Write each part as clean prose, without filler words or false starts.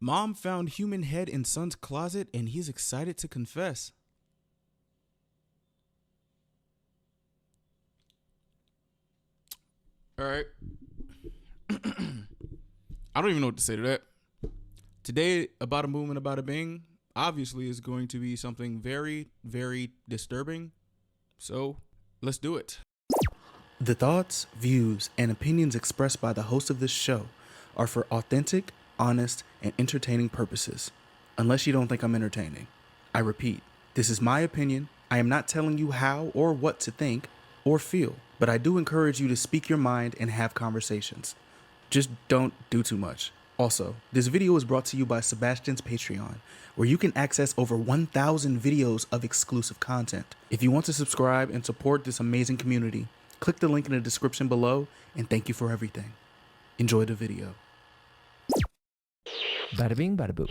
Mom found human head in son's closet and he's excited to confess. All right. I don't even know what to say to that. Today, about a boom and about a bing, obviously is going to be something very, very disturbing. So let's do it. The thoughts, views, and opinions expressed by the host of this show are for authentic, honest, and entertaining purposes. Unless you don't think I'm entertaining. I repeat, this is my opinion. I am not telling you how or what to think or feel, but I do encourage you to speak your mind and have conversations. Just don't do too much. Also, this video is brought to you by Sebastine's Patreon, where you can access over 1,000 videos of exclusive content. If you want to subscribe and support this amazing community, click the link in the description below, and thank you for everything. Enjoy the video. Bada bing, bada boo.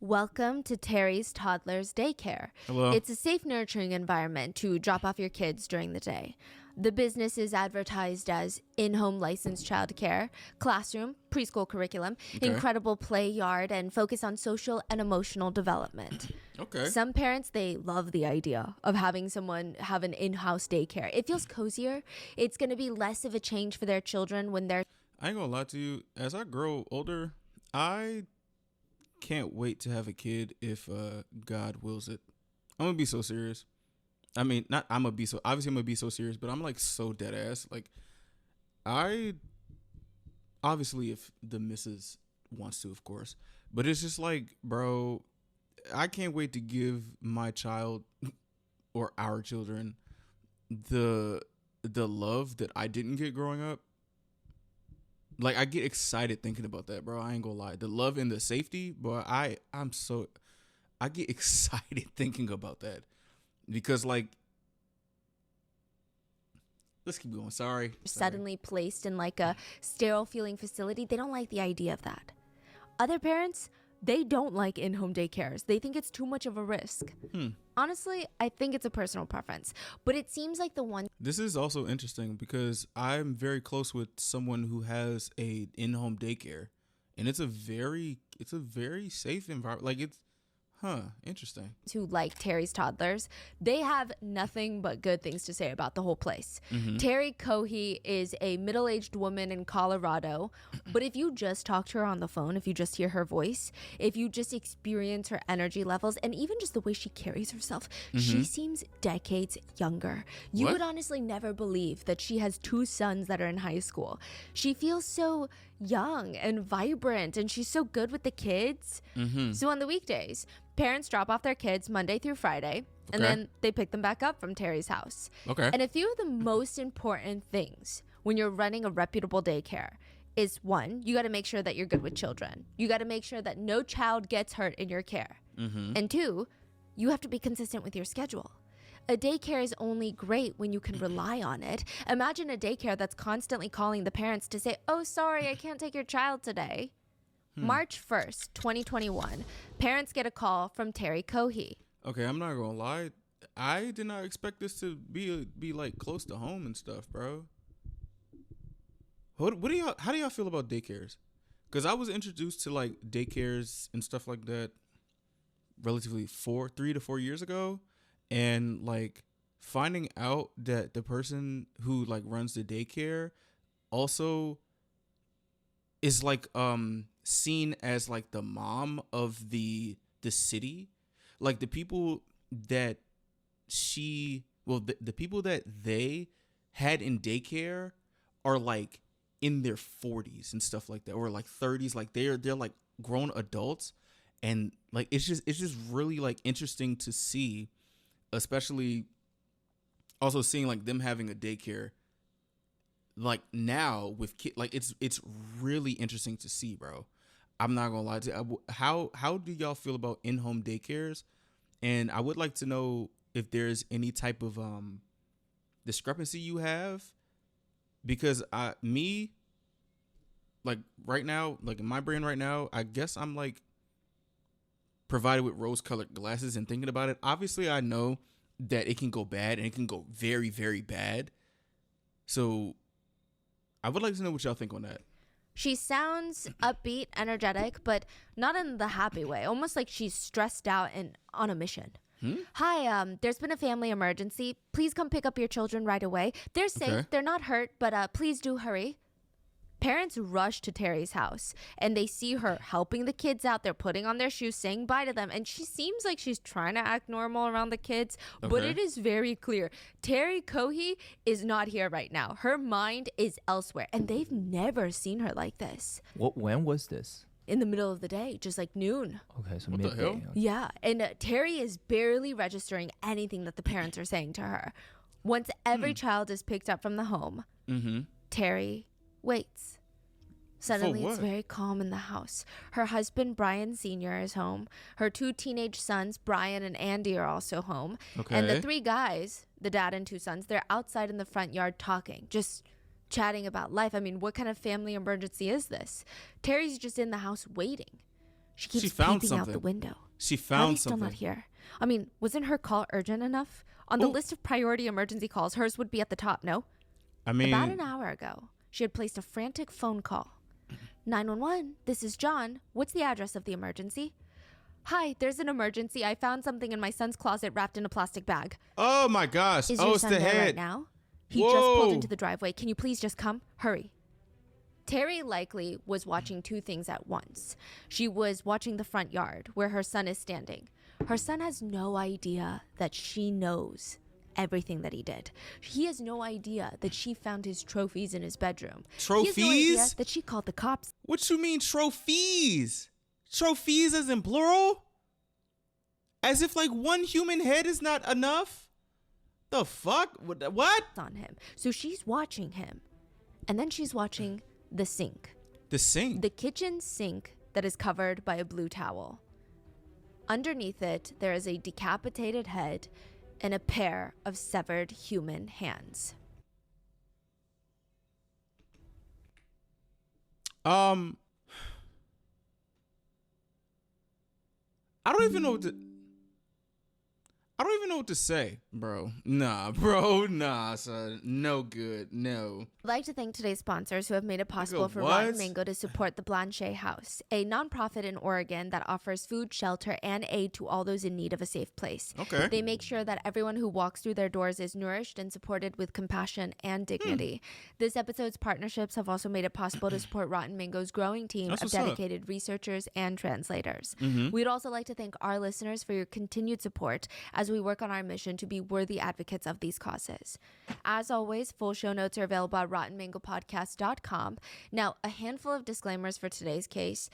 Welcome to Terry's Toddler's Daycare. Hello. It's a safe, nurturing environment to drop off your kids during the day. The business is advertised as in-home licensed childcare, classroom, preschool curriculum, incredible play yard, and focus on social and emotional development. Okay. Some parents, they love the idea of having someone have an in-house daycare. It feels cozier. It's going to be less of a change for their children when they're... I ain't gonna lie to you. As I grow older, I can't wait to have a kid if God wills it. I'm gonna be so serious. I mean, not I'm gonna be so obviously I'm gonna be so serious, but I'm like so dead ass. Like, I obviously if the missus wants to, of course, but it's just like, bro, I can't wait to give my child or our children the love that I didn't get growing up. Like, I get excited thinking about that, bro. I ain't gonna lie. The love and the safety, bro, I get excited thinking about that. Because, like, let's keep going. Sorry. suddenly placed in like a sterile feeling facility, they don't like the idea of that. Other parents, they don't like in-home daycares. They think it's too much of a risk. Honestly, I think it's a personal preference, but it seems like the one... This is also interesting because I'm very close with someone who has a in-home daycare, and it's a very safe environment. Like, it's interesting. who like Terry's Toddlers, they have nothing but good things to say about the whole place. Terry Cohey is a middle-aged woman in Colorado, but if you just talk to her on the phone, if you just hear her voice, if you just experience her energy levels, and even just the way she carries herself, she seems decades younger. You What? would honestly never believe that she has two sons that are in high school. She feels so young and vibrant, and she's so good with the kids. So on the weekdays, parents drop off their kids Monday through Friday, and Okay. then they pick them back up from Terry's house. Okay. And a few of the most important things when you're running a reputable daycare is, one, you got to make sure that you're good with children. You got to make sure that no child gets hurt in your care. And two, you have to be consistent with your schedule. A daycare is only great when you can rely on it. Imagine a daycare that's constantly calling the parents to say, "Oh, sorry, I can't take your child today." March 1st, 2021, parents get a call from Terry Cohey. Okay, I'm not gonna lie. I did not expect this to be like close to home and stuff, bro. What do y'all? How do y'all feel about daycares? Because I was introduced to like daycares and stuff like that relatively 3 to 4 years ago, and like finding out that the person who like runs the daycare also is like seen as like the mom of the city, like the people that the people that they had in daycare are like in their 40s and stuff like that, or like 30s, like they're like grown adults, and like it's just really like interesting to see, especially also seeing like them having a daycare like now with like it's really interesting to see, bro. I'm not gonna lie to you. How do y'all feel about in-home daycares? And I would like to know if there's any type of discrepancy you have, because me, like right now, like in my brain right now, I guess I'm like provided with rose-colored glasses and thinking about it. Obviously, I know that it can go bad and it can go very, very bad. So I would like to know what y'all think on that. She sounds upbeat, energetic, but not in the happy way. Almost like she's stressed out and on a mission. Hi, there's been a family emergency. Please come pick up your children right away. They're safe. Okay. They're not hurt, but please do hurry. Parents rush to Terry's house and they see her helping the kids out. They're putting on their shoes, saying bye to them. And she seems like she's trying to act normal around the kids. But Okay. it is very clear. Terry Cohey is not here right now. Her mind is elsewhere. And they've never seen her like this. When was this? In the middle of the day, just like noon. Okay, so What the midday. hell? Okay. Yeah. And Terry is barely registering anything that the parents are saying to her. Once every child is picked up from the home, Terry waits. Suddenly, it's what? very calm in the house. Her husband, Brian Sr., is home. Her 2 teenage sons, Brian and Andy, are also home. And the Okay. 3 guys, the dad and 2 sons, they're outside in the front yard talking, just chatting about life. I mean, what kind of family emergency is this? Terry's just in the house waiting. She keeps found peeping out the something. window. She How are they found still something. not here? I mean, wasn't her call urgent enough? On the Ooh. list of priority emergency calls, hers would be at the top, no? I mean, About an hour ago, she had placed a frantic phone call. 911, this is John. What's the address of the emergency? Hi, there's an emergency. I found something in my son's closet wrapped in a plastic bag. oh my gosh. Is Oh, your it's son the there right head. now? He just pulled Whoa. into the driveway. Can you please just come? Hurry. Terry likely was watching 2 things at once. She was watching the front yard where her son is standing. Her son has no idea that she knows everything that he did. He has no idea that she found his trophies in his bedroom. He has no idea Trophies? that she called the cops. What you mean trophies? Trophies as in plural? As if like one human head is not enough? The fuck? What? On him. So she's watching him. And then she's watching the sink. The sink. The kitchen sink that is covered by a blue towel. Underneath it, there is a decapitated head and a pair of severed human hands. I don't even know what to. I don't even know what to say, bro. Nah, bro. Nah, son. No good. No. I'd like to thank today's sponsors who have made it possible for what? Rotten Mango to support the Blanchet House, a nonprofit in Oregon that offers food, shelter, and aid to all those in need of a safe place. Okay. They make sure that everyone who walks through their doors is nourished and supported with compassion and dignity. This episode's partnerships have also made it possible to support Rotten Mango's growing team That's of what's up. dedicated researchers and translators. We'd also like to thank our listeners for your continued support as we work on our mission to be worthy advocates of these causes. As always, full show notes are available at rottenmangopodcast.com. Now, a handful of disclaimers for today's case.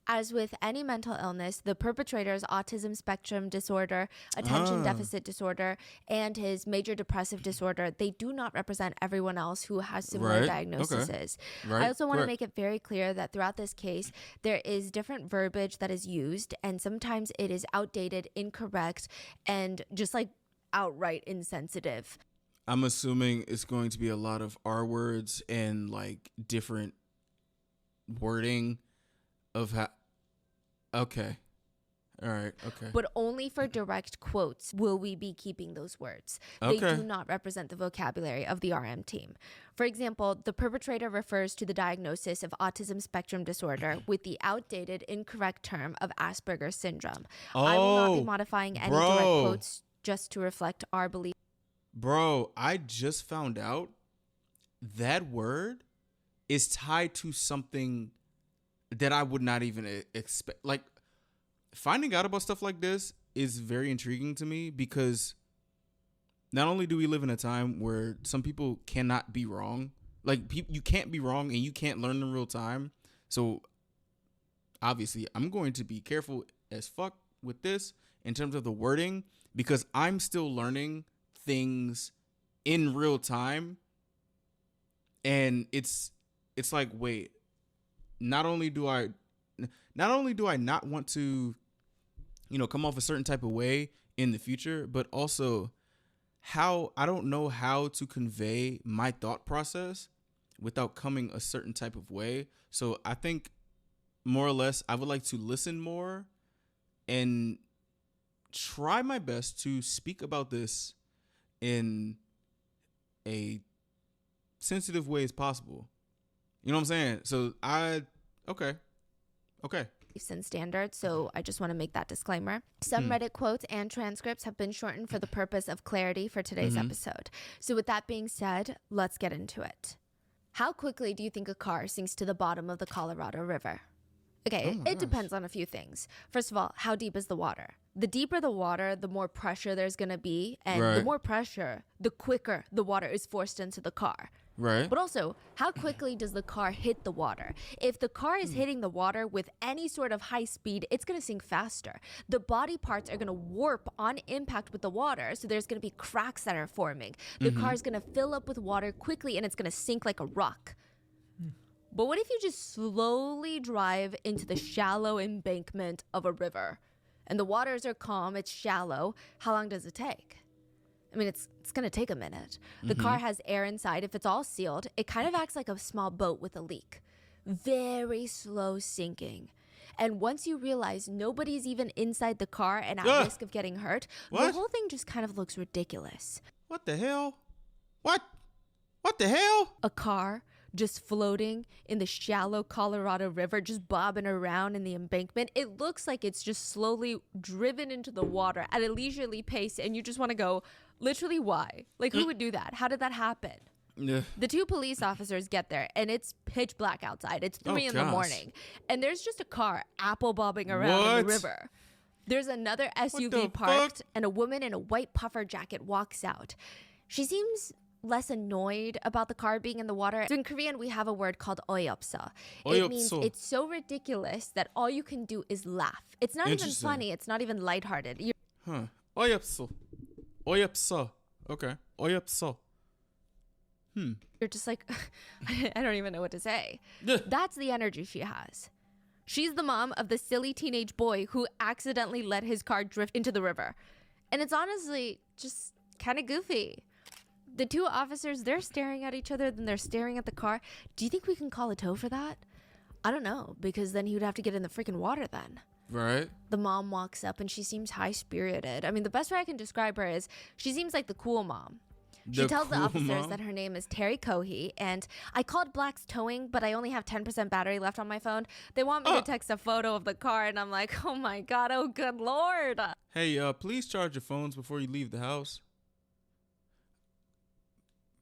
As with any mental illness, the perpetrator's autism spectrum disorder, attention deficit disorder, and his major depressive disorder, they do not represent everyone else who has similar Right. diagnoses. Right. I also want to Correct. make it very clear that throughout this case, there is different verbiage that is used, and sometimes it is outdated, incorrect, and just like outright insensitive. I'm assuming it's going to be a lot of R words and like different wording of how. Okay. All right. Okay. But only for direct quotes will we be keeping those words. They Okay. do not represent the vocabulary of the RM team. For example, the perpetrator refers to the diagnosis of autism spectrum disorder with the outdated, incorrect term of Asperger's syndrome. I will not be Oh, modifying any bro. direct quotes just to reflect our belief. Bro, I just found out that word is tied to something that I would not even expect. Like, finding out about stuff like this is very intriguing to me because not only do we live in a time where some people cannot be wrong, like you can't be wrong and you can't learn in real time. So obviously I'm going to be careful as fuck with this in terms of the wording because I'm still learning things in real time. And it's like, wait, not only do I not want to, come off a certain type of way in the future, but also how I don't know how to convey my thought process without coming a certain type of way. So I think more or less I would like to listen more and try my best to speak about this in a sensitive way as possible. You know what I'm saying? So okay. And standards, so I just want to make that disclaimer. Some Reddit quotes and transcripts have been shortened for the purpose of clarity for today's episode. So with that being said, let's get into it. How quickly do you think a car sinks to the bottom of the Colorado River? Okay, it depends on a few things. First of all, how deep is the water? The deeper the water, the more pressure there's going to be. And the more pressure, the quicker the water is forced into the car. Right. But also, how quickly does the car hit the water? If the car is hitting the water with any sort of high speed, it's going to sink faster. The body parts are going to warp on impact with the water, so there's going to be cracks that are forming. The car is going to fill up with water quickly, and it's going to sink like a rock. But what if you just slowly drive into the shallow embankment of a river? And the waters are calm, it's shallow. How long does it take? I mean, it's going to take a minute. The car has air inside. If it's all sealed, it kind of acts like a small boat with a leak. Very slow sinking. And once you realize nobody's even inside the car and at risk of getting hurt, the whole thing just kind of looks ridiculous. What the hell? What the hell? A car just floating in the shallow Colorado River, just bobbing around in the embankment. It looks like it's just slowly driven into the water at a leisurely pace, and you just want to go, literally, why? Like, who would do that? How did that happen? Yeah. The two police officers get there, and it's pitch black outside. It's 3 in the morning, and there's just a car apple bobbing around in the river. There's another SUV parked, and a woman in a white puffer jacket walks out. She seems less annoyed about the car being in the water. So in Korean, we have a word called oyopso. It means it's so ridiculous that all you can do is laugh. It's not even funny. It's not even lighthearted. Oyopso. Okay. Oyopso. You're just like, I don't even know what to say. That's the energy she has. She's the mom of the silly teenage boy who accidentally let his car drift into the river. And it's honestly just kind of goofy. The two officers, they're staring at each other, then they're staring at the car. Do you think we can call a tow for that? I don't know, because then he would have to get in the freaking water then. Right. The mom walks up and she seems high-spirited. I mean, the best way I can describe her is she seems like the cool mom. She tells the officers that her name is Terry Cohey, and I called Black's Towing, but I only have 10% battery left on my phone. They want me to text a photo of the car, and I'm like, oh my God, oh good Lord. Hey, please charge your phones before you leave the house.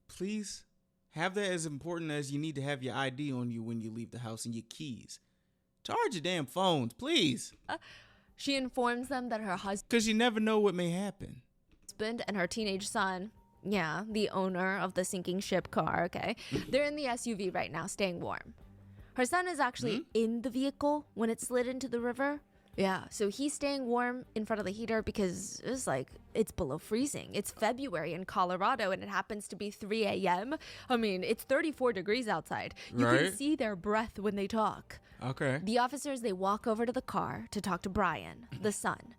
Please have that as important as you need to have your ID on you when you leave the house and your keys. Charge your damn phones, please. She informs them that her husband... Because you never know what may happen. And her teenage son, yeah, the owner of the sinking ship car, okay, they're in the SUV right now, staying warm. Her son is actually in the vehicle when it slid into the river. Yeah, so he's staying warm in front of the heater because it's below freezing. It's February in Colorado and it happens to be 3 a.m. I mean, it's 34 degrees outside. You can see their breath when they talk. Okay. The officers, they walk over to the car to talk to Brian, the son.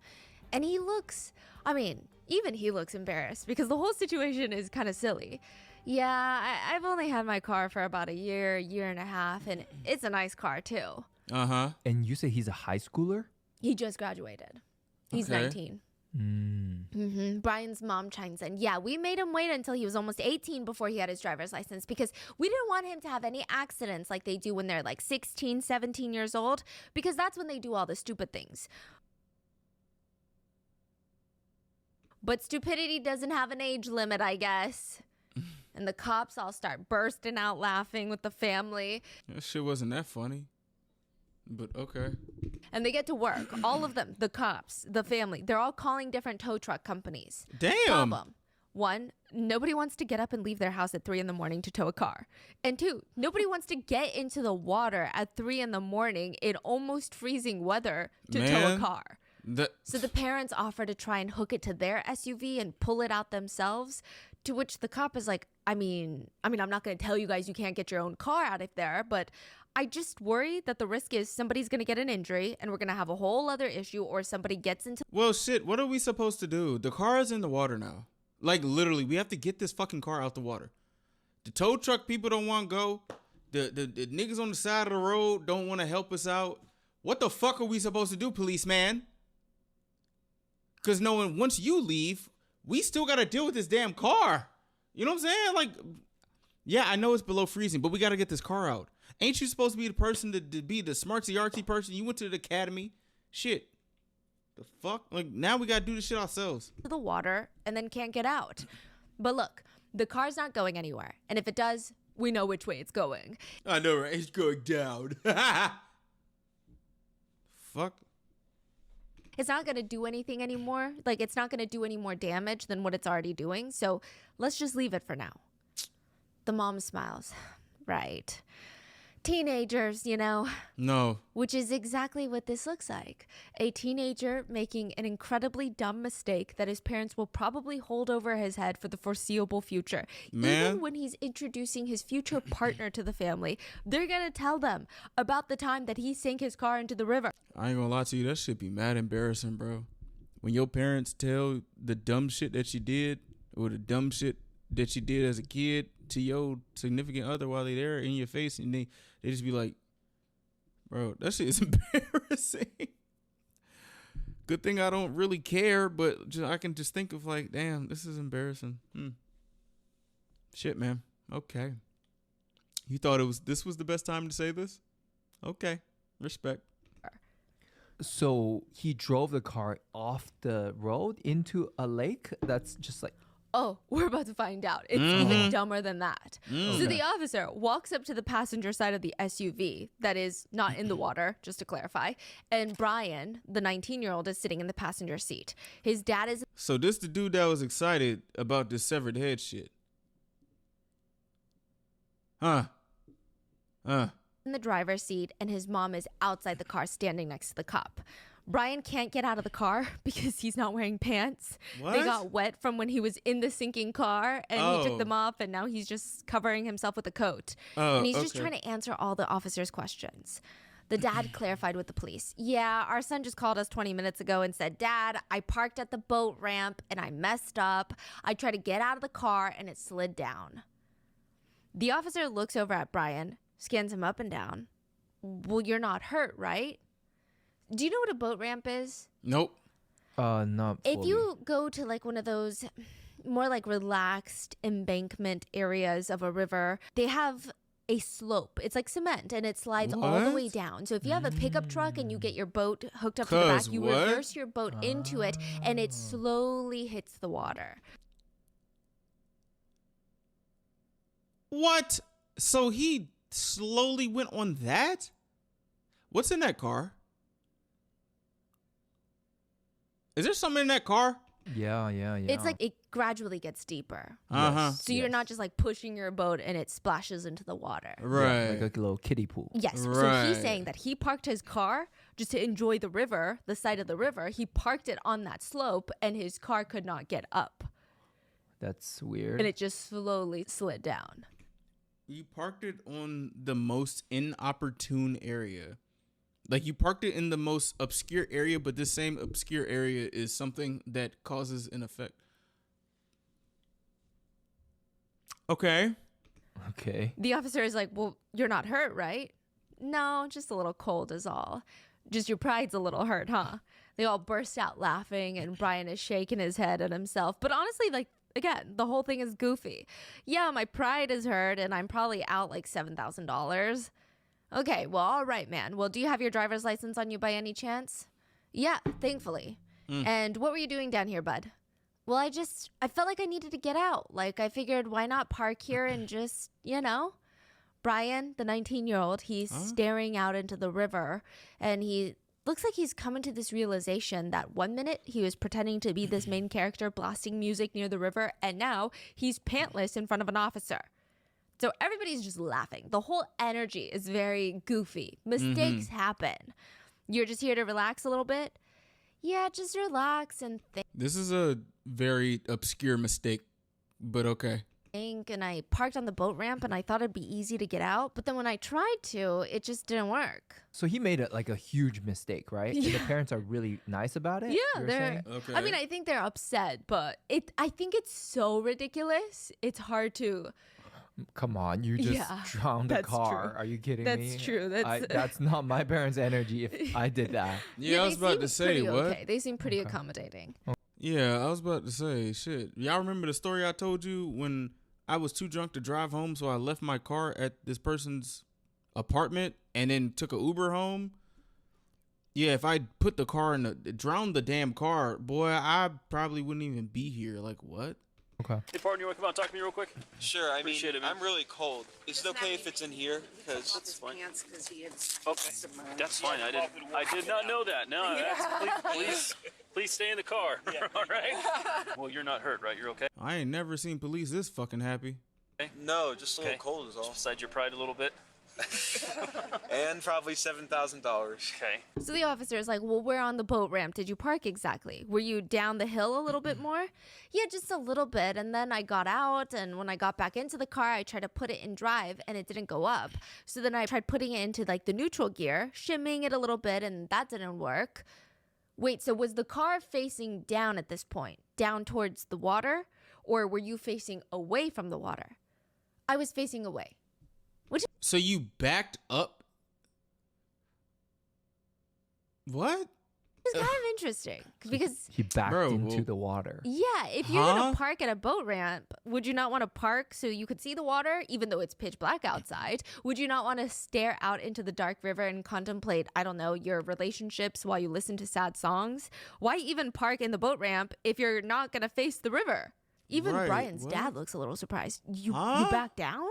And he looks, even he looks embarrassed because the whole situation is kind of silly. Yeah, I've only had my car for about a year and a half, and it's a nice car too. Uh-huh. And you say he's a high schooler? He just graduated. He's 19. Brian's mom chimes in. Yeah, we made him wait until he was almost 18 before he had his driver's license because we didn't want him to have any accidents like they do when they're like 16, 17 years old, because that's when they do all the stupid things. But stupidity doesn't have an age limit, I guess. And the cops all start bursting out laughing with the family. That shit wasn't that funny. But okay. And they get to work. All of them, the cops, the family, they're all calling different tow truck companies. Damn. Problem. 1, nobody wants to get up and leave their house at 3 a.m. to tow a car. And 2, nobody wants to get into the water at 3 a.m. in almost freezing weather to tow a car. So the parents offer to try and hook it to their SUV and pull it out themselves, to which the cop is like, I'm not going to tell you guys you can't get your own car out of there, but I just worry that the risk is somebody's going to get an injury and we're going to have a whole other issue, or somebody gets into... Well, shit, what are we supposed to do? The car is in the water now. Like, literally, we have to get this fucking car out the water. The tow truck people don't want to go. The niggas on the side of the road don't want to help us out. What the fuck are we supposed to do, policeman? Because knowing once you leave, we still got to deal with this damn car. You know what I'm saying? Like, yeah, I know it's below freezing, but we got to get this car out. Ain't you supposed to be the person to be the smartsy artsy person? You went to the academy. Shit. The fuck? Like, now we gotta do this shit ourselves. To the water and then can't get out. But look, the car's not going anywhere. And if it does, we know which way it's going. I know, right? It's going down. Fuck. It's not going to do anything anymore. Like, it's not going to do any more damage than what it's already doing. So let's just leave it for now. The mom smiles. Right. Teenagers, you know. No. Which is exactly what this looks like. A teenager making an incredibly dumb mistake that his parents will probably hold over his head for the foreseeable future. Man. Even when he's introducing his future partner to the family, they're going to tell them about the time that he sank his car into the river. I ain't gonna lie to you. That shit be mad embarrassing, bro. When your parents tell the dumb shit that you did or the dumb shit that you did as a kid to your significant other while they there in your face, and they just be like, bro, that shit is embarrassing. Good thing I don't really care, but I can just think of like, damn, this is embarrassing. Shit, man. Okay. You thought this was the best time to say this? Okay. Respect. So he drove the car off the road into a lake? That's just like... Oh, we're about to find out. It's even dumber than that. So the officer walks up to the passenger side of the SUV that is not in the water, just to clarify. And Brian, the 19-year-old, is sitting in the passenger seat. His dad is... So this the dude that was excited about this severed head shit. in the driver's seat, and his mom is outside the car standing next to the cop. Brian can't get out of the car because he's not wearing pants. What? They got wet from when he was in the sinking car, and he took them off, and now he's just covering himself with a coat. And he's just trying to answer all the officers' questions. The dad clarified with the police. Yeah, our son just called us 20 minutes ago and said, Dad, I parked at the boat ramp and I messed up. I tried to get out of the car and it slid down. The officer looks over at Brian, scans him up and down. Well, you're not hurt, right? Do you know what a boat ramp is? Nope. Not fully. If you go to like one of those more like relaxed embankment areas of a river, they have a slope. It's like cement and it slides all the way What? down. So if you have a pickup truck and you get your boat hooked up to the back, you what? reverse your boat into it and it slowly hits the water. What? So he slowly went on that? What's in that car? Is there something in that car? Yeah. It's like it gradually gets deeper. Uh-huh. So you're not just like pushing your boat and it splashes into the water. Right. Yeah, like a little kiddie pool. Yes. So Right. he's saying that he parked his car just to enjoy the river, the side of the river. He parked it on that slope and his car could not get up. That's weird. And it just slowly slid down. You parked it on the most inopportune area. Like, you parked it in the most obscure area, but this same obscure area is something that causes an effect. Okay. The officer is like, well, you're not hurt, right? No, just a little cold is all. Just your pride's a little hurt, huh? They all burst out laughing and Brian is shaking his head at himself. But honestly, like, again, the whole thing is goofy. Yeah, my pride is hurt and I'm probably out like $7,000. Okay, well, all right, man. Well, do you have your driver's license on you by any chance? Yeah, thankfully. And what were you doing down here, bud? Well, I felt like I needed to get out. Like, I figured, why not park here and just, you know? Brian, the 19-year-old, he's staring out into the river, and he looks like he's coming to this realization that 1 minute he was pretending to be this main character blasting music near the river, and now he's pantless in front of an officer. So everybody's just laughing. The whole energy is very goofy. Mistakes happen. You're just here to relax a little bit? Yeah, just relax and This is a very obscure mistake, but okay. think. And I parked on the boat ramp and I thought it'd be easy to get out. But then when I tried to, it just didn't work. So he made it like a huge mistake, right? And the parents are really nice about it? Yeah, you're they're. saying? Okay. I mean, I think they're upset, but I think it's so ridiculous. It's hard to. Come on, you just Yeah, drowned a that's car. true. Are you kidding That's me? true. That's not my parents' energy if I did that. Yeah, I was they about to seem say, pretty what? Okay. They seem pretty accommodating. Yeah, I was about to say, shit. Y'all remember the story I told you when I was too drunk to drive home, so I left my car at this person's apartment and then took a Uber home, yeah, if I put the car in drowned the damn car, boy, I probably wouldn't even be here. Like, what? Okay. Hey, partner, you want to come out and talk to me real quick? Sure, I mean, Appreciate it, man. I'm really cold. Is it okay if it's in here? Because That's fine. Because he had Okay, that's fine. I did not know that. No, please stay in the car. All right. Well, you're not hurt, right? You're okay. I ain't never seen police this fucking happy. no, just a little Okay. cold is all. Beside your pride a little bit. And probably $7,000. Okay. So the officer is like, well, where on the boat ramp did you park exactly? Were you down the hill a little bit more? Yeah, just a little bit. And then I got out, and when I got back into the car, I tried to put it in drive, and it didn't go up. So then I tried putting it into like the neutral gear, shimming it a little bit, and that didn't work. Wait, so was the car facing down at this point? Down towards the water? Or were you facing away from the water? I was facing away. So you backed up? What? It's kind of interesting because, He backed Bro, into well- the water. yeah, if you're Huh? going to park at a boat ramp, would you not want to park so you could see the water, even though it's pitch black outside? Would you not want to stare out into the dark river and contemplate, I don't know, your relationships while you listen to sad songs? Why even park in the boat ramp if you're not going to face the river? Even Right, Brian's what? dad looks a little surprised. You Huh? back down?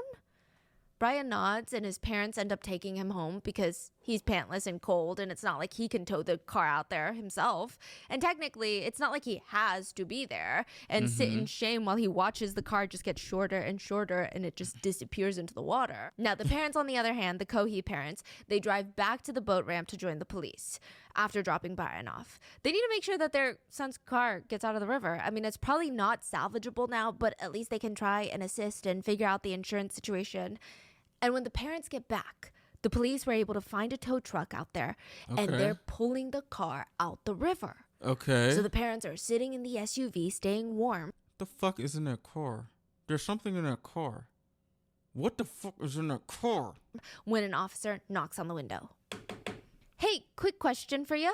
Brian nods, and his parents end up taking him home because he's pantless and cold, and it's not like he can tow the car out there himself. And technically, it's not like he has to be there and sit in shame while he watches the car just get shorter and shorter, and it just disappears into the water. Now, the parents, on the other hand, the Cohee parents, they drive back to the boat ramp to join the police after dropping Brian off. They need to make sure that their son's car gets out of the river. I mean, it's probably not salvageable now, but at least they can try and assist and figure out the insurance situation. And when the parents get back, the police were able to find a tow truck out there, and Okay. they're pulling the car out the river. Okay. So the parents are sitting in the SUV, staying warm. The fuck is in that car? There's something in that car. What the fuck is in that car? When an officer knocks on the window. Hey, quick question for you.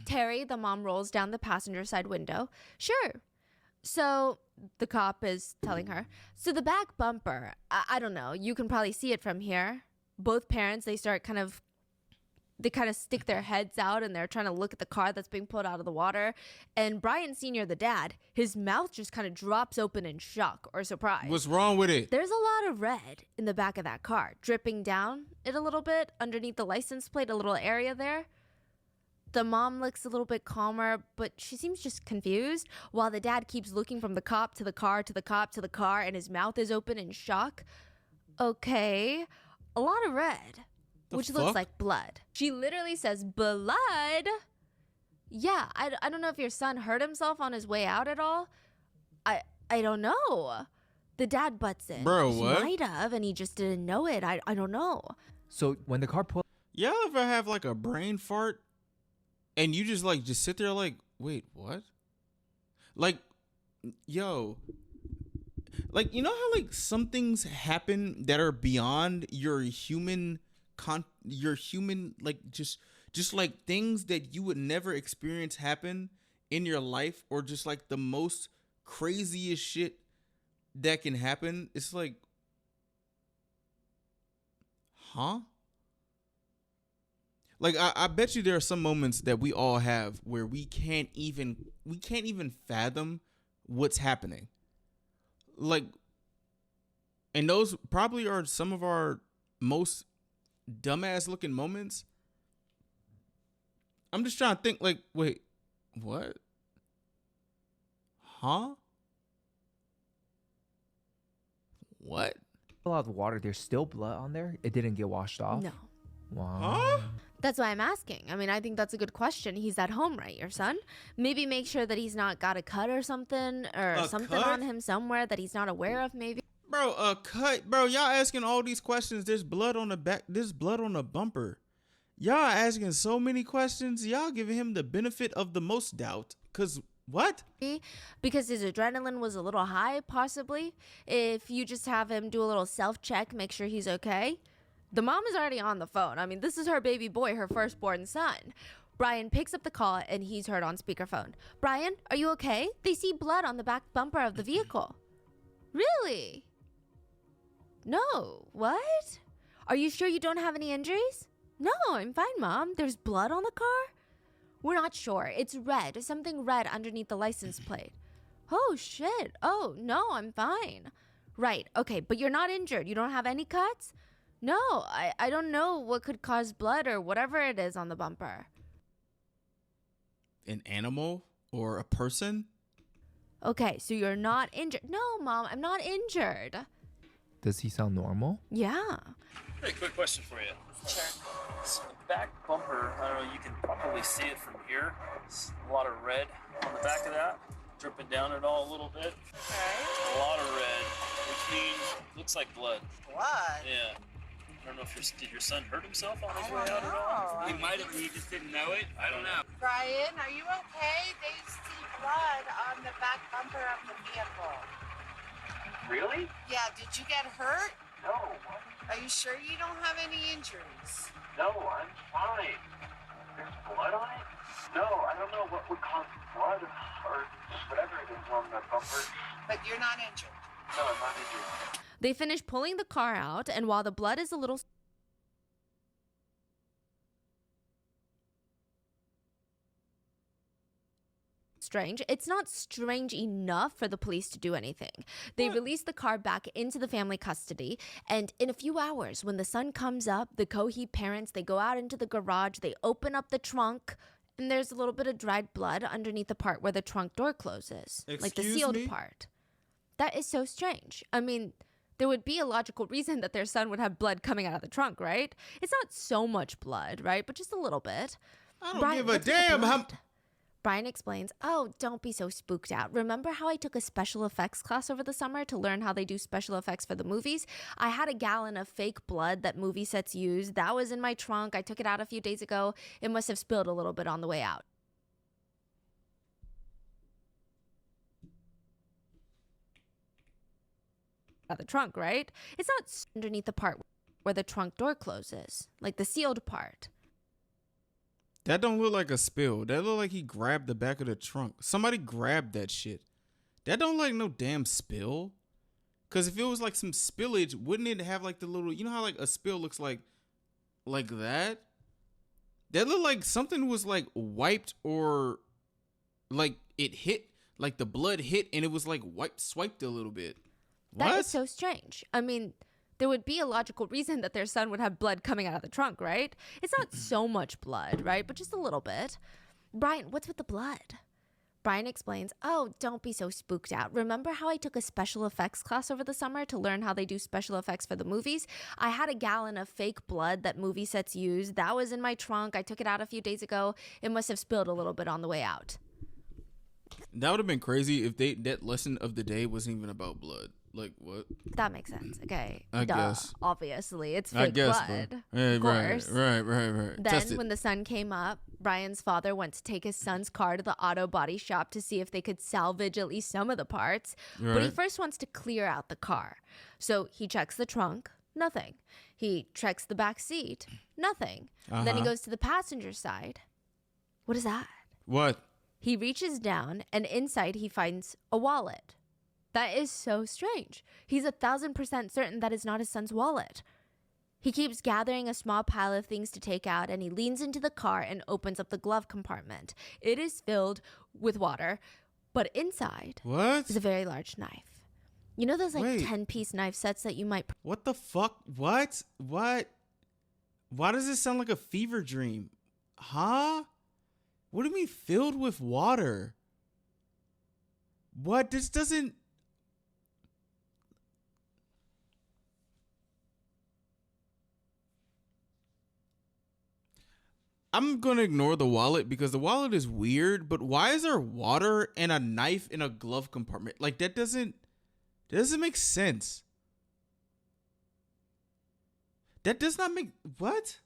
Terry, the mom, rolls down the passenger side window. Sure. So the cop is telling her. So the back bumper, I don't know. You can probably see it from here. Both parents, they kind of stick their heads out, and they're trying to look at the car that's being pulled out of the water. And Brian Sr., the dad, his mouth just kind of drops open in shock or surprise. What's wrong with it? There's a lot of red in the back of that car, dripping down it a little bit underneath the license plate, a little area there. The mom looks a little bit calmer, but she seems just confused, while the dad keeps looking from the cop to the car to the cop to the car, and his mouth is open in shock. Okay, a lot of red, The which fuck? looks like blood. She literally says, blood? Yeah, I don't know if your son hurt himself on his way out at all. I don't know. The dad butts in. Bro, He what? might have, and he just didn't know it. I don't know. So when the car pulled Y'all ever have like a brain fart and you just sit there like, wait, what? Like, yo, like, you know how like some things happen that are beyond your human like just like things that you would never experience happen in your life, or just like the most craziest shit that can happen. It's like, huh? Like, I bet you there are some moments that we all have where we can't even fathom what's happening. Like, and those probably are some of our most dumbass looking moments. I'm just trying to think, like, wait, what? Huh? What? out of the water, there's still blood on there? It didn't get washed off? No. Wow. Huh? That's why I'm asking. I mean, I think that's a good question. He's at home, right, your son? Maybe make sure that he's not got a cut or something, or A something cut? on him somewhere that he's not aware of, maybe. Bro, a cut. Bro, y'all asking all these questions. There's blood on the back. There's blood on the bumper. Y'all asking so many questions. Y'all giving him the benefit of the most doubt. Because what? Because his adrenaline was a little high, possibly. If you just have him do a little self-check, make sure he's okay. The mom is already on the phone. I mean, this is her baby boy, her firstborn son. Brian picks up the call, and he's heard on speakerphone. Brian, are you okay? They see blood on the back bumper of the vehicle. Really? No. What? Are you sure you don't have any injuries? No, I'm fine, Mom. There's blood on the car? We're not sure. It's red, something red underneath the license plate. Oh, shit. Oh, no, I'm fine. Right, okay, but you're not injured. You don't have any cuts? No, I don't know what could cause blood or whatever it is on the bumper. An animal or a person? Okay, so you're not injured. No, Mom, I'm not injured. Does he sound normal? Yeah. Hey, quick question for you. Sure. So the back bumper, I don't know, you can probably see it from here. It's a lot of red on the back of that, dripping down it all a little bit. Okay. A lot of red, which means looks like blood. Blood? Yeah. I don't know if did your son hurt himself on his I way don't out at all? know. He might have, he just didn't know it. I don't know. Brian, are you okay? They see blood on the back bumper of the vehicle. Really? Yeah, did you get hurt? No. Are you sure you don't have any injuries? No, I'm fine. There's blood on it? No, I don't know what would cause blood or whatever it is on the bumper. But you're not injured. No, I'm not injured. They finish pulling the car out, and while the blood is a little strange, it's not strange enough for the police to do anything. They release the car back into the family custody, and in a few hours, when the sun comes up, the Cohee parents, they go out into the garage, they open up the trunk, and there's a little bit of dried blood underneath the part where the trunk door closes, like the Excuse sealed me? part. That is so strange. I mean, there would be a logical reason that their son would have blood coming out of the trunk, right? It's not so much blood, right? But just a little bit. I don't Brian, give a what's with the damn how. blood? Brian explains, oh, don't be so spooked out. Remember how I took a special effects class over the summer to learn how they do special effects for the movies? I had a gallon of fake blood that movie sets use. That was in my trunk. I took it out a few days ago. It must have spilled a little bit on the way out. The trunk, right? It's not underneath the part where the trunk door closes, like the sealed part. That don't look like a spill. That look like he grabbed the back of the trunk. Somebody grabbed that shit. That don't like no damn spill. Cause if it was like some spillage, wouldn't it have like the little, you know how like a spill looks like that? That looked like something was like wiped or like it hit, like the blood hit and it was like swiped a little bit. What? That is so strange. I mean, there would be a logical reason that their son would have blood coming out of the trunk, right? It's not so much blood, right? But just a little bit. Brian, what's with the blood? Brian explains, oh, don't be so spooked out. Remember how I took a special effects class over the summer to learn how they do special effects for the movies? I had a gallon of fake blood that movie sets use. That was in my trunk. I took it out a few days ago. It must have spilled a little bit on the way out. That would have been crazy if that lesson of the day wasn't even about blood. Like what? That makes sense. Okay. I Duh. guess. Obviously, it's I fake guess, blood. bro. Hey, Of right, course. right. Then, Test it. when the sun came up, Brian's father went to take his son's car to the auto body shop to see if they could salvage at least some of the parts. But he Right. first wants to clear out the car. So he checks the trunk, nothing. He checks the back seat, nothing. Then he goes to the passenger side. What is that? What? He reaches down, and inside he finds a wallet. That is so strange. He's 1,000% certain that is not his son's wallet. He keeps gathering a small pile of things to take out, and he leans into the car and opens up the glove compartment. It is filled with water, but inside What? is a very large knife. You know those like Wait. 10-piece knife sets that you might... What the fuck? What? What? Why does this sound like a fever dream? Huh? What do you mean filled with water? What? This doesn't... I'm gonna ignore the wallet because the wallet is weird, but why is there water and a knife in a glove compartment? Like that doesn't make sense. That does not make what?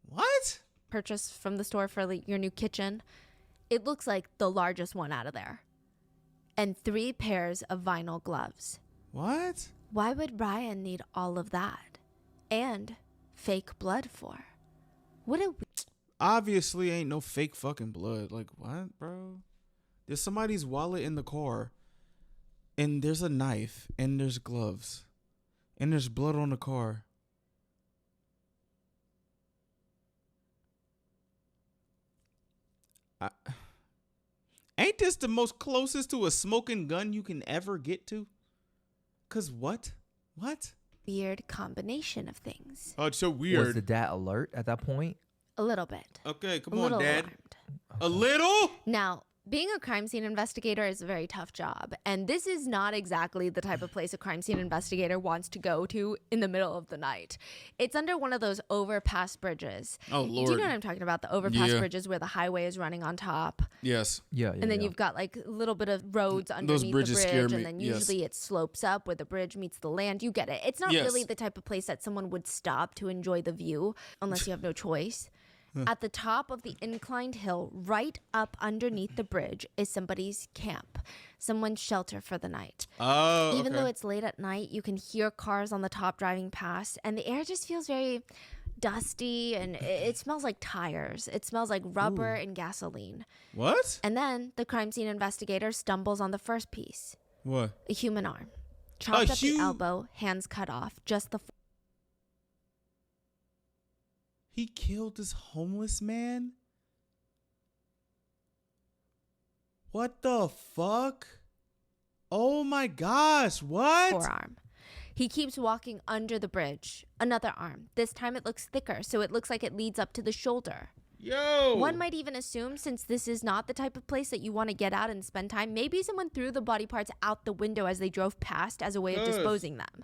What? purchase from the store for like, your new kitchen. It looks like the largest one out of there. And 3 pairs of vinyl gloves. What? Why would Brian need all of that? And fake blood for? What a... Obviously ain't no fake fucking blood. Like, what, bro? There's somebody's wallet in the car. And there's a knife. And there's gloves. And there's blood on the car. Ain't this the most closest to a smoking gun you can ever get to? Cause what? What? Weird combination of things. Oh, it's so Was weird. the dad alert at that point? A little bit. Okay, come A on, little Dad. alarmed. A little? Now, being a crime scene investigator is a very tough job, and this is not exactly the type of place a crime scene investigator wants to go to in the middle of the night. It's under one of those overpass bridges. Oh, Lord. Do you know what I'm talking about? The overpass Yeah. bridges where the highway is running on top, Yes. Yeah. and then you've got like a little bit of roads underneath the bridges scare bridge, me, and then yes. usually it slopes up where the bridge meets the land. You get it. It's not Yes. really the type of place that someone would stop to enjoy the view unless you have no choice. At the top of the inclined hill, right up underneath the bridge, is somebody's camp, someone's shelter for the night. Oh, Even okay. though it's late at night, you can hear cars on the top driving past, and the air just feels very dusty, and it smells like tires. It smells like rubber and gasoline. What? And then the crime scene investigator stumbles on the first piece, What? a human arm, chopped at the hu- elbow, hands cut off, just the He killed this homeless man? What the fuck? Oh my gosh, what? forearm. He keeps walking under the bridge. Another arm. This time it looks thicker, so it looks like it leads up to the shoulder. Yo! One might even assume, since this is not the type of place that you want to get out and spend time, maybe someone threw the body parts out the window as they drove past as a way of Ugh. disposing them.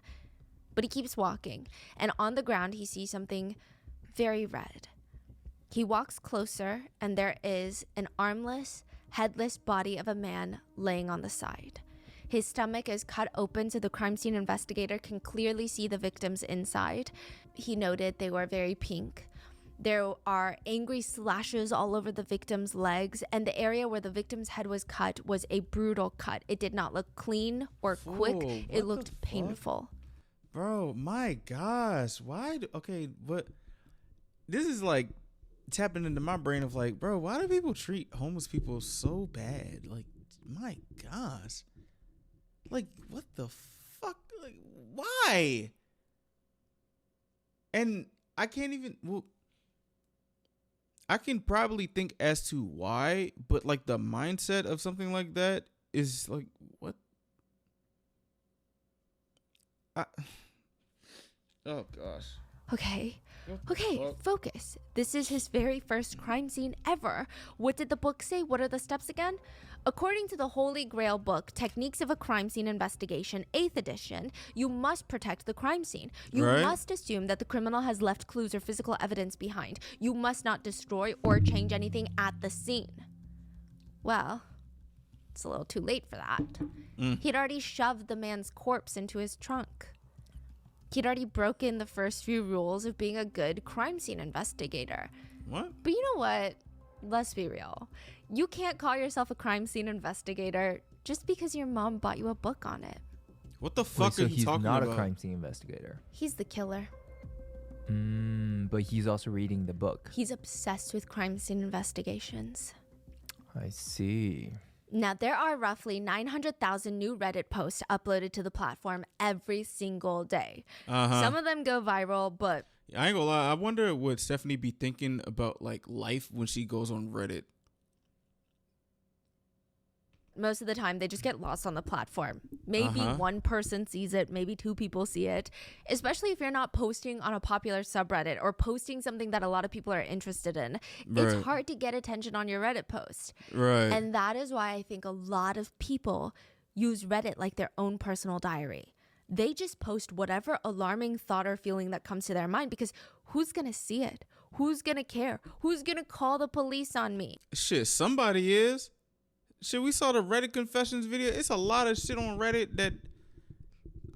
But he keeps walking, and on the ground he sees something very red. He walks closer, and there is an armless, headless body of a man laying on the side. His stomach is cut open so the crime scene investigator can clearly see the victims inside. He noted they were very pink. There are angry slashes all over the victim's legs, and the area where the victim's head was cut was a brutal cut. It did not look clean or quick. Whoa, what It the looked fuck? painful. Bro, my gosh. Why? Okay, but this is like tapping into my brain of like, bro, why do people treat homeless people so bad? Like, my gosh. Like, what the fuck? Like, why? And I can't even, well, I can probably think as to why, but like the mindset of something like that is like, what? Oh gosh. Okay. What the Okay, fuck? focus. This is his very first crime scene ever. What did the book say? What are the steps again? According to the Holy Grail book, Techniques of a Crime Scene Investigation, 8th edition, you must protect the crime scene. You Right. must assume that the criminal has left clues or physical evidence behind. You must not destroy or change anything at the scene. Well, it's a little too late for that. He'd already shoved the man's corpse into his trunk. He'd already broken the first few rules of being a good crime scene investigator. What? But you know what? Let's be real. You can't call yourself a crime scene investigator just because your mom bought you a book on it. What the Wait, fuck so are you he's talking not about? a crime scene investigator. He's the killer. But he's also reading the book. He's obsessed with crime scene investigations. I see. Now, there are roughly 900,000 new Reddit posts uploaded to the platform every single day. Uh-huh. Some of them go viral, but I ain't gonna lie. I wonder what Stephanie be thinking about like life when she goes on Reddit. most of the time they just get lost on the platform. Maybe one person sees it, maybe two people see it, especially if you're not posting on a popular subreddit or posting something that a lot of people are interested in. Right. It's hard to get attention on your Reddit post. Right. And that is why I think a lot of people use Reddit like their own personal diary. They just post whatever alarming thought or feeling that comes to their mind, because who's going to see it? Who's going to care? Who's going to call the police on me? Shit, somebody is. Shit, we saw the Reddit confessions video. It's a lot of shit on Reddit that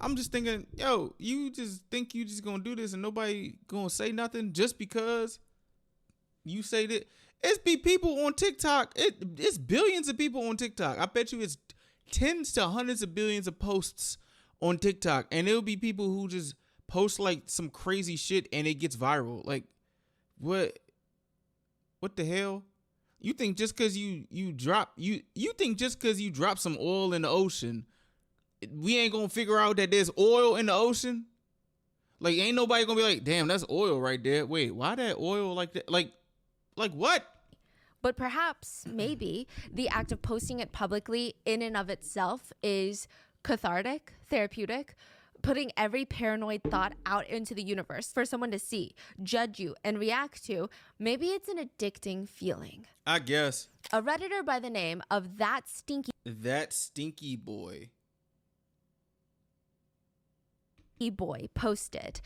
I'm just thinking, yo, you just think you just gonna do this and nobody gonna say nothing just because you say that. It's be people on TikTok. It's billions of people on TikTok. I bet you it's tens to hundreds of billions of posts on TikTok, and it'll be people who just post like some crazy shit and it gets viral. Like, what the hell? You think just because you drop some oil in the ocean, we ain't gonna figure out that there's oil in the ocean? Like, ain't nobody gonna be like, damn, that's oil right there. Wait, why that oil like that? Like what? But perhaps, maybe, the act of posting it publicly in and of itself is cathartic, therapeutic, putting every paranoid thought out into the universe for someone to see, judge you, and react to. Maybe it's an addicting feeling. I guess. A Redditor by the name of That Stinky Boy. Boy posted,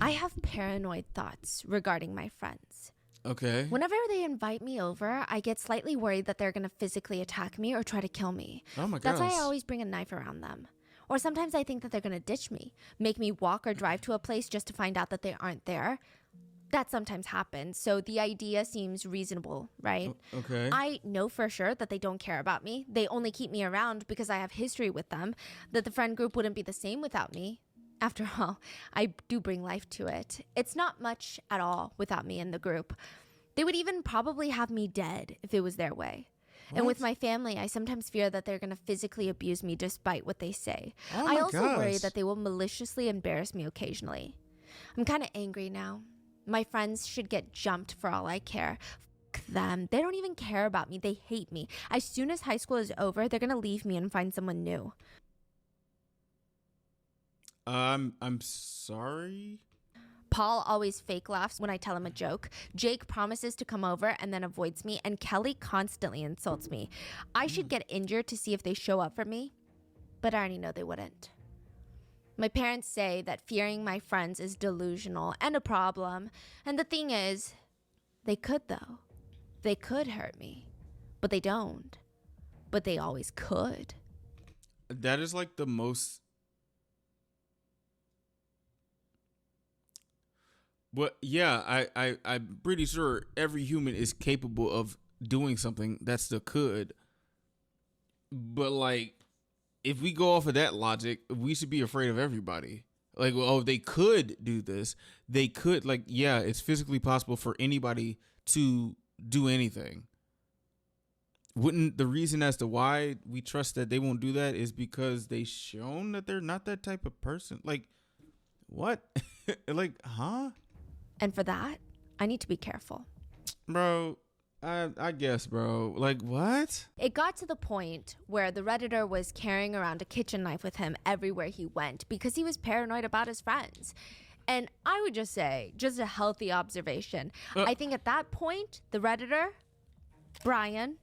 I have paranoid thoughts regarding my friends. Okay. Whenever they invite me over, I get slightly worried that they're going to physically attack me or try to kill me. Oh my That's gosh. why I always bring a knife around them. Or sometimes I think that they're going to ditch me, make me walk or drive to a place just to find out that they aren't there. That sometimes happens. So the idea seems reasonable, right? Okay. I know for sure that they don't care about me. They only keep me around because I have history with them, that the friend group wouldn't be the same without me. After all, I do bring life to it. It's not much at all without me in the group. They would even probably have me dead if it was their way. And with my family, I sometimes fear that they're going to physically abuse me despite what they say. Oh I my also worry gosh. that they will maliciously embarrass me occasionally. I'm kind of angry now. My friends should get jumped for all I care. F them. They don't even care about me. They hate me. As soon as high school is over, they're going to leave me and find someone new. I'm sorry. Paul always fake laughs when I tell him a joke. Jake promises to come over and then avoids me. And Kelly constantly insults me. I should get injured to see if they show up for me. But I already know they wouldn't. My parents say that fearing my friends is delusional and a problem. And the thing is, they could though. They could hurt me. But they don't. But they always could. That is like the most. But yeah, I'm pretty sure every human is capable of doing something that's the could. But like, if we go off of that logic, we should be afraid of everybody. Like, oh, they could do this. They could, like, yeah, it's physically possible for anybody to do anything. Wouldn't the reason as to why we trust that they won't do that is because they shown that they're not that type of person? Like, what? Like, huh? And for that, I need to be careful. Bro, I guess, bro. Like, what? It got to the point where the Redditor was carrying around a kitchen knife with him everywhere he went because he was paranoid about his friends. And I would just say, just a healthy observation. I think at that point, the Redditor, Brian,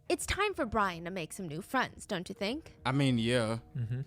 it's time for Brian to make some new friends, don't you think? I mean, yeah. Mm-hmm.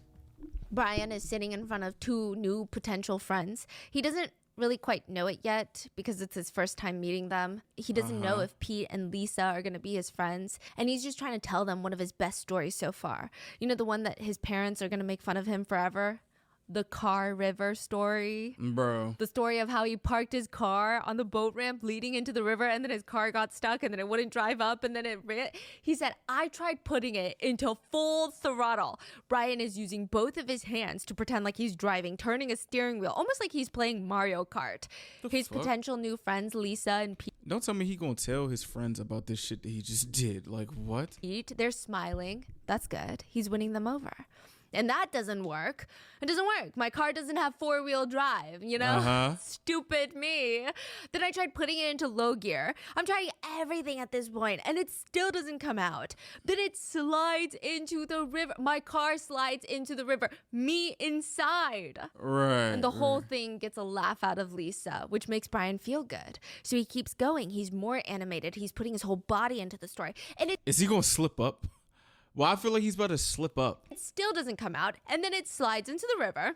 Brian is sitting in front of two new potential friends. He doesn't really quite know it yet because it's his first time meeting them. He doesn't know if Pete and Lisa are going to be his friends. And he's just trying to tell them one of his best stories so far. You know, the one that his parents are going to make fun of him forever? The car river story. Bro. The story of how he parked his car on the boat ramp leading into the river and then his car got stuck and then it wouldn't drive up and then it ran. He said, I tried putting it into full throttle. Brian is using both of his hands to pretend like he's driving, turning a steering wheel, almost like he's playing Mario Kart. His potential new friends, Lisa and Pete, Don't tell me he gonna tell his friends about this shit that he just did. Like, what? they're smiling. That's good. He's winning them over. And that doesn't work. It doesn't work. My car doesn't have 4-wheel drive, you know? Stupid me. Then I tried putting it into low gear. I'm trying everything at this point, and it still doesn't come out. Then it slides into the river. My car slides into the river. Me inside. Right. And the whole thing gets a laugh out of Lisa, which makes Brian feel good. So he keeps going. He's more animated. He's putting his whole body into the story. And it Is he gonna slip up? Well, I feel like he's about to slip up. still doesn't come out. And then it slides into the river.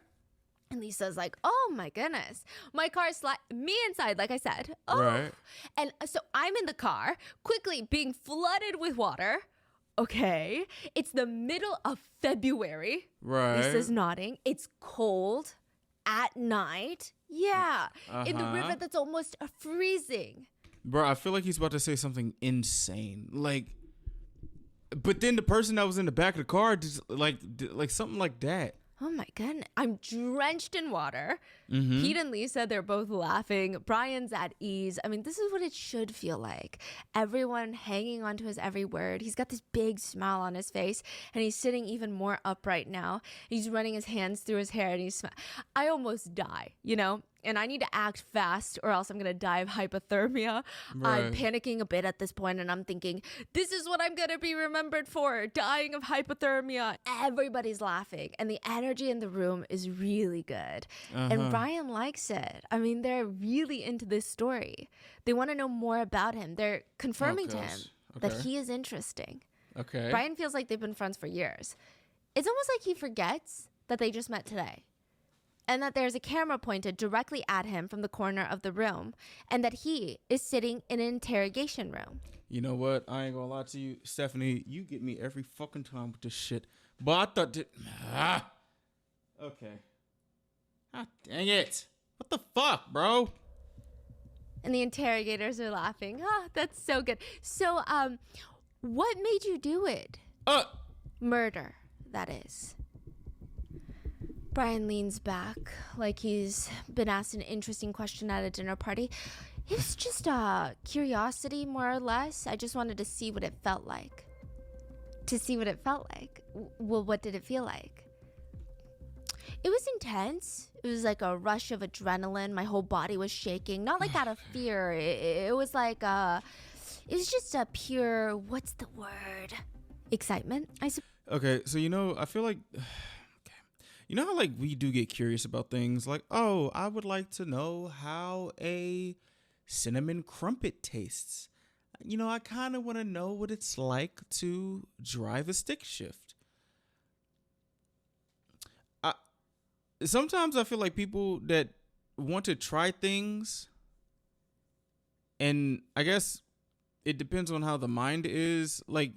And Lisa's like, oh my goodness. My car me inside, like I said. Oh. Right. And so I'm in the car, quickly being flooded with water. Okay. It's the middle of February. Right. Lisa's nodding. It's cold at night. Yeah. In the river that's almost freezing. Bro, I feel like he's about to say something insane. Like, but then the person that was in the back of the car just like something like that. Oh my goodness. I'm drenched in water. Mm-hmm. Pete and Lisa, they're both laughing. Brian's at ease. I mean, this is what it should feel like. Everyone hanging onto his every word. He's got this big smile on his face, and he's sitting even more upright now. He's running his hands through his hair, and I almost die, you know? And I need to act fast or else I'm going to die of hypothermia. Right. I'm panicking a bit at this point, and I'm thinking, this is what I'm going to be remembered for, dying of hypothermia. Everybody's laughing, and the energy in the room is really good. And Brian likes it. I mean, they're really into this story. They want to know more about him. They're confirming to him that he is interesting. Okay. Brian feels like they've been friends for years. It's almost like he forgets that they just met today. And that there's a camera pointed directly at him from the corner of the room, and that he is sitting in an interrogation room. You know what? I ain't gonna lie to you, Stephanie. You get me every fucking time with this shit. But I thought okay. Ah, dang it. What the fuck, bro? And the interrogators are laughing. Ah, that's so good. So, what made you do it? Murder, that is. Brian leans back like he's been asked an interesting question at a dinner party. It was just curiosity, more or less. I just wanted to see what it felt like. Well, what did it feel like? It was intense. It was like a rush of adrenaline. My whole body was shaking. Not like out of fear. It was like, it was just a pure, what's the word? Excitement, I suppose. Okay, so I feel like you know how like we do get curious about things like, oh, I would like to know how a cinnamon crumpet tastes. I kind of want to know what it's like to drive a stick shift. Sometimes I feel like people that want to try things, and I guess it depends on how the mind is. Like,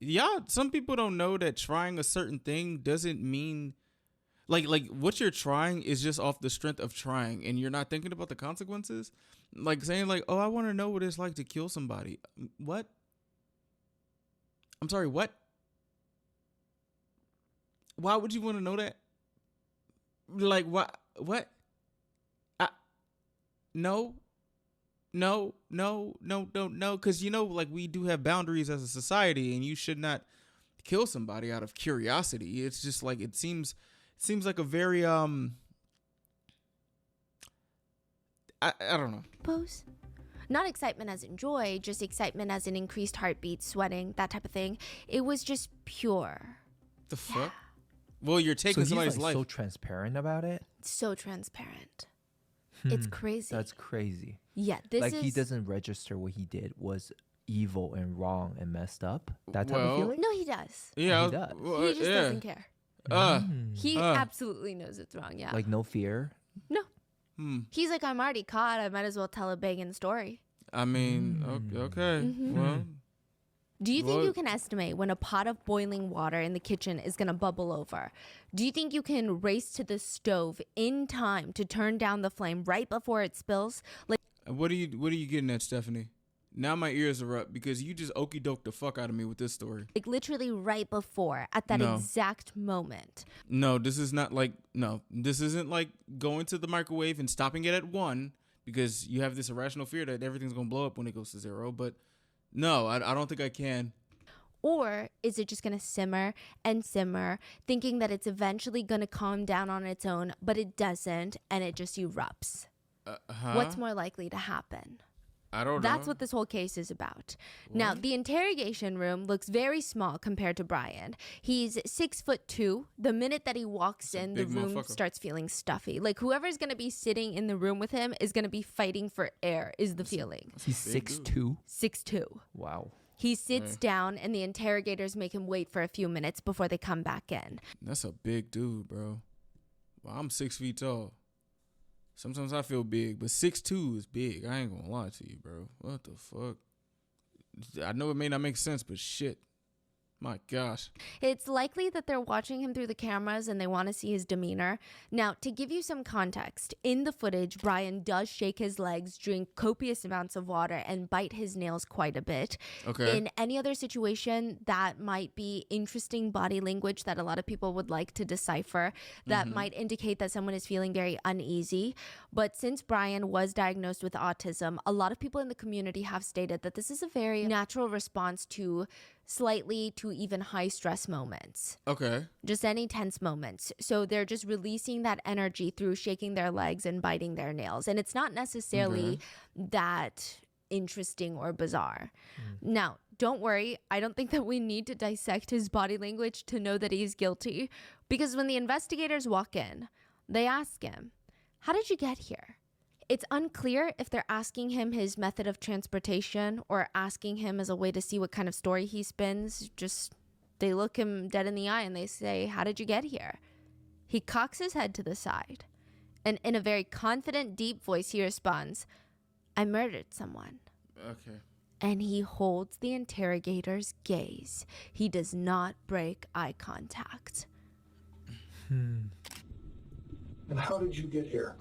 yeah, some people don't know that trying a certain thing doesn't mean like what you're trying is just off the strength of trying, and you're not thinking about the consequences. Like saying like, oh, I want to know what it's like to kill somebody. What? I'm sorry, what? Why would you want to know that? Like, what? No. Because like we do have boundaries as a society, and you should not kill somebody out of curiosity. It's just like it seems like a very I don't know. Pose. Not excitement as in joy, just excitement as in increased heartbeat, sweating, that type of thing. It was just pure. The fuck? Well, you're taking somebody's he's life. so transparent about it. So transparent. It's crazy. That's crazy. Yeah, this like is... he doesn't register what he did was evil and wrong and messed up. That type of feeling? No, he does. Yeah, he does. He just doesn't care. He absolutely knows it's wrong, yeah. Like no fear? No. He's like, I'm already caught. I might as well tell a banging story. I mean, okay. Well, do you think you can estimate when a pot of boiling water in the kitchen is going to bubble over? Do you think you can race to the stove in time to turn down the flame right before it spills? Like, what are you getting at, Stephanie? Now my ears are up because you just okey doked the fuck out of me with this story. Like literally right before, at that exact moment. No, this is not like, this isn't like going to the microwave and stopping it at 1 because you have this irrational fear that everything's going to blow up when it goes to 0. But no, I don't think I can. Or is it just going to simmer and simmer, thinking that it's eventually going to calm down on its own, but it doesn't, and it just erupts? What's more likely to happen? I don't know. That's what this whole case is about. What? Now, the interrogation room looks very small compared to Brian. He's 6'2". The minute that he walks in, the room starts feeling stuffy. Like whoever's going to be sitting in the room with him is going to be fighting for air, is the feeling. He's 6'2"? 6'2". Wow. He sits down, and the interrogators make him wait for a few minutes before they come back in. That's a big dude, bro. Well, I'm 6 feet tall. Sometimes I feel big, but 6'2" is big. I ain't gonna lie to you, bro. What the fuck? I know it may not make sense, but shit. My gosh. It's likely that they're watching him through the cameras and they want to see his demeanor. Now, to give you some context, in the footage, Brian does shake his legs, drink copious amounts of water, and bite his nails quite a bit. Okay. In any other situation, that might be interesting body language that a lot of people would like to decipher, that might indicate that someone is feeling very uneasy. But since Brian was diagnosed with autism, a lot of people in the community have stated that this is a very natural response to slightly to even high stress moments, Okay. just any tense moments. So they're just releasing that energy through shaking their legs and biting their nails. And it's not necessarily that interesting or bizarre. Now, don't worry. I don't think that we need to dissect his body language to know that he's guilty, because when the investigators walk in, they ask him, "How did you get here?" It's unclear if they're asking him his method of transportation or asking him as a way to see what kind of story he spins. Just, they look him dead in the eye and they say, "How did you get here?" He cocks his head to the side, and in a very confident, deep voice, he responds, "I murdered someone." Okay. And he holds the interrogator's gaze. He does not break eye contact. And how did you get here?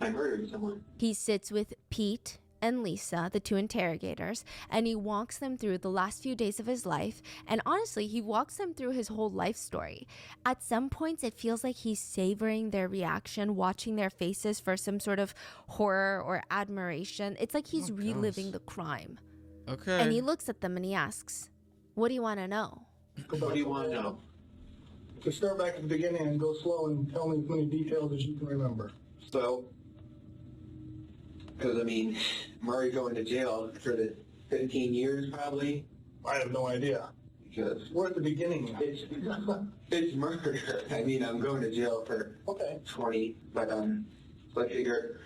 I murdered someone. He sits with Pete and Lisa, the two interrogators, and he walks them through the last few days of his life. And honestly, he walks them through his whole life story. At some points, it feels like he's savoring their reaction, watching their faces for some sort of horror or admiration. It's like he's reliving the crime. Okay. And he looks at them and he asks, "What do you want to know?" What do you want to know? To start back at the beginning and go slow and tell me as many details as you can remember. So, because I mean, Murray going to jail for the 15 years probably. I have no idea. Because We're at the beginning. it's murder. I mean, I'm going to jail for Okay. 20, but so I figure,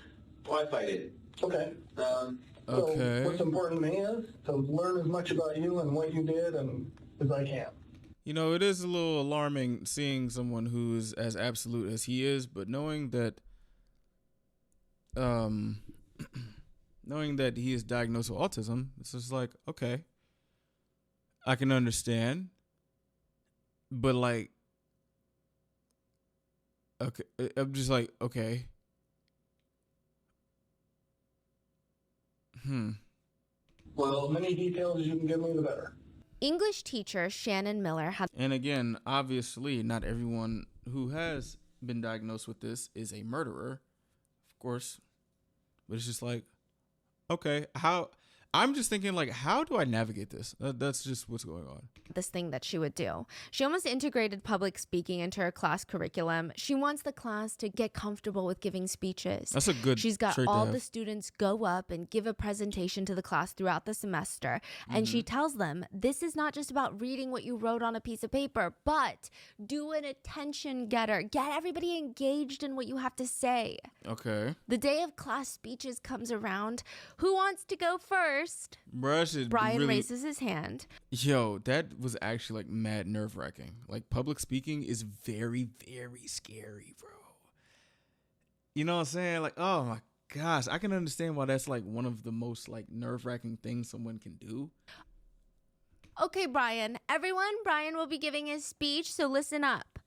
why fight it? Okay. Um, Okay. So what's important to me is to learn as much about you and what you did and as I can. You know, it is a little alarming seeing someone who's as absolute as he is, but knowing that knowing that he is diagnosed with autism, it's just like, okay, I can understand, but like, okay, I'm just like, okay. well, As many details as you can give me, the better. English teacher Shannon Miller has And again, obviously, not everyone who has been diagnosed with this is a murderer, of course. But it's just like, okay, how? I'm just thinking, like, how do I navigate this? That's just what's going on. this thing that she would do. She almost integrated public speaking into her class curriculum. She wants the class to get comfortable with giving speeches. That's a good She's got trait to all have. the students go up and give a presentation to the class throughout the semester. And she tells them, this is not just about reading what you wrote on a piece of paper, but do an attention getter. Get everybody engaged in what you have to say. Okay. The day of class speeches comes around. Who wants to go first? Bruh, shit Brian really, raises his hand. Yo, that was actually like mad nerve wracking. Like, public speaking is very, very scary, bro. You know what I'm saying? Like, oh my gosh, I can understand why that's like one of the most like nerve wracking things someone can do. Okay, Brian. Everyone, Brian will be giving his speech, so listen up.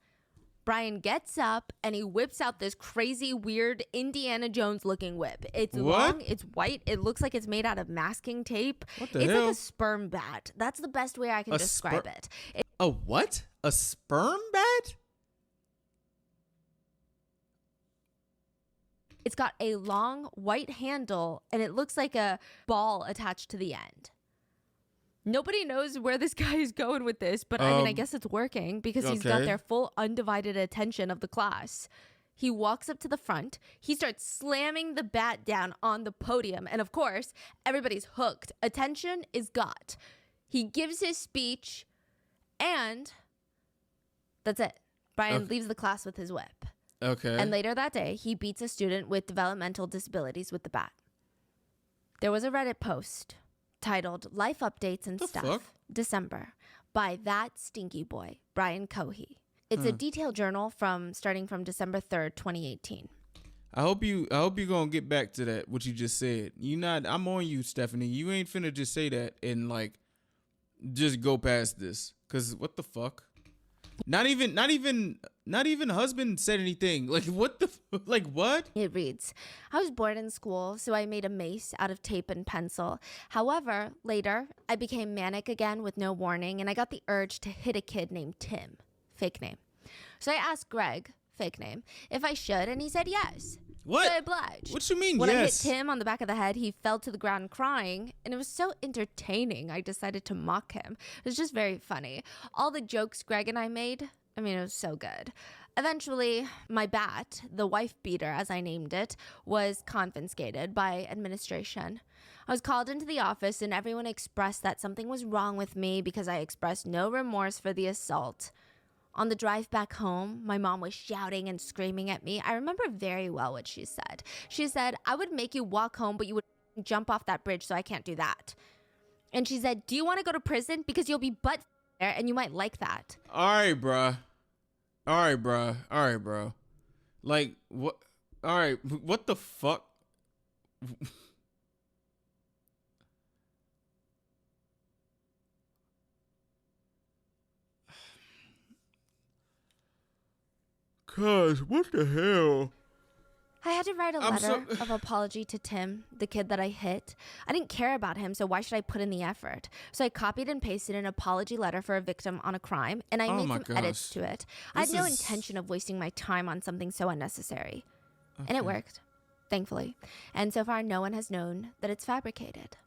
Brian gets up and he whips out this crazy, weird Indiana Jones looking whip. It's What? long, it's white, it looks like it's made out of masking tape. What the It's hell? like a sperm bat. That's the best way I can A describe sper- it. A what? A sperm bat? It's got a long white handle and it looks like a ball attached to the end. Nobody knows where this guy is going with this, but I mean, I guess it's working because he's got okay. their full undivided attention of the class. He walks up to the front. He starts slamming the bat down on the podium. And of course, everybody's hooked. Attention is got. He gives his speech and that's it. Brian leaves the class with his whip. Okay. And later that day, he beats a student with developmental disabilities with the bat. There was a Reddit post titled Life Updates and The Stuff, fuck? December, by that stinky boy, Brian Cohey. It's a detailed journal starting from December 3rd, 2018. I hope you gonna get back to that, what you just said. I'm on you, Stephanie. You ain't finna just say that and like just go past this. Cause what the fuck? Not even husband said anything. Like what the like what? It reads, I was bored in school, so I made a mace out of tape and pencil. However, later, I became manic again with no warning, and I got the urge to hit a kid named Tim, fake name. So I asked Greg, fake name, if I should, and he said yes. What? So I obliged. What you mean, when yes? I hit Tim on the back of the head, he fell to the ground crying, and it was so entertaining, I decided to mock him. It was just very funny. All the jokes Greg and I made, I mean, it was so good. Eventually, my bat, the wife beater as I named it, was confiscated by administration. I was called into the office and everyone expressed that something was wrong with me because I expressed no remorse for the assault. On the drive back home, my mom was shouting and screaming at me. I remember very well what she said. She said, I would make you walk home, but you would jump off that bridge, so I can't do that. And she said, do you want to go to prison? Because you'll be butt there and you might like that. All right, bruh. Like, what? All right, what the fuck? Cuz, what the hell? I had to write a letter of apology to Tim, the kid that I hit. I didn't care about him, so why should I put in the effort? So I copied and pasted an apology letter for a victim on a crime, and I made some edits to it. I had no intention of wasting my time on something so unnecessary. Okay. And it worked, thankfully. And so far, no one has known that it's fabricated.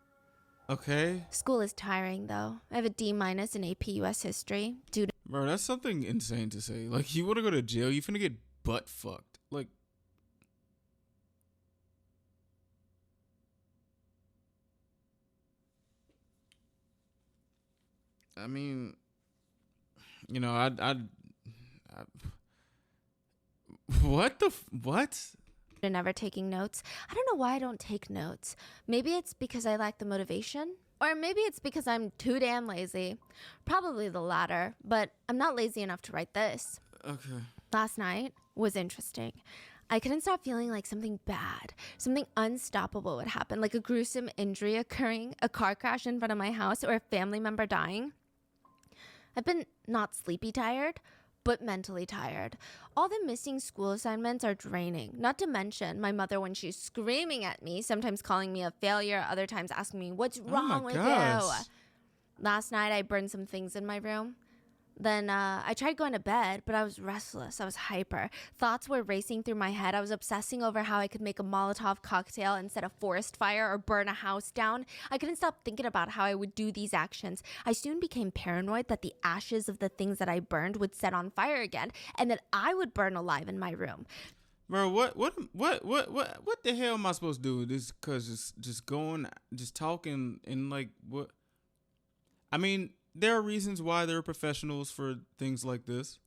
Okay. School is tiring, though. I have a D- in AP US history. Dude. Bro, that's something insane to say. Like, you want to go to jail, you finna get butt fucked. Like, I mean, you know, what the, what? Never taking notes. I don't know why I don't take notes. Maybe it's because I lack the motivation. Or maybe it's because I'm too damn lazy. Probably the latter, but I'm not lazy enough to write this. Okay. Last night was interesting. I couldn't stop feeling like something bad, something unstoppable would happen, like a gruesome injury occurring, a car crash in front of my house, or a family member dying. I've been not sleepy tired, but mentally tired. All the missing school assignments are draining. Not to mention my mother when she's screaming at me, sometimes calling me a failure, other times asking me, what's wrong with you? Last night I burned some things in my room. Then I tried going to bed, but I was restless. I was hyper. Thoughts were racing through my head. I was obsessing over how I could make a Molotov cocktail and set a forest fire or burn a house down. I couldn't stop thinking about how I would do these actions. I soon became paranoid that the ashes of the things that I burned would set on fire again, and that I would burn alive in my room. Bro, what the hell am I supposed to do with this? Cause just talking and like what? I mean, there are reasons why there are professionals for things like this.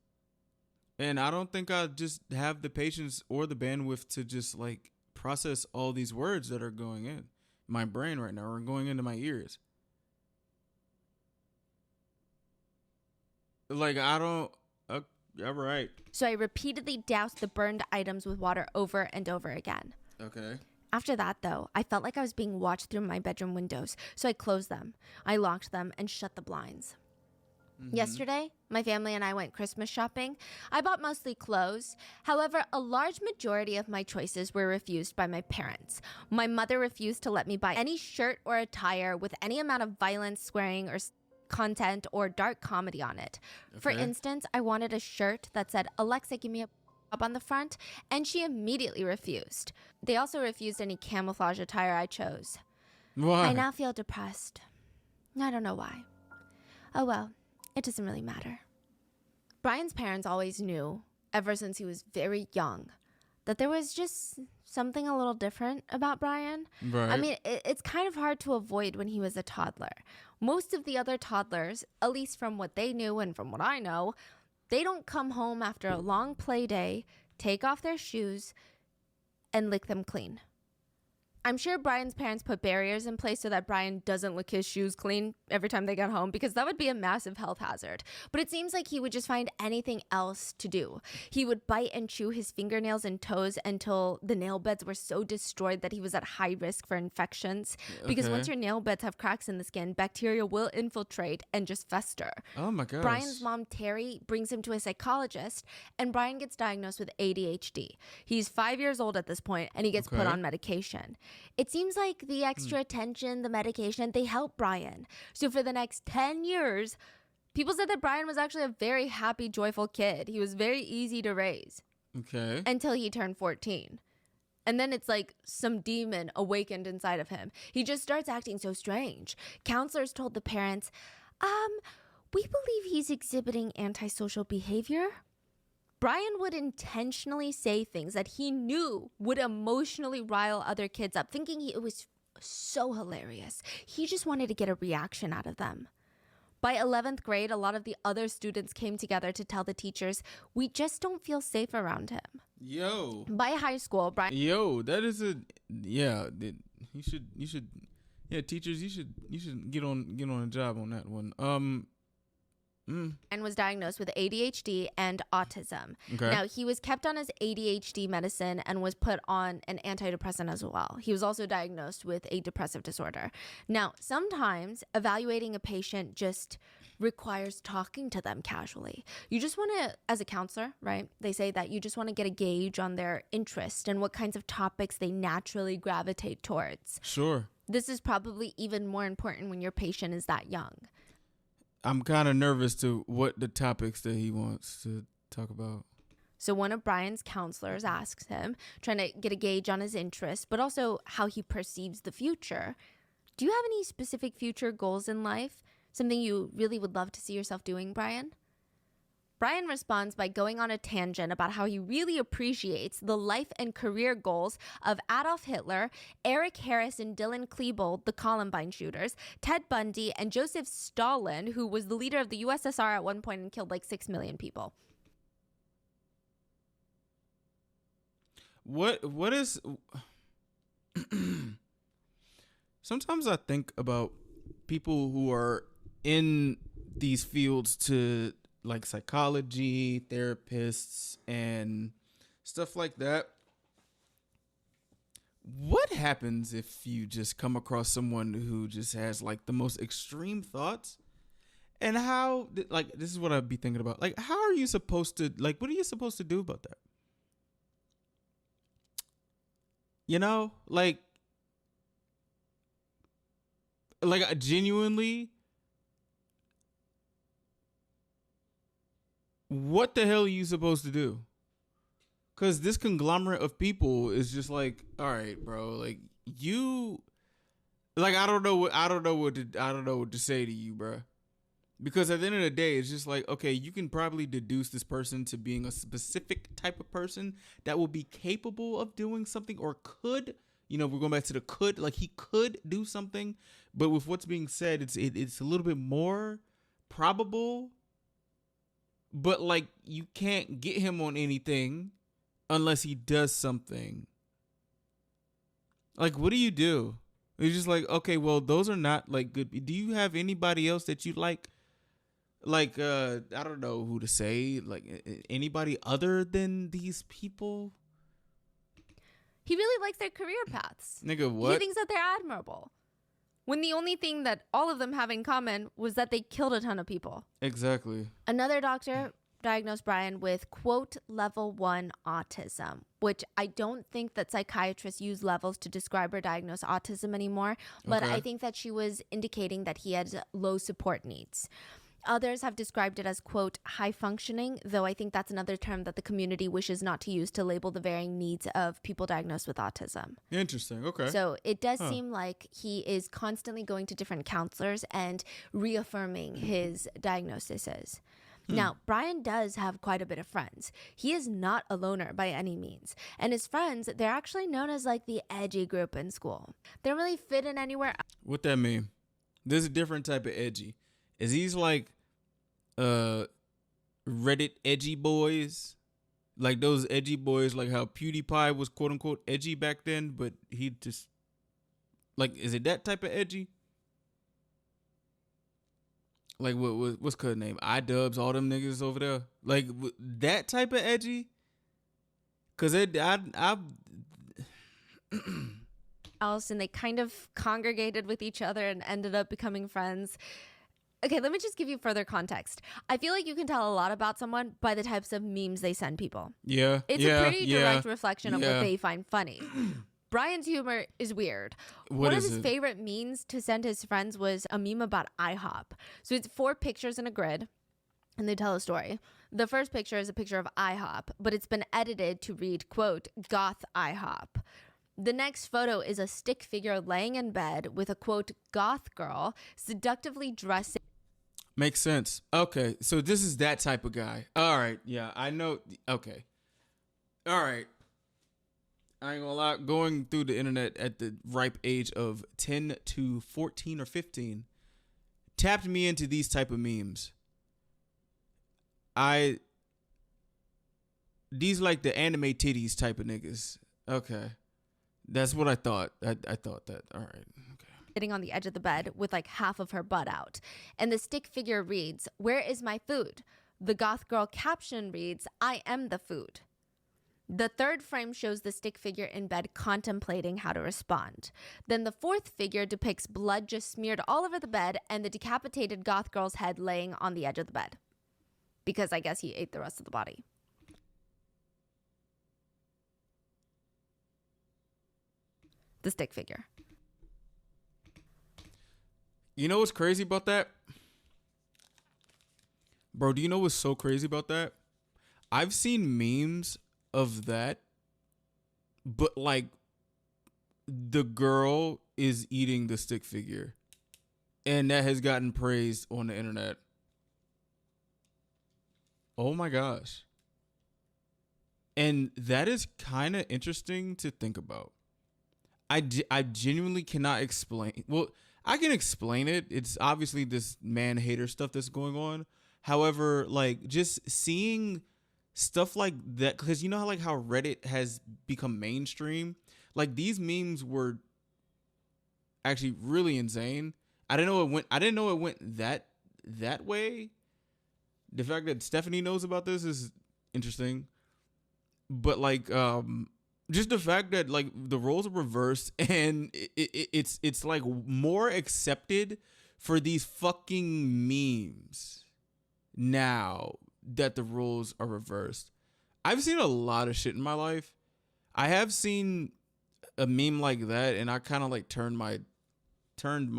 And I don't think I just have the patience or the bandwidth to just like process all these words that are going in my brain right now or going into my ears. Like, I don't, all right. So I repeatedly doused the burned items with water over and over again. Okay. After that, though, I felt like I was being watched through my bedroom windows, so I closed them. I locked them and shut the blinds. Yesterday, my family and I went Christmas shopping. I bought mostly clothes. However, a large majority of my choices were refused by my parents. My mother refused to let me buy any shirt or attire with any amount of violence, swearing, or content or dark comedy on it. Okay. For instance, I wanted a shirt that said, Alexa, give me a up on the front, and she immediately refused. They also refused any camouflage attire I chose. Why? I now feel depressed. I don't know why. Oh well, it doesn't really matter. Brian's parents always knew, ever since he was very young, that there was just something a little different about Brian. Right. I mean, it's kind of hard to avoid when he was a toddler. Most of the other toddlers, at least from what they knew and from what I know, they don't come home after a long play day, take off their shoes, and lick them clean. I'm sure Brian's parents put barriers in place so that Brian doesn't lick his shoes clean every time they get home, because that would be a massive health hazard. But it seems like he would just find anything else to do. He would bite and chew his fingernails and toes until the nail beds were so destroyed that he was at high risk for infections. Because Okay. once your nail beds have cracks in the skin, bacteria will infiltrate and just fester. Oh my gosh. Brian's mom, Terry, brings him to a psychologist, and Brian gets diagnosed with ADHD. He's 5 years old at this point, and he gets put Okay. on medication. It seems like the extra attention, the medication, they help Brian. So for the next 10 years, people said that Brian was actually a very happy, joyful kid. He was very easy to raise Okay. until he turned 14. And then it's like some demon awakened inside of him. He just starts acting so strange. Counselors told the parents, we believe he's exhibiting antisocial behavior. Brian would intentionally say things that he knew would emotionally rile other kids up, thinking it was so hilarious. He just wanted to get a reaction out of them. By 11th grade, a lot of the other students came together to tell the teachers, we just don't feel safe around him. Yo. By high school, Brian Yo, that is a you should teachers, you should get on a job on that one. was diagnosed with ADHD and autism. Okay. Now, he was kept on his ADHD medicine and was put on an antidepressant as well. He was also diagnosed with a depressive disorder. Now, sometimes evaluating a patient just requires talking to them casually. You just want to, as a counselor, right? They say that you just want to get a gauge on their interest and what kinds of topics they naturally gravitate towards. Sure. This is probably even more important when your patient is that young. I'm kind of nervous to what the topics that he wants to talk about. So one of Brian's counselors asks him, trying to get a gauge on his interests, but also how he perceives the future. Do you have any specific future goals in life? Something you really would love to see yourself doing, Brian? Brian responds by going on a tangent about how he really appreciates the life and career goals of Adolf Hitler, Eric Harris and Dylan Klebold, the Columbine shooters, Ted Bundy, and Joseph Stalin, who was the leader of the USSR at one point and killed like 6 million people. What is sometimes I think about people who are in these fields to like psychology, therapists, and stuff like that. What happens if you just come across someone who just has like the most extreme thoughts? And how, like, this is what I'd be thinking about. Like, how are you supposed to, like, what are you supposed to do about that? You know, like genuinely, what the hell are you supposed to do? Because this conglomerate of people is just like, all right, bro, like you, like I don't know what to say to you, bro. Because at the end of the day, it's just like, okay, you can probably deduce this person to being a specific type of person that will be capable of doing something or could, you know, we're going back to the could, like he could do something. But with what's being said, it's a little bit more probable. But like you can't get him on anything unless he does something. Like, what do you do? It's just like, okay, well, those are not like good. Do you have anybody else that you like? Like, I don't know who to say. Like, anybody other than these people? He really likes their career paths. Nigga, what? He thinks that they're admirable. When the only thing that all of them have in common was that they killed a ton of people. Exactly. Another doctor diagnosed Brian with, quote, level 1 autism, which I don't think that psychiatrists use levels to describe or diagnose autism anymore, but Okay. I think that she was indicating that he had low support needs. Others have described it as, quote, high functioning, though I think that's another term that the community wishes not to use to label the varying needs of people diagnosed with autism. Interesting. Okay. So it does seem like he is constantly going to different counselors and reaffirming his diagnoses. Now, Brian does have quite a bit of friends. He is not a loner by any means. And his friends, they're actually known as like the edgy group in school. They don't really fit in anywhere. What that mean? There's a different type of edgy. Is these like Reddit edgy boys? Like those edgy boys, like how PewDiePie was quote unquote edgy back then, but he just Like, is it that type of edgy? Like, what's cuz name? iDubbbz, all them niggas over there. Like, that type of edgy? Cause else, and they kind of congregated with each other and ended up becoming friends. Okay, let me just give you further context. I feel like you can tell a lot about someone by the types of memes they send people. Yeah. It's yeah, a pretty yeah, direct reflection of what yeah. they find funny. Brian's humor is weird. What One of is his it? favorite memes to send his friends was a meme about IHOP. So it's 4 pictures in a grid, and they tell a story. The first picture is a picture of IHOP, but it's been edited to read, quote, goth IHOP. The next photo is a stick figure laying in bed with a, quote, goth girl seductively dressed. Makes sense. Okay, so this is that type of guy. All right, yeah, I know. Okay. All right. I ain't gonna lie, going through the internet at the ripe age of 10 to 14 or 15 tapped me into these type of memes. These like the anime titties type of niggas. Okay. That's what I thought. I thought that. All right. Okay. Sitting on the edge of the bed with like half of her butt out. And the stick figure reads, "Where is my food?" The goth girl caption reads, "I am the food." The third frame shows the stick figure in bed contemplating how to respond. Then the fourth figure depicts blood just smeared all over the bed and the decapitated goth girl's head laying on the edge of the bed. Because I guess he ate the rest of the body. The stick figure. You know what's crazy about that? Bro, do you know what's so crazy about that? I've seen memes of that, but like the girl is eating the stick figure. And that has gotten praised on the internet. Oh my gosh. And that is kind of interesting to think about. I genuinely cannot explain. Well, I can explain it. It's obviously this man-hater stuff that's going on. However, like just seeing stuff like that, because you know how like how Reddit has become mainstream? Like these memes were actually really insane. I didn't know it went that way. The fact that Stephanie knows about this is interesting. But like just the fact that like the roles are reversed and it's like more accepted for these fucking memes now that the roles are reversed. I've seen a lot of shit in my life. I have seen a meme like that and I kind of like turned my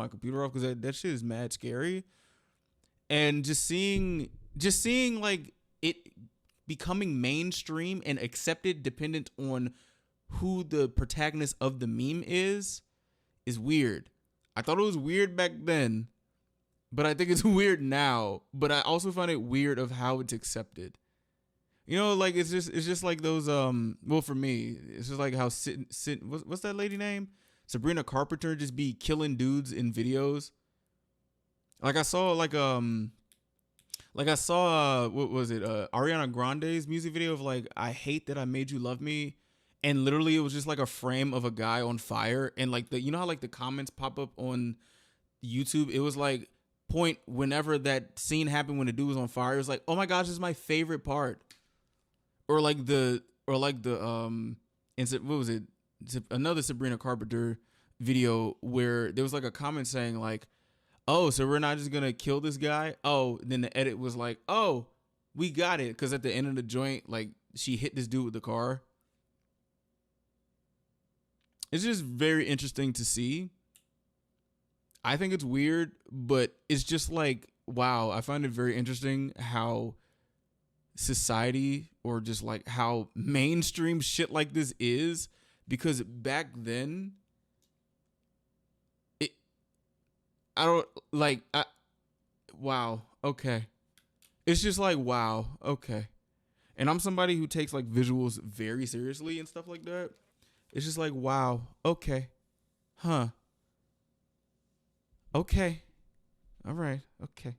computer off because that shit is mad scary. And just seeing like it becoming mainstream and accepted dependent on who the protagonist of the meme is weird. I thought it was weird back then, but I think it's weird now. But I also find it weird of how it's accepted. You know, like it's just like those well for me, it's just like how what's that lady name? Sabrina Carpenter just be killing dudes in videos. Like I saw what was it? Ariana Grande's music video of like I hate that I made you love me. And literally it was just like a frame of a guy on fire and like you know how like the comments pop up on YouTube? It was like point whenever that scene happened when the dude was on fire, it was like, oh my gosh, this is my favorite part. Or like the what was it? Another Sabrina Carpenter video where there was like a comment saying like, oh, so we're not just gonna kill this guy? Oh, then the edit was like, oh, we got it. Cause at the end of the joint, like she hit this dude with the car. It's just very interesting to see. I think it's weird, but it's just like, wow, I find it very interesting how society or just like how mainstream shit like this is, because back then wow, okay. It's just like, wow, okay. And I'm somebody who takes like visuals very seriously and stuff like that. It's just like, wow, okay. Huh. Okay. All right. Okay.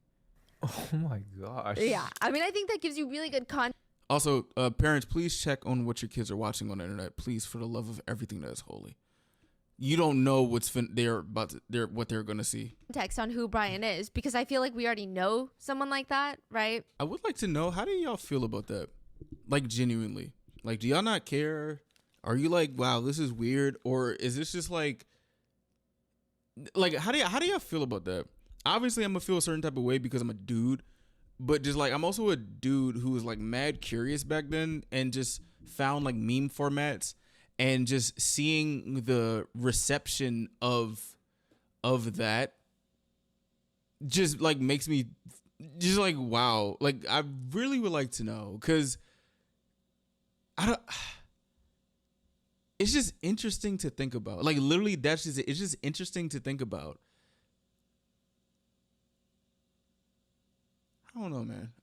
Oh my gosh. Yeah. I mean, I think that gives you really good context. Also, parents, please check on what your kids are watching on the internet. Please, for the love of everything that is holy. you don't know what they're gonna see. Context on who Brian is, because I feel like we already know someone like that, right? I would like to know, how do y'all feel about that? Like, genuinely. Like, do y'all not care? Are you like, wow, this is weird? Or is this just like how do y'all feel about that? Obviously, I'm gonna feel a certain type of way because I'm a dude, but just like, I'm also a dude who was like mad curious back then and just found like meme formats, and just seeing the reception of that just like makes me just like, wow. Like, I really would like to know, because it's just interesting to think about. Like, literally, that's just it. It's just interesting to think about. I don't know, man.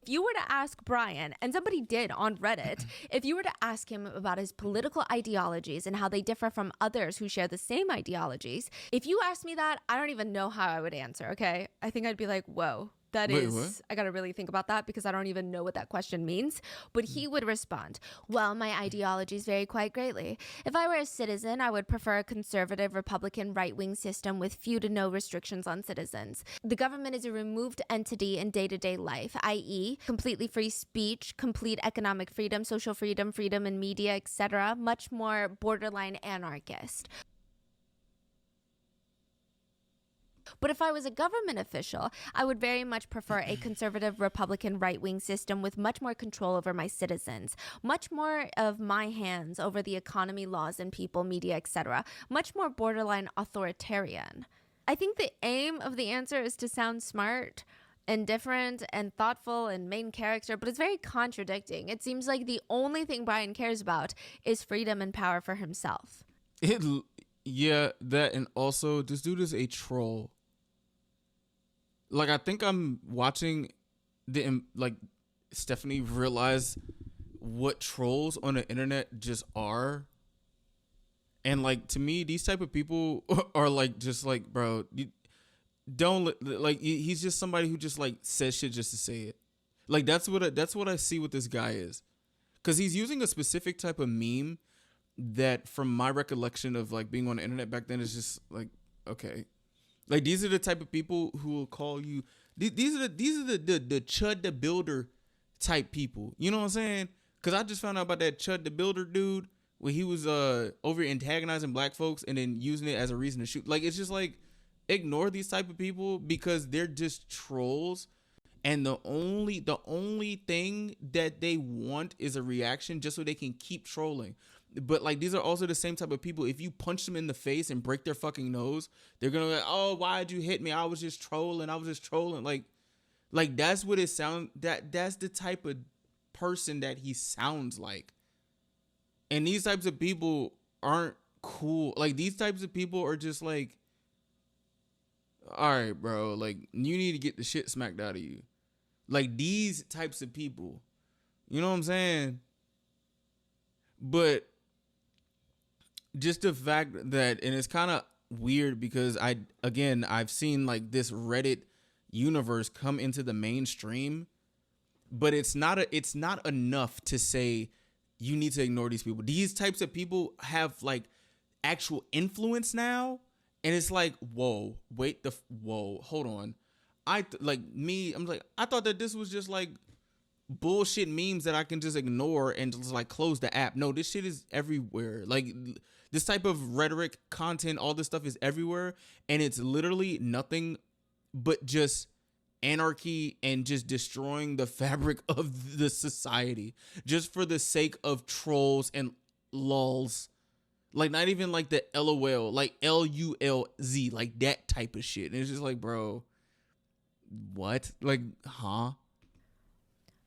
If you were to ask Brian, and somebody did on Reddit, if you were to ask him about his political ideologies and how they differ from others who share the same ideologies, if you asked me that, I don't even know how I would answer, okay? I think I'd be like, whoa. Wait, what? I gotta really think about that, because I don't even know what that question means. But he would respond, well, my ideologies vary quite greatly. If I were a citizen, I would prefer a conservative Republican right-wing system with few to no restrictions on citizens. The government is a removed entity in day-to-day life, i.e. completely free speech, complete economic freedom, social freedom, freedom in media, etc. Much more borderline anarchist. But if I was a government official, I would very much prefer a conservative Republican right-wing system with much more control over my citizens, much more of my hands over the economy, laws, and people, media, etc., much more borderline authoritarian. I think the aim of the answer is to sound smart and different and thoughtful and main character, but it's very contradicting. It seems like the only thing Brian cares about is freedom and power for himself. Yeah, that, and also this dude is a troll. Like, I think I'm watching like Stephanie realize what trolls on the internet just are. And like, to me, these type of people are like, just like, bro, you don't like, he's just somebody who just like says shit just to say it. Like, that's what I see what this guy is. Cause he's using a specific type of meme that, from my recollection of like being on the internet back then, is just like, okay. Like, these are the type of people who will call you. These are the Chud the Builder type people. You know what I'm saying? Because I just found out about that Chud the Builder dude where he was over antagonizing black folks and then using it as a reason to shoot. Like, it's just like, ignore these type of people because they're just trolls. And the only thing that they want is a reaction just so they can keep trolling. But like, these are also the same type of people. If you punch them in the face and break their fucking nose, they're gonna be like, oh, why'd you hit me? I was just trolling. Like that's what it sounds. That's the type of person that he sounds like. And these types of people aren't cool. Like, these types of people are just like, all right, bro. Like, you need to get the shit smacked out of you. Like, these types of people. You know what I'm saying? But just the fact that, and it's kind of weird because I've seen like this Reddit universe come into the mainstream, but it's not enough to say you need to ignore these people. These types of people have like actual influence now, and it's like, whoa, hold on. I'm like, I thought that this was just like bullshit memes that I can just ignore and just like close the app. No, this shit is everywhere. Like, this type of rhetoric, content, all this stuff is everywhere, and it's literally nothing but just anarchy and just destroying the fabric of the society just for the sake of trolls and lulz. Like, not even like the LOL, like LULZ, like that type of shit. And it's just like, bro, what? Like, huh?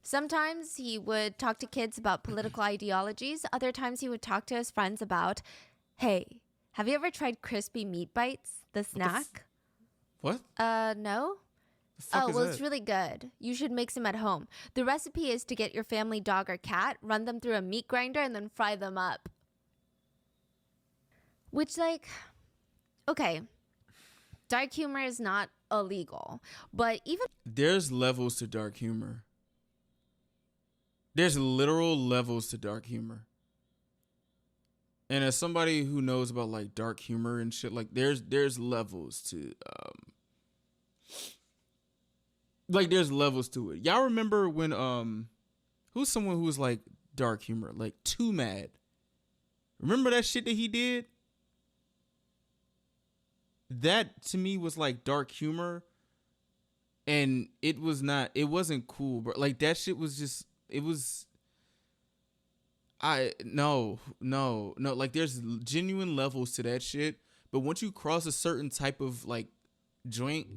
Sometimes he would talk to kids about political ideologies. Other times he would talk to his friends about, hey, have you ever tried crispy meat bites, the snack? What? No? The fuck is that? It's really good. You should make some at home. The recipe is to get your family dog or cat, run them through a meat grinder, and then fry them up. Which, like, okay, dark humor is not illegal, but even... There's levels to dark humor. There's literal levels to dark humor. And as somebody who knows about like dark humor and shit, like there's levels to there's levels to it. Y'all remember when who's someone who was like dark humor, like Too Mad? Remember that shit that he did? That to me was like dark humor, and it wasn't cool, bro. Like that shit was just, it was, no, like there's genuine levels to that shit, but once you cross a certain type of like joint,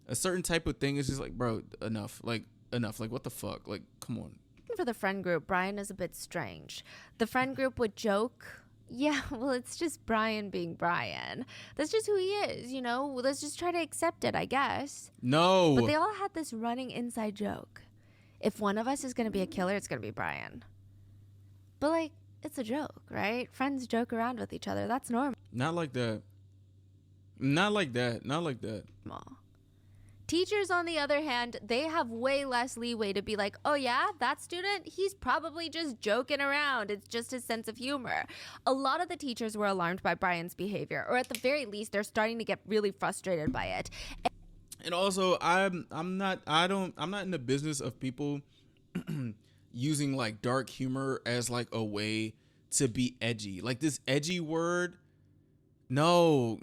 a certain type of thing, it's just like, bro, enough, like what the fuck, like come on. For the friend group, Brian is a bit strange. The friend group would joke, yeah, well, it's just Brian being Brian. That's just who he is, you know? Let's just try to accept it, I guess. No. But they all had this running inside joke. If one of us is going to be a killer, it's going to be Brian. But, like, it's a joke, right? Friends joke around with each other. That's normal. Not like that. Not like that. Not like that. Teachers, on the other hand, they have way less leeway to be like, oh yeah, that student, he's probably just joking around. It's just his sense of humor. A lot of the teachers were alarmed by Brian's behavior, or at the very least, they're starting to get really frustrated by it. And also, I'm not in the business of people using like dark humor as like a way to be edgy. Like this edgy word. No.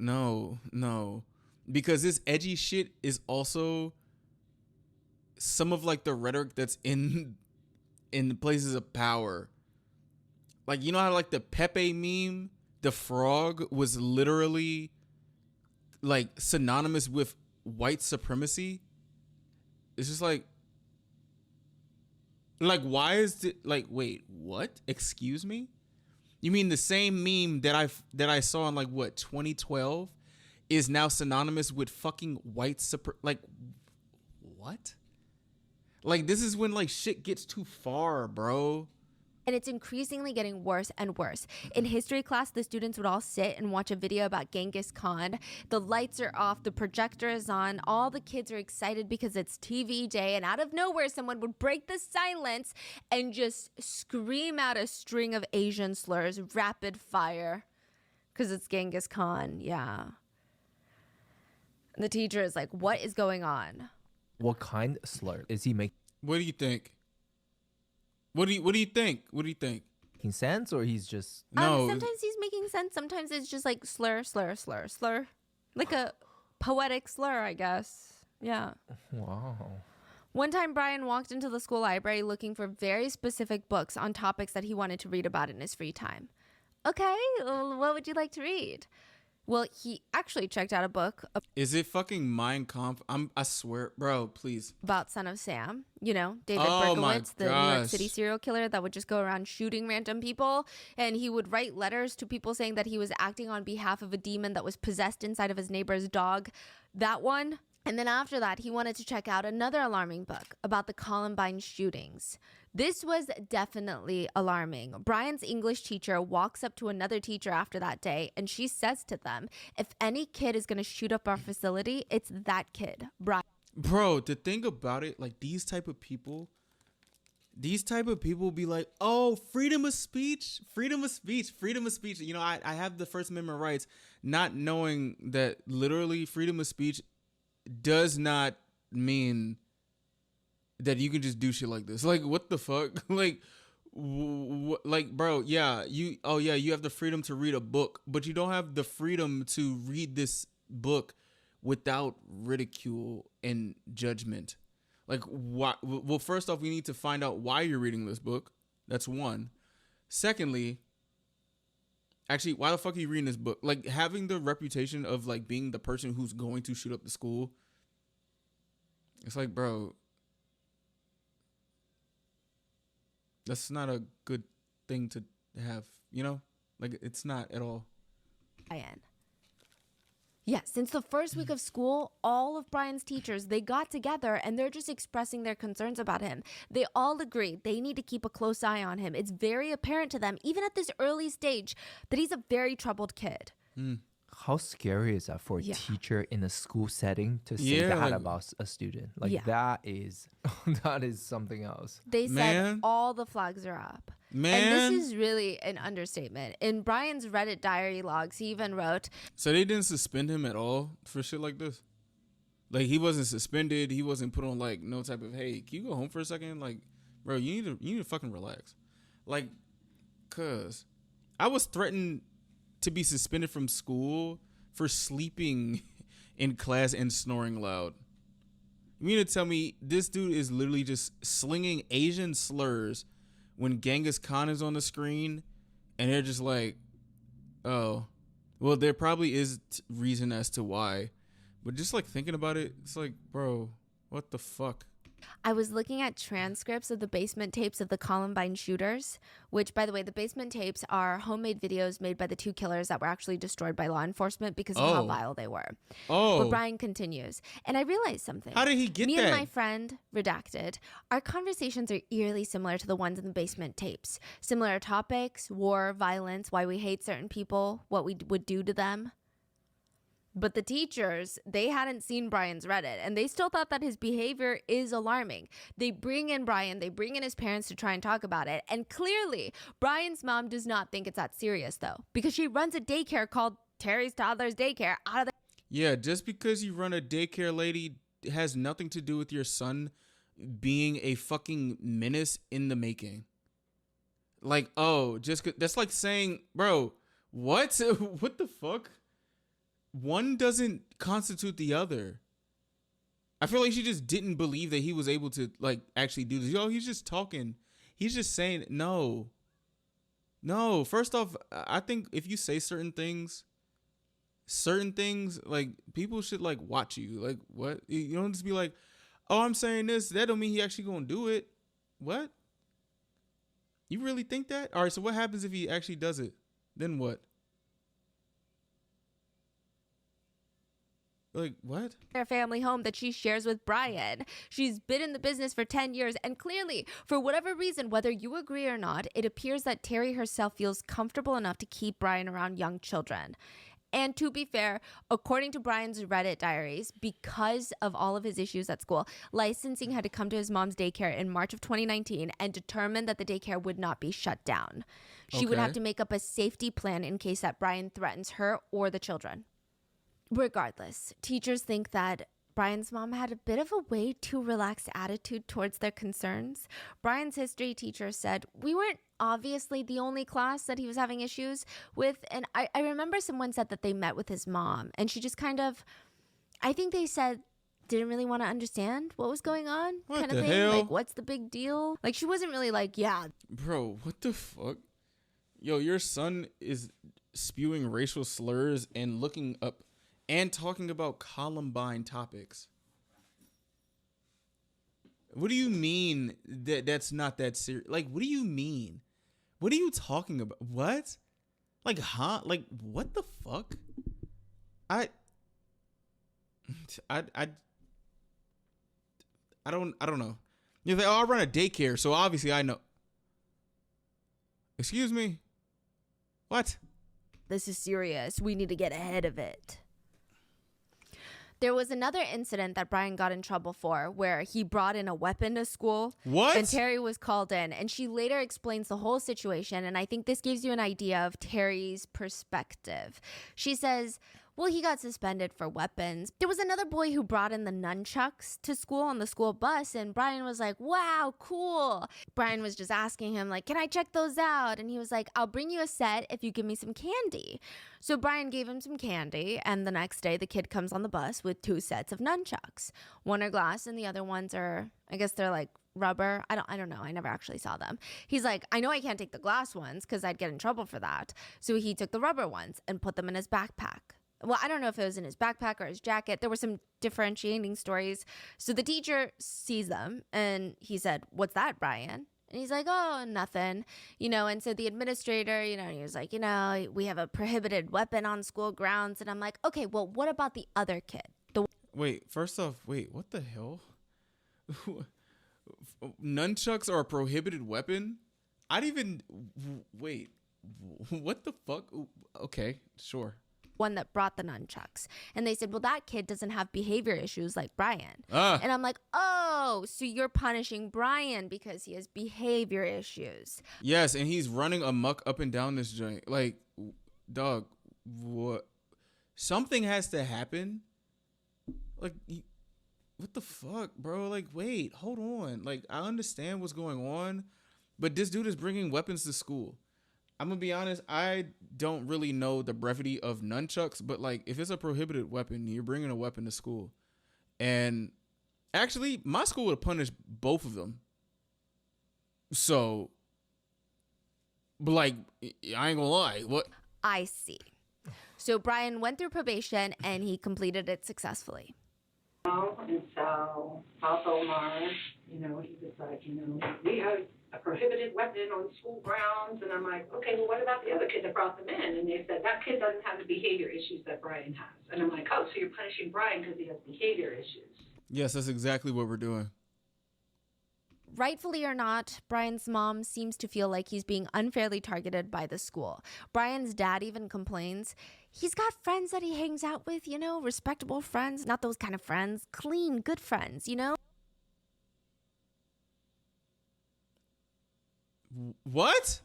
Because this edgy shit is also some of like the rhetoric that's in places of power. Like, you know how like the Pepe meme, the frog was literally like synonymous with white supremacy? It's just like why is it like, wait, what? Excuse me? You mean the same meme that I saw in like what, 2012 is now synonymous with fucking white like what? Like this is when like shit gets too far, bro. And it's increasingly getting worse and worse. In history class, the students would all sit and watch a video about Genghis Khan. The lights are off, the projector is on, all the kids are excited because it's TV day, and out of nowhere, someone would break the silence and just scream out a string of Asian slurs, rapid fire, because it's Genghis Khan, yeah. And the teacher is like, what is going on? What kind of slur is he making? What do you think? What do you think? What do you think? Making sense, or he's just no? Sometimes he's making sense. Sometimes it's just like slur, like a poetic slur, I guess. Yeah. Wow. One time, Brian walked into the school library looking for very specific books on topics that he wanted to read about in his free time. Okay, well, what would you like to read? Well, he actually checked out a book. Is it fucking Mein Kampf? I swear, bro, please. About Son of Sam, you know, David Oh Berkowitz, the New York gosh. City serial killer that would just go around shooting random people. And he would write letters to people saying that he was acting on behalf of a demon that was possessed inside of his neighbor's dog. That one. And then after that, he wanted to check out another alarming book about the Columbine shootings. This was definitely alarming. Brian's English teacher walks up to another teacher after that day, and she says to them, if any kid is going to shoot up our facility, it's that kid, Brian. Bro, to think about it, like these type of people be like, oh, freedom of speech. You know, I have the First Amendment rights, not knowing that literally freedom of speech does not mean that you can just do shit like this. Like, what the fuck? Like, like, bro, yeah, you have the freedom to read a book, but you don't have the freedom to read this book without ridicule and judgment. Like, why? Well, first off, we need to find out why you're reading this book. That's one. Secondly, actually, why the fuck are you reading this book? Like, having the reputation of like being the person who's going to shoot up the school. It's like, bro, that's not a good thing to have, you know? Like, it's not at all. Brian. Yeah, since the first week of school, all of Brian's teachers, they got together and they're just expressing their concerns about him. They all agree they need to keep a close eye on him. It's very apparent to them, even at this early stage, that he's a very troubled kid. How scary is that for a teacher in a school setting to say that like, about a student? Like that is something else. They said all the flags are up. Man. And this is really an understatement. In Brian's Reddit diary logs, he even wrote, So they didn't suspend him at all for shit like this? Like, he wasn't suspended. He wasn't put on, like, no type of, hey, can you go home for a second? Like, bro, you need to fucking relax. Like, cuz I was threatened to be suspended from school for sleeping in class and snoring loud. You mean to tell me this dude is literally just slinging Asian slurs when Genghis Khan is on the screen, and they're just like, oh, well, there probably is reason as to why, but just like thinking about it, it's like, bro, what the fuck? I was looking at transcripts of the basement tapes of the Columbine shooters, which, by the way, the basement tapes are homemade videos made by the two killers that were actually destroyed by law enforcement because of how vile they were. Oh. But Brian continues, and I realized something. How did he get Me that? and my friend, Redacted, our conversations are eerily similar to the ones in the basement tapes. Similar topics, war, violence, why we hate certain people, what we would do to them. But the teachers, they hadn't seen Brian's Reddit, and they still thought that his behavior is alarming. They bring in Brian, they bring in his parents to try and talk about it. And clearly, Brian's mom does not think it's that serious, though, because she runs a daycare called Terry's Toddler's Daycare out of the... Yeah, just because you run a daycare, lady, has nothing to do with your son being a fucking menace in the making. Like, oh, that's like saying, bro, what? What the fuck? One doesn't constitute the other. I feel like she just didn't believe that he was able to, like, actually do this. Yo, he's just talking. He's just saying, no. No, first off, I think if you say certain things, like, people should, like, watch you. Like, what? You don't just be like, oh, I'm saying this. That don't mean he actually gonna do it. What? You really think that? All right, so what happens if he actually does it? Then what? Like, what? Their family home that she shares with Brian. She's been in the business for 10 years, and clearly, for whatever reason, whether you agree or not, it appears that Terry herself feels comfortable enough to keep Brian around young children. And to be fair, according to Brian's Reddit diaries, because of all of his issues at school, licensing had to come to his mom's daycare in March of 2019 and determined that the daycare would not be shut down. She would have to make up a safety plan in case that Brian threatens her or the children. Regardless, teachers think that Brian's mom had a bit of a way too relaxed attitude towards their concerns. Brian's history teacher said, we weren't obviously the only class that he was having issues with. And I remember someone said that they met with his mom and she just kind of, I think they said, didn't really want to understand what was going on. What kind of the thing. hell? Like, what's the big deal? Like, she wasn't really like, yeah. Bro, what the fuck? Yo, your son is spewing racial slurs and looking up and talking about Columbine topics. What do you mean that that's not that serious? Like, what do you mean? What are you talking about? What? Like, huh? Like, what the fuck? I don't know. You're like, oh, I run a daycare, so obviously I know. Excuse me? What? This is serious. We need to get ahead of it. There was another incident that Brian got in trouble for where he brought in a weapon to school. What? And Terry was called in, and she later explains the whole situation, and I think this gives you an idea of Terry's perspective. She says, well, he got suspended for weapons. There was another boy who brought in the nunchucks to school on the school bus, and Brian was like, wow, cool. Brian was just asking him, like, can I check those out? And he was like, I'll bring you a set if you give me some candy. So Brian gave him some candy, and the next day the kid comes on the bus with 2 sets of nunchucks. One are glass and the other ones are, I guess they're like rubber. I don't know. I never actually saw them. He's like, I know I can't take the glass ones because I'd get in trouble for that. So he took the rubber ones and put them in his backpack. Well, I don't know if it was in his backpack or his jacket. There were some differentiating stories. So the teacher sees them and he said, what's that, Brian? And he's like, oh, nothing, and so the administrator, he was like, we have a prohibited weapon on school grounds. And I'm like, okay, well, what about the other kid? Wait, first off, what the hell? Nunchucks are a prohibited weapon? Wait, what the fuck? Okay, sure. one that brought the nunchucks. And they said, well, that kid doesn't have behavior issues like Brian. And I'm like, oh, so you're punishing Brian because he has behavior issues. Yes, and he's running amok up and down this joint. Like, dog, what? Something has to happen. Like, what the fuck, bro? Like, wait, hold on. Like, I understand what's going on, but this dude is bringing weapons to school. I'm gonna be honest, I don't really know the brevity of nunchucks, but like, if it's a prohibited weapon, you're bringing a weapon to school. And actually, my school would have punished both of them. So, but like, I ain't gonna lie. What? I see. So Brian went through probation and he completed it successfully. And so Papa Omar, he was like, we have a prohibited weapon on school grounds. And I'm like, okay, well, what about the other kid that brought them in? And they said, that kid doesn't have the behavior issues that Brian has. And I'm like, oh, so you're punishing Brian because he has behavior issues. Yes, that's exactly what we're doing. Rightfully or not, Brian's mom seems to feel like he's being unfairly targeted by the school. Brian's dad even complains. He's got friends that he hangs out with, respectable friends, not those kind of friends, clean, good friends, What?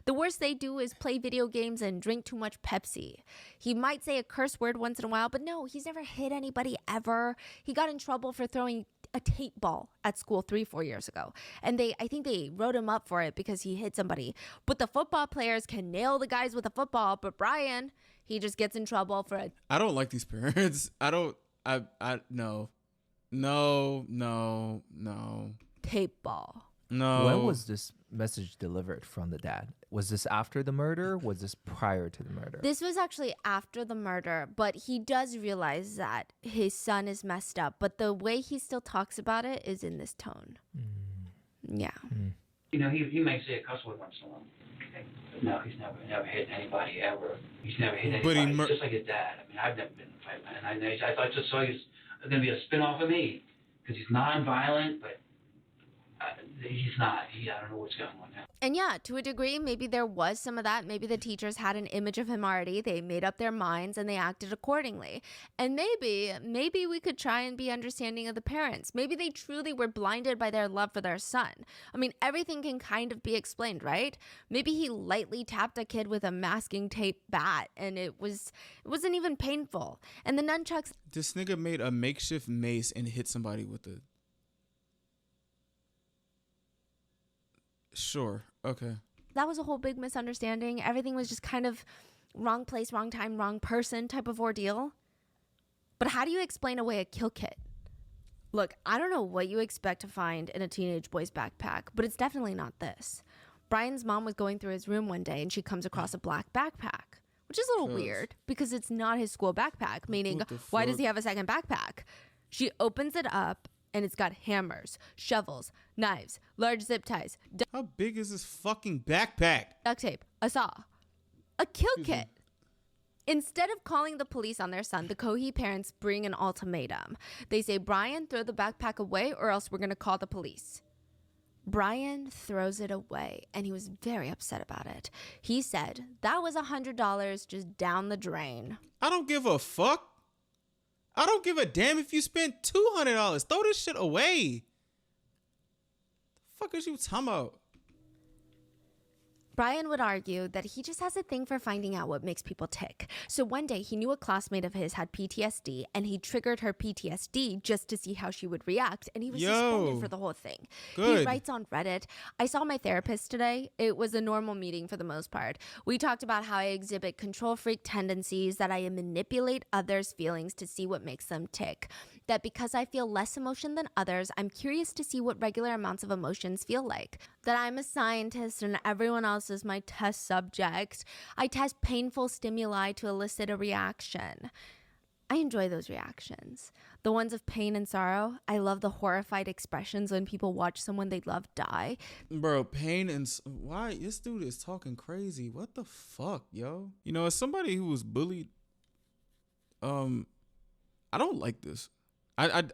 The worst they do is play video games and drink too much Pepsi. He might say a curse word once in a while, but no, he's never hit anybody ever. He got in trouble for throwing a tape ball at school 3-4 years ago. And I think they wrote him up for it because he hit somebody. But the football players can nail the guys with a football, but Brian, he just gets in trouble for it. I don't like these parents. No. Tape ball. No. When was this message delivered from the dad? Was this after the murder? Was this prior to the murder? This was actually after the murder, but he does realize that his son is messed up. But the way he still talks about it is in this tone. Yeah. He may say a cuss word once in a while. Okay. But no, he's never hit anybody ever. He's never hit anybody. He's just like his dad. I mean, I've never been in a fight, man. I thought just saw he's going to be a spin-off of me because he's non-violent, but he's not. I don't know what's going on now. And yeah, to a degree, maybe there was some of that. Maybe the teachers had an image of him already. They made up their minds and they acted accordingly. And maybe we could try and be understanding of the parents. Maybe they truly were blinded by their love for their son. I mean, everything can kind of be explained, right? Maybe he lightly tapped a kid with a masking tape bat and it wasn't even painful. And the nunchucks. This nigga made a makeshift mace and hit somebody with it. Sure. Okay. That was a whole big misunderstanding. Everything was just kind of wrong place, wrong time, wrong person type of ordeal. But how do you explain away a kill kit? Look, I don't know what you expect to find in a teenage boy's backpack, but it's definitely not this. Brian's mom was going through his room one day and she comes across a black backpack, which is a little weird because it's not his school backpack, meaning why does he have a second backpack? She opens it up and it's got hammers, shovels, knives, large zip ties. How big is this fucking backpack? Duct tape, a saw, a kill kit. Instead of calling the police on their son, the Cohee parents bring an ultimatum. They say, Brian, throw the backpack away or else we're going to call the police. Brian throws it away and he was very upset about it. He said, that was $100 just down the drain. I don't give a fuck. I don't give a damn if you spent $200. Throw this shit away. The fuck is you talking about? Brian would argue that he just has a thing for finding out what makes people tick. So one day he knew a classmate of his had PTSD and he triggered her PTSD just to see how she would react. And he was suspended for the whole thing. Good. He writes on Reddit, I saw my therapist today. It was a normal meeting for the most part. We talked about how I exhibit control freak tendencies, that I manipulate others' feelings to see what makes them tick. That because I feel less emotion than others, I'm curious to see what regular amounts of emotions feel like. That I'm a scientist and everyone else is my test subject. I test painful stimuli to elicit a reaction. I enjoy those reactions. The ones of pain and sorrow. I love the horrified expressions when people watch someone they love die. Bro, pain and... Why? This dude is talking crazy. What the fuck, yo? You know, as somebody who was bullied, I don't like this. I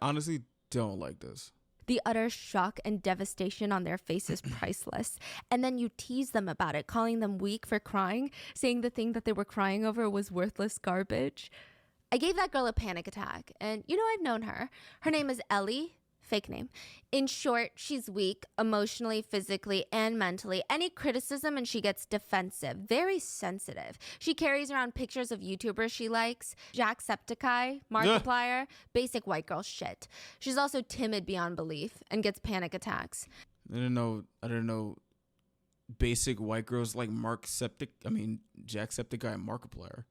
honestly don't like this. The utter shock and devastation on their face is priceless. And then you tease them about it, calling them weak for crying, saying the thing that they were crying over was worthless garbage. I gave that girl a panic attack, and you know, I've known her. Her name is Ellie. Fake name. In short, she's weak emotionally, physically, and mentally. Any criticism and she gets defensive, very sensitive. She carries around pictures of YouTubers she likes, Jacksepticeye, Markiplier, basic white girl shit. She's also timid beyond belief and gets panic attacks. I don't know. Basic white girls like Jacksepticeye and Markiplier.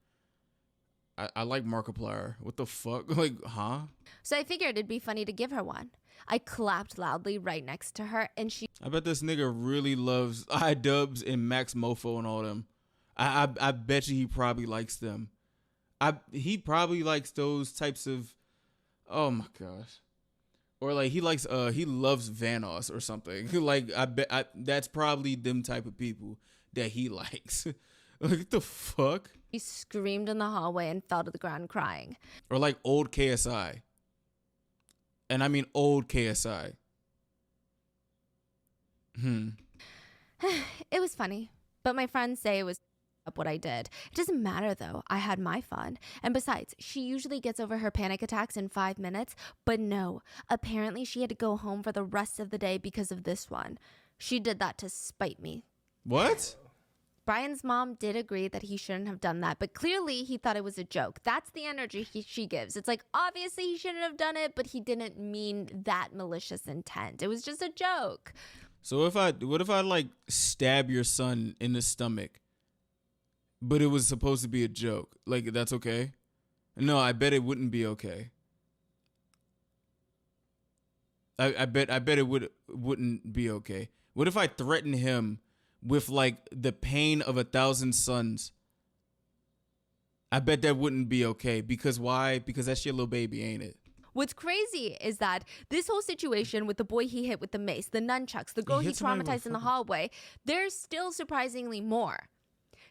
I like Markiplier. What the fuck? Like, huh? So I figured it'd be funny to give her one. I clapped loudly right next to her, and she... I bet this nigga really loves iDubbbz and Max Mofo and all them. I bet you he probably likes them. He probably likes those types of... Oh my gosh. Or like he loves Vanoss or something. Like that's probably them type of people that he likes. Like, what the fuck? She screamed in the hallway and fell to the ground crying. Or like old KSI. And I mean old KSI. It was funny, but my friends say it was up what I did. It doesn't matter though. I had my fun. And besides, she usually gets over her panic attacks in 5 minutes, but no. Apparently she had to go home for the rest of the day because of this one. She did that to spite me. What? Brian's mom did agree that he shouldn't have done that, but clearly he thought it was a joke. That's the energy she gives. It's like, obviously he shouldn't have done it, but he didn't mean that malicious intent. It was just a joke. So what if I like stab your son in the stomach, but it was supposed to be a joke? Like, that's okay? No, I bet it wouldn't be okay. I bet it wouldn't be okay. What if I threaten him with like the pain of 1,000 sons? I bet that wouldn't be okay. Because why? Because that's your little baby, ain't it? What's crazy is that this whole situation with the boy he hit with the mace, the nunchucks, the girl he traumatized in the hallway, there's still surprisingly more.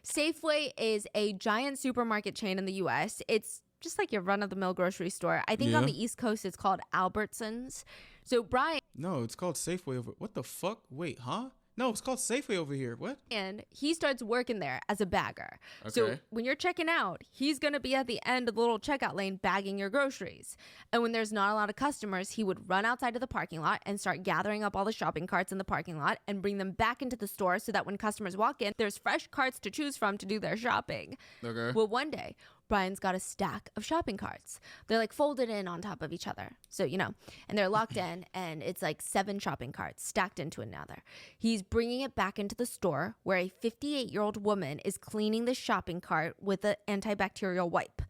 Safeway is a giant supermarket chain in the US. It's just like your run-of-the-mill grocery store. I think on the East Coast it's called Albertsons. So Brian... No, it's called Safeway over... What the fuck? Wait, huh? No, it's called Safeway over here. What? And he starts working there as a bagger. Okay. So when you're checking out, he's going to be at the end of the little checkout lane bagging your groceries. And when there's not a lot of customers, he would run outside of the parking lot and start gathering up all the shopping carts in the parking lot and bring them back into the store so that when customers walk in, there's fresh carts to choose from to do their shopping. Okay. Well, one day, Brian's got a stack of shopping carts. They're like folded in on top of each other. So, you know, and they're locked in and it's like 7 shopping carts stacked into another. He's bringing it back into the store where a 58-year-old woman is cleaning the shopping cart with an antibacterial wipe.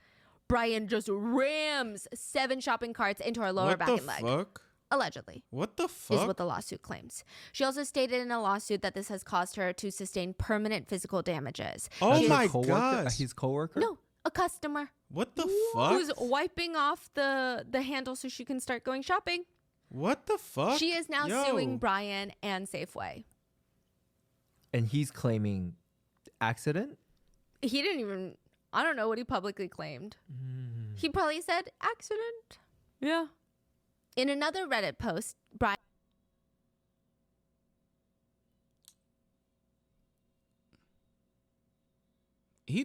Brian just rams 7 shopping carts into her lower back and leg. What the fuck? Allegedly. What the fuck? Is what the lawsuit claims. She also stated in a lawsuit that this has caused her to sustain permanent physical damages. Oh my god. His coworker? No. A customer. What the fuck? Who's wiping off the handle so she can start going shopping. What the fuck? She is now suing Brian and Safeway. And he's claiming accident? He didn't even... I don't know what he publicly claimed. He probably said accident. Yeah. In another Reddit post, Brian...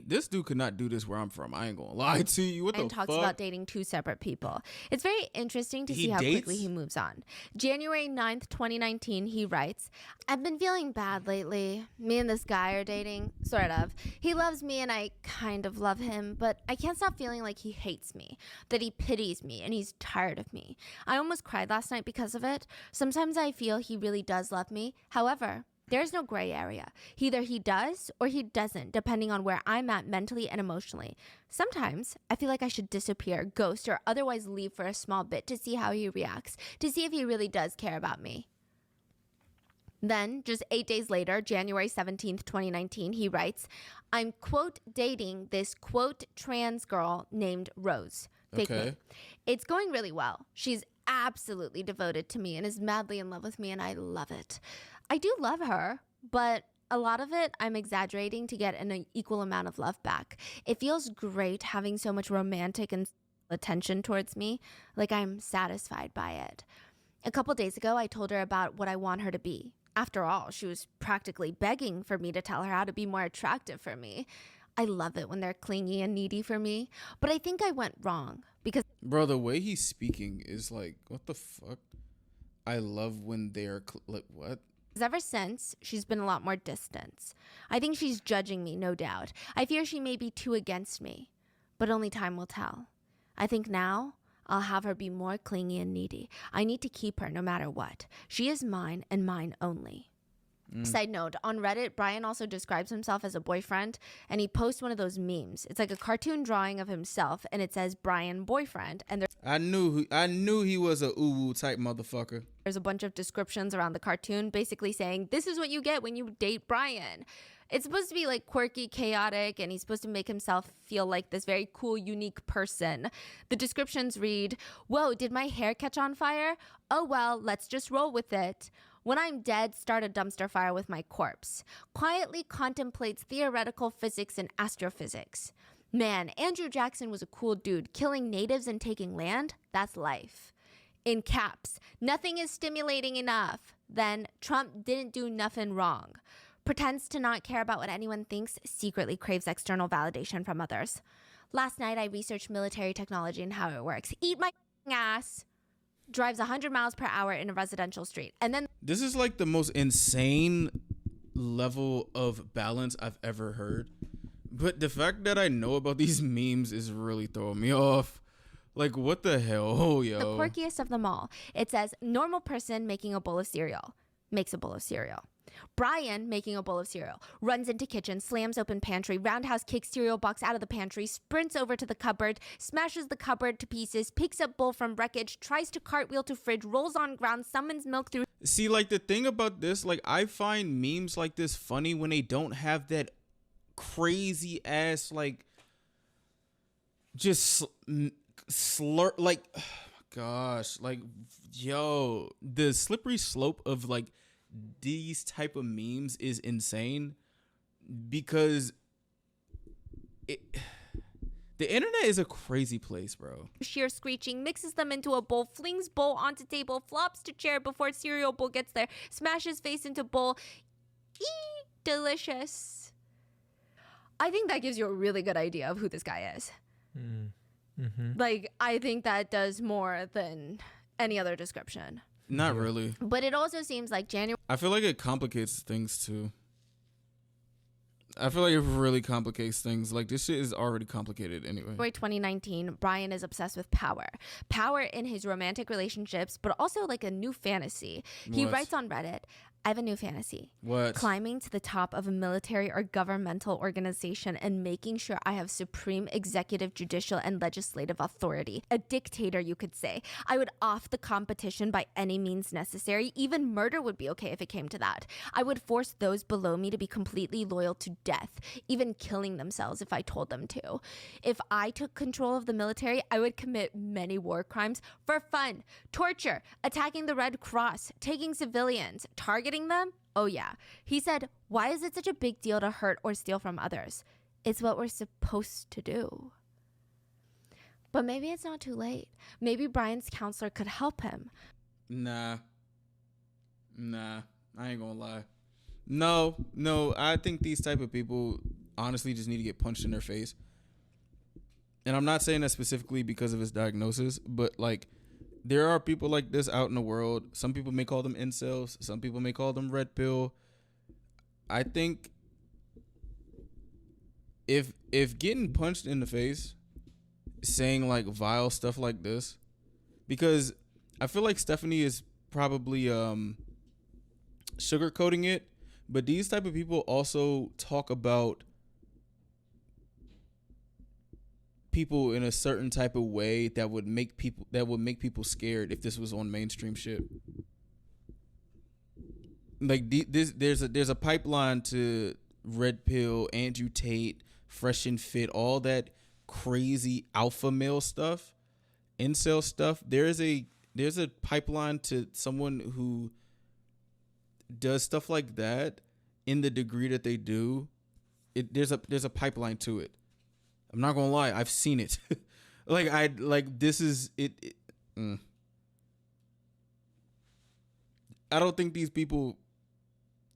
This dude could not do this where I'm from. I ain't gonna lie to you. What the fuck? And talks about dating 2 separate people. It's very interesting to see how quickly he moves on. January 9th, 2019, he writes, I've been feeling bad lately. Me and this guy are dating, sort of. He loves me and I kind of love him, but I can't stop feeling like he hates me, that he pities me and he's tired of me. I almost cried last night because of it. Sometimes I feel he really does love me. However, there's no gray area. Either he does or he doesn't, depending on where I'm at mentally and emotionally. Sometimes I feel like I should disappear, ghost, or otherwise leave for a small bit to see how he reacts, to see if he really does care about me. Then, just 8 days later, January 17th, 2019, he writes, I'm, quote, dating this, quote, trans girl named Rose. Fake name. It's going really well. She's absolutely devoted to me and is madly in love with me, and I love it. I do love her, but a lot of it I'm exaggerating to get an equal amount of love back. It feels great having so much romantic and attention towards me, like I'm satisfied by it. A couple days ago, I told her about what I want her to be. After all, she was practically begging for me to tell her how to be more attractive for me. I love it when they're clingy and needy for me, but I think I went wrong because Bro, the way he's speaking is like, what the fuck? I love when they're like, what? ever since, she's been a lot more distant. I think she's judging me, no doubt. I fear she may be too against me, but only time will tell. I think now I'll have her be more clingy and needy. I need to keep her no matter what. She is mine and mine only. Side note, on Reddit, Brian also describes himself as a boyfriend, and he posts one of those memes. It's like a cartoon drawing of himself, and it says Brian boyfriend, and I knew he was a uwu type motherfucker. there's a bunch of descriptions around the cartoon basically saying, this is what you get when you date Brian. It's supposed to be like quirky, chaotic, and he's supposed to make himself feel like this very cool, unique person. The descriptions read, whoa, did my hair catch on fire? Oh well, let's just roll with it. When I'm dead, start a dumpster fire with my corpse. Quietly contemplates theoretical physics and astrophysics. Man, Andrew Jackson was a cool dude. Killing natives and taking land? That's life. In caps, nothing is stimulating enough. Then, Trump didn't do nothing wrong. Pretends to not care about what anyone thinks, secretly craves external validation from others. Last night, I researched military technology and how it works. Eat my ass. Drives 100 miles per hour in a residential street. And then This is like the most insane level of balance I've ever heard. But the fact that I know about these memes is really throwing me off. Like, what the hell? Oh, yo. the quirkiest of them all. It says, normal person making a bowl of cereal. Makes a bowl of cereal. Brian making a bowl of cereal. Runs into kitchen, slams open pantry, roundhouse kicks cereal box out of the pantry, sprints over to the cupboard, smashes the cupboard to pieces, picks up bowl from wreckage, tries to cartwheel to fridge, rolls on ground, summons milk through. See, like, the thing about this, like, I find memes like this funny when they don't have that crazy ass, like, just slur, like, oh my gosh, like, yo, the slippery slope of, like, these type of memes is insane because the internet is a crazy place, bro. Sheer screeching, mixes them into a bowl, flings bowl onto table, flops to chair before cereal bowl gets there, smashes face into bowl. Eee, delicious. I think that gives you a really good idea of who this guy is. Like, I think that does more than any other description. Not really. But it also seems like January I feel like it complicates things too. I feel like it really complicates things. Like, this shit is already complicated anyway. 2019, Brian is obsessed with power. Power in his romantic relationships, but also like a new fantasy. He What? writes on Reddit, I have a new fantasy. What? Climbing to the top of a military or governmental organization and making sure I have supreme executive, judicial, and legislative authority. A dictator, you could say. I would off the competition by any means necessary. Even murder would be okay if it came to that. I would force those below me to be completely loyal to death, even killing themselves if I told them to. If I took control of the military, I would commit many war crimes for fun. Torture, attacking the Red Cross, taking civilians, targeting them. Oh yeah. He said, why is it such a big deal to hurt or steal from others? It's what we're supposed to do. But maybe it's not too late. Maybe Brian's counselor could help him. Nah, I ain't gonna lie. No, I think these type of people honestly just need to get punched in their face. And I'm not saying that specifically because of his diagnosis, but like, there are people like this out in the world. Some people may call them incels. Some people may call them red pill. I think if getting punched in the face, saying like vile stuff like this, because I feel like Stephanie is probably sugarcoating it, but these type of people also talk about people in a certain type of way that would make people scared if this was on mainstream shit. Like, there's a pipeline to red pill, Andrew Tate, fresh and fit, all that crazy alpha male stuff, incel stuff. There's a pipeline to someone who does stuff like that in the degree that they do. There's a pipeline to it. I'm not gonna lie, I've seen it. This is it. I don't think these people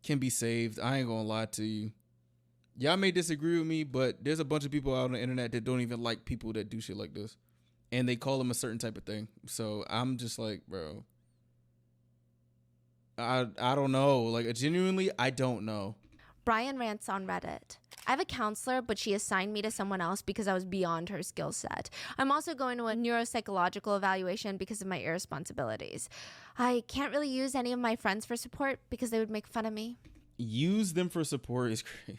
can be saved. I ain't gonna lie to you. Y'all may disagree with me, but there's a bunch of people out on the internet that don't even like people that do shit like this. And they call them a certain type of thing. So I'm just like, bro, I don't know. Like, genuinely, I don't know. Brian rants on Reddit. I have a counselor, but she assigned me to someone else because I was beyond her skill set. I'm also going to a neuropsychological evaluation because of my irresponsibilities. I can't really use any of my friends for support because they would make fun of me. Use them for support is crazy.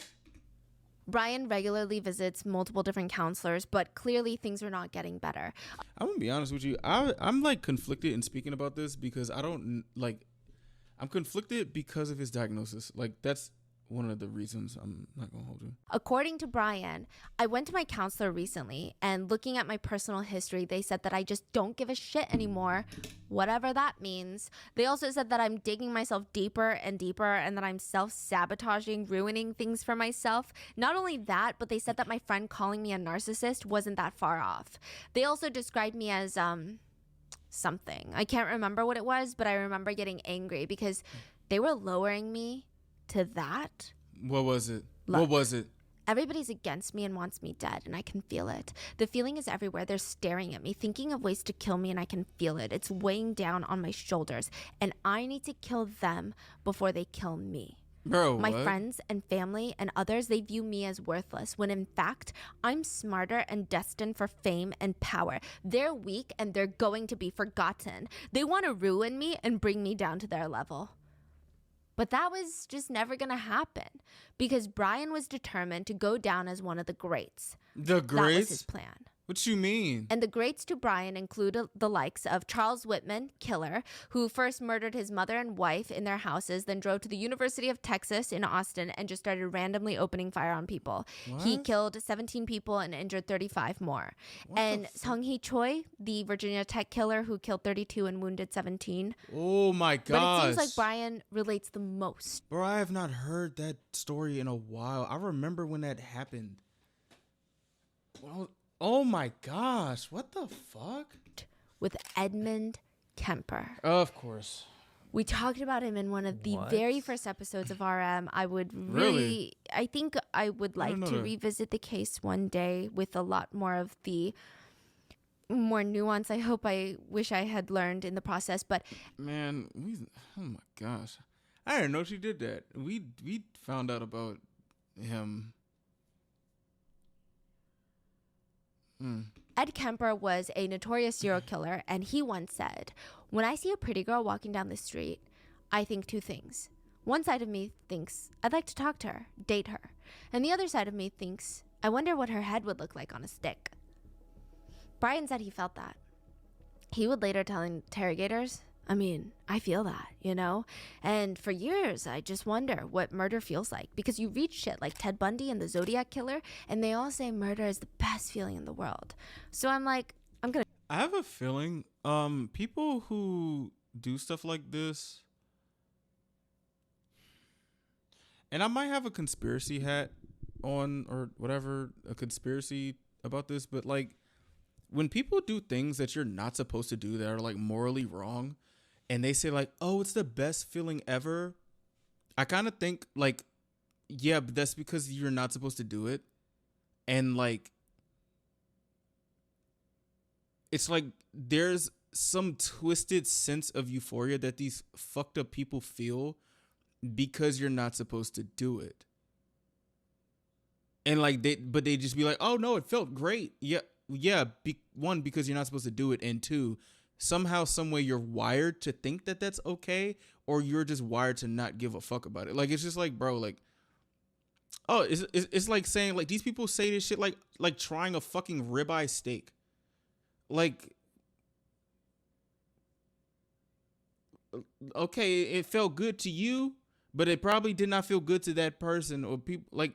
Brian regularly visits multiple different counselors, but clearly things are not getting better. I'm gonna be honest with you. I'm like conflicted in speaking about this because I don't like. I'm conflicted because of his diagnosis. Like, that's one of the reasons. I'm not gonna hold you. According to Brian, I went to my counselor recently, and looking at my personal history, they said that I just don't give a shit anymore, whatever that means. They also said that I'm digging myself deeper and deeper, and that I'm self-sabotaging, ruining things for myself. Not only that, but they said that my friend calling me a narcissist wasn't that far off. They also described me as something. I can't remember what it was, but I remember getting angry because they were lowering me to that. What was it? Look, what was it? Everybody's against me and wants me dead, and I can feel it. The feeling is everywhere. They're staring at me, thinking of ways to kill me, and I can feel it. It's weighing down on my shoulders, and I need to kill them before they kill me. Bro, my what? friends and family and others, they view me as worthless, when in fact, I'm smarter and destined for fame and power. They're weak, and they're going to be forgotten. They want to ruin me and bring me down to their level. But that was just never going to happen because Brian was determined to go down as one of the greats. The greats? That was his plan. What you mean? And the greats to Brian include the likes of Charles Whitman, killer, who first murdered his mother and wife in their houses, then drove to the University of Texas in Austin and just started randomly opening fire on people. What? He killed 17 people and injured 35 more. And Sung-hee Choi, the Virginia Tech killer who killed 32 and wounded 17. Oh my gosh. But it seems like Brian relates the most. Bro, I have not heard that story in a while. I remember when that happened. Well, oh my gosh, what the fuck? With Edmund Kemper. Of course. We talked about him in one of the What? very first episodes of RM. I would Really? I think I would like know to that. revisit the case one day with a lot more of the more nuance. I wish I had learned in the process, but Man, oh my gosh. I didn't know she did that. We found out about him. Ed Kemper was a notorious serial killer, and he once said, "When I see a pretty girl walking down the street, I think two things. One side of me thinks, I'd like to talk to her, date her. And the other side of me thinks, I wonder what her head would look like on a stick." Brian said he felt that. He would later tell interrogators, "I mean, I feel that, you know? And for years, I just wonder what murder feels like. Because you read shit like Ted Bundy and the Zodiac Killer, and they all say murder is the best feeling in the world." So I'm like, I have a feeling people who do stuff like this, and I might have a conspiracy hat on or whatever, a conspiracy about this, but like when people do things that you're not supposed to do that are like morally wrong, and they say like, "Oh, it's the best feeling ever," I kind of think like, yeah, but that's because you're not supposed to do it. And like, it's like there's some twisted sense of euphoria that these fucked up people feel because you're not supposed to do it. And like they just be like, "Oh no, it felt great." Yeah. One, because you're not supposed to do it, and two, somehow, some way, you're wired to think that that's okay, or you're just wired to not give a fuck about it. Like, it's just like, bro, like, oh, it's like saying, like, these people say this shit like trying a fucking ribeye steak. Like, okay, it felt good to you, but it probably did not feel good to that person or people. Like,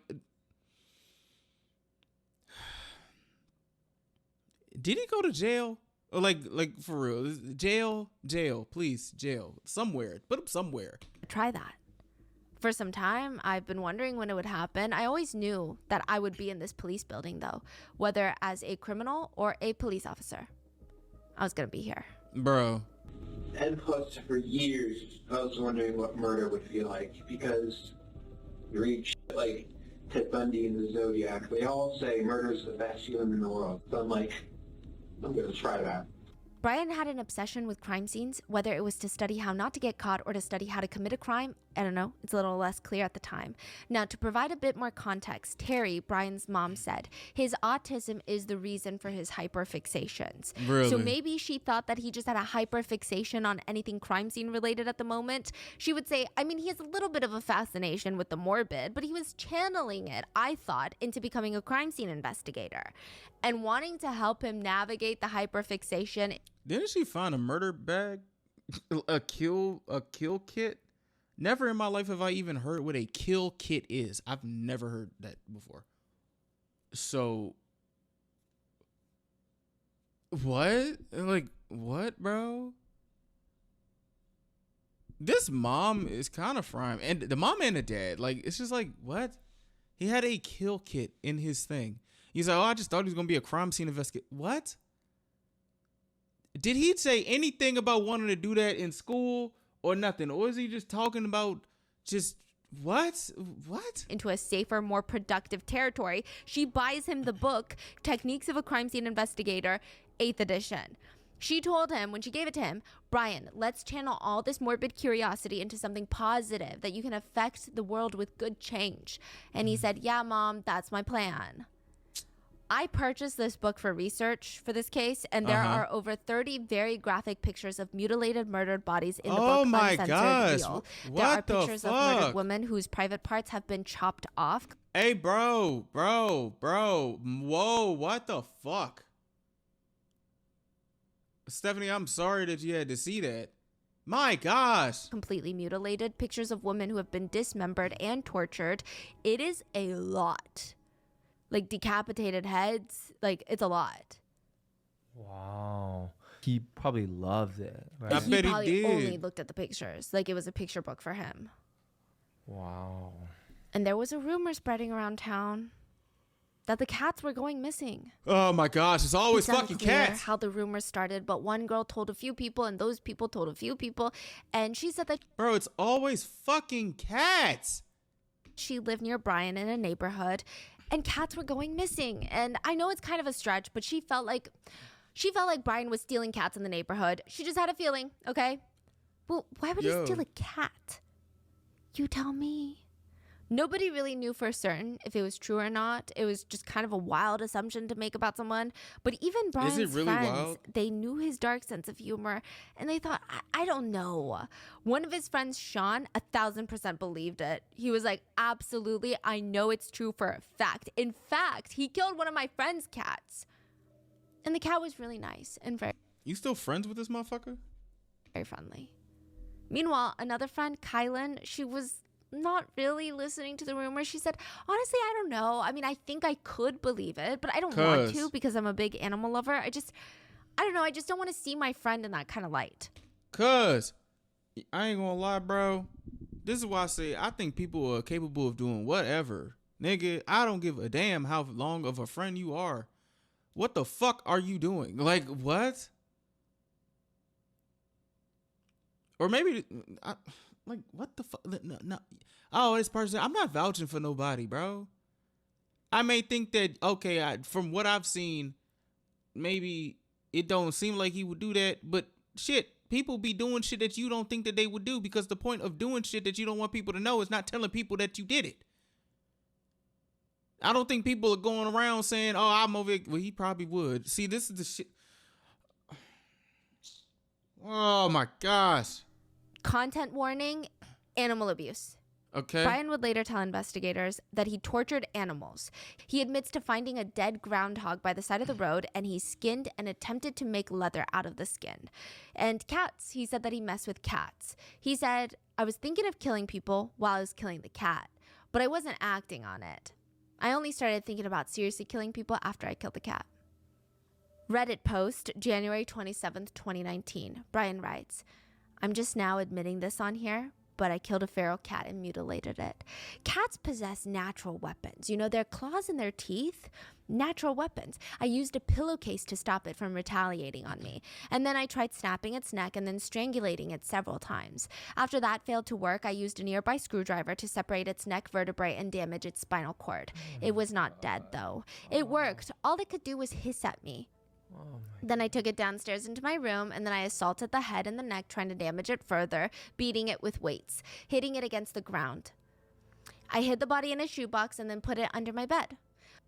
did he go to jail? Or like for real, jail, please, jail, somewhere, put him somewhere. try that. For some time, I've been wondering when it would happen. I always knew that I would be in this police building, though, whether as a criminal or a police officer. I was gonna be here. Bro. And plus, for years, I was wondering what murder would feel like, because you read shit like Ted Bundy and the Zodiac, they all say murder's the best feeling in the world. So I'm like, I'm gonna try that. Brian had an obsession with crime scenes, whether it was to study how not to get caught or to study how to commit a crime. I don't know, it's a little less clear at the time. Now, to provide a bit more context, Terry, Brian's mom, said his autism is the reason for his hyperfixations. Really? So maybe she thought that he just had a hyperfixation on anything crime scene related at the moment. She would say, I mean, he has a little bit of a fascination with the morbid, but he was channeling it, I thought, into becoming a crime scene investigator. And wanting to help him navigate the hyperfixation. Didn't she find a murder bag? a kill kit? Never in my life have I even heard what a kill kit is. I've never heard that before. So what? Like, what, bro? This mom is kind of frying. And the mom and the dad, like, it's just like, what? He had a kill kit in his thing. He's like, oh, I just thought he was going to be a crime scene investigator. What? Did he say anything about wanting to do that in school or nothing? Or is he just talking about just what? Into a safer, more productive territory. She buys him the book, Techniques of a Crime Scene Investigator, 8th edition. She told him, when she gave it to him, Brian, let's channel all this morbid curiosity into something positive that you can affect the world with good change. And he said, yeah, Mom, that's my plan. I purchased this book for research for this case, and there are over 30 very graphic pictures of mutilated, murdered bodies in the book. Oh my gosh. Real. What there are the pictures fuck? of murdered women whose private parts have been chopped off. Hey, bro. Whoa, what the fuck? Stephanie, I'm sorry that you had to see that. My gosh. Completely mutilated. Pictures of women who have been dismembered and tortured. It is a lot. Like decapitated heads. Like, it's a lot. Wow. He probably loved it, right? I bet he probably did. only looked at the pictures. Like, it was a picture book for him. Wow. And there was a rumor spreading around town that the cats were going missing. Oh my gosh, it's always It's fucking unclear cats. how the rumors started, but one girl told a few people, and those people told a few people, and she said that Bro, it's always fucking cats. she lived near Brian in a neighborhood, and cats were going missing. And I know it's kind of a stretch, but she felt like Brian was stealing cats in the neighborhood. She just had a feeling, okay? Well, why would he steal a cat? You tell me. Nobody really knew for certain if it was true or not. It was just kind of a wild assumption to make about someone. But even Brian's really friends, wild? they knew his dark sense of humor, and they thought, I don't know. One of his friends, Sean, 1,000% believed it. He was like, absolutely, I know it's true for a fact. In fact, he killed one of my friend's cats. And the cat was really nice and very, You still friends with this motherfucker? very friendly. Meanwhile, another friend, Kylan, she was not really listening to the rumor. She said, honestly, I don't know. I mean, I think I could believe it, but I don't want to because I'm a big animal lover. I don't know. I just don't want to see my friend in that kind of light. Cause I ain't gonna lie, bro. This is why I say I think people are capable of doing whatever. Nigga, I don't give a damn how long of a friend you are. What the fuck are you doing? Like, what? Or maybe like, what the fuck? No. Oh, this person. I'm not vouching for nobody, bro. I may think that, okay, from what I've seen, maybe it don't seem like he would do that. But shit, people be doing shit that you don't think that they would do, because the point of doing shit that you don't want people to know is not telling people that you did it. I don't think people are going around saying, oh, I'm over it. Well, he probably would. See, this is the shit. Oh, my gosh. Content warning, animal abuse. Okay. Brian would later tell investigators that he tortured animals. He admits to finding a dead groundhog by the side of the road, and he skinned and attempted to make leather out of the skin. And cats, he said that he messed with cats. He said, I was thinking of killing people while I was killing the cat, but I wasn't acting on it. I only started thinking about seriously killing people after I killed the cat. Reddit post, January 27th, 2019. Brian writes, I'm just now admitting this on here, but I killed a feral cat and mutilated it. Cats possess natural weapons. You know, their claws and their teeth, natural weapons. I used a pillowcase to stop it from retaliating on me. And then I tried snapping its neck and then strangulating it several times. After that failed to work, I used a nearby screwdriver to separate its neck vertebrae and damage its spinal cord. It was not dead, though. It worked. All it could do was hiss at me. Then I took it downstairs into my room, and then I assaulted the head and the neck, trying to damage it further, beating it with weights, hitting it against the ground. I hid the body in a shoebox and then put it under my bed.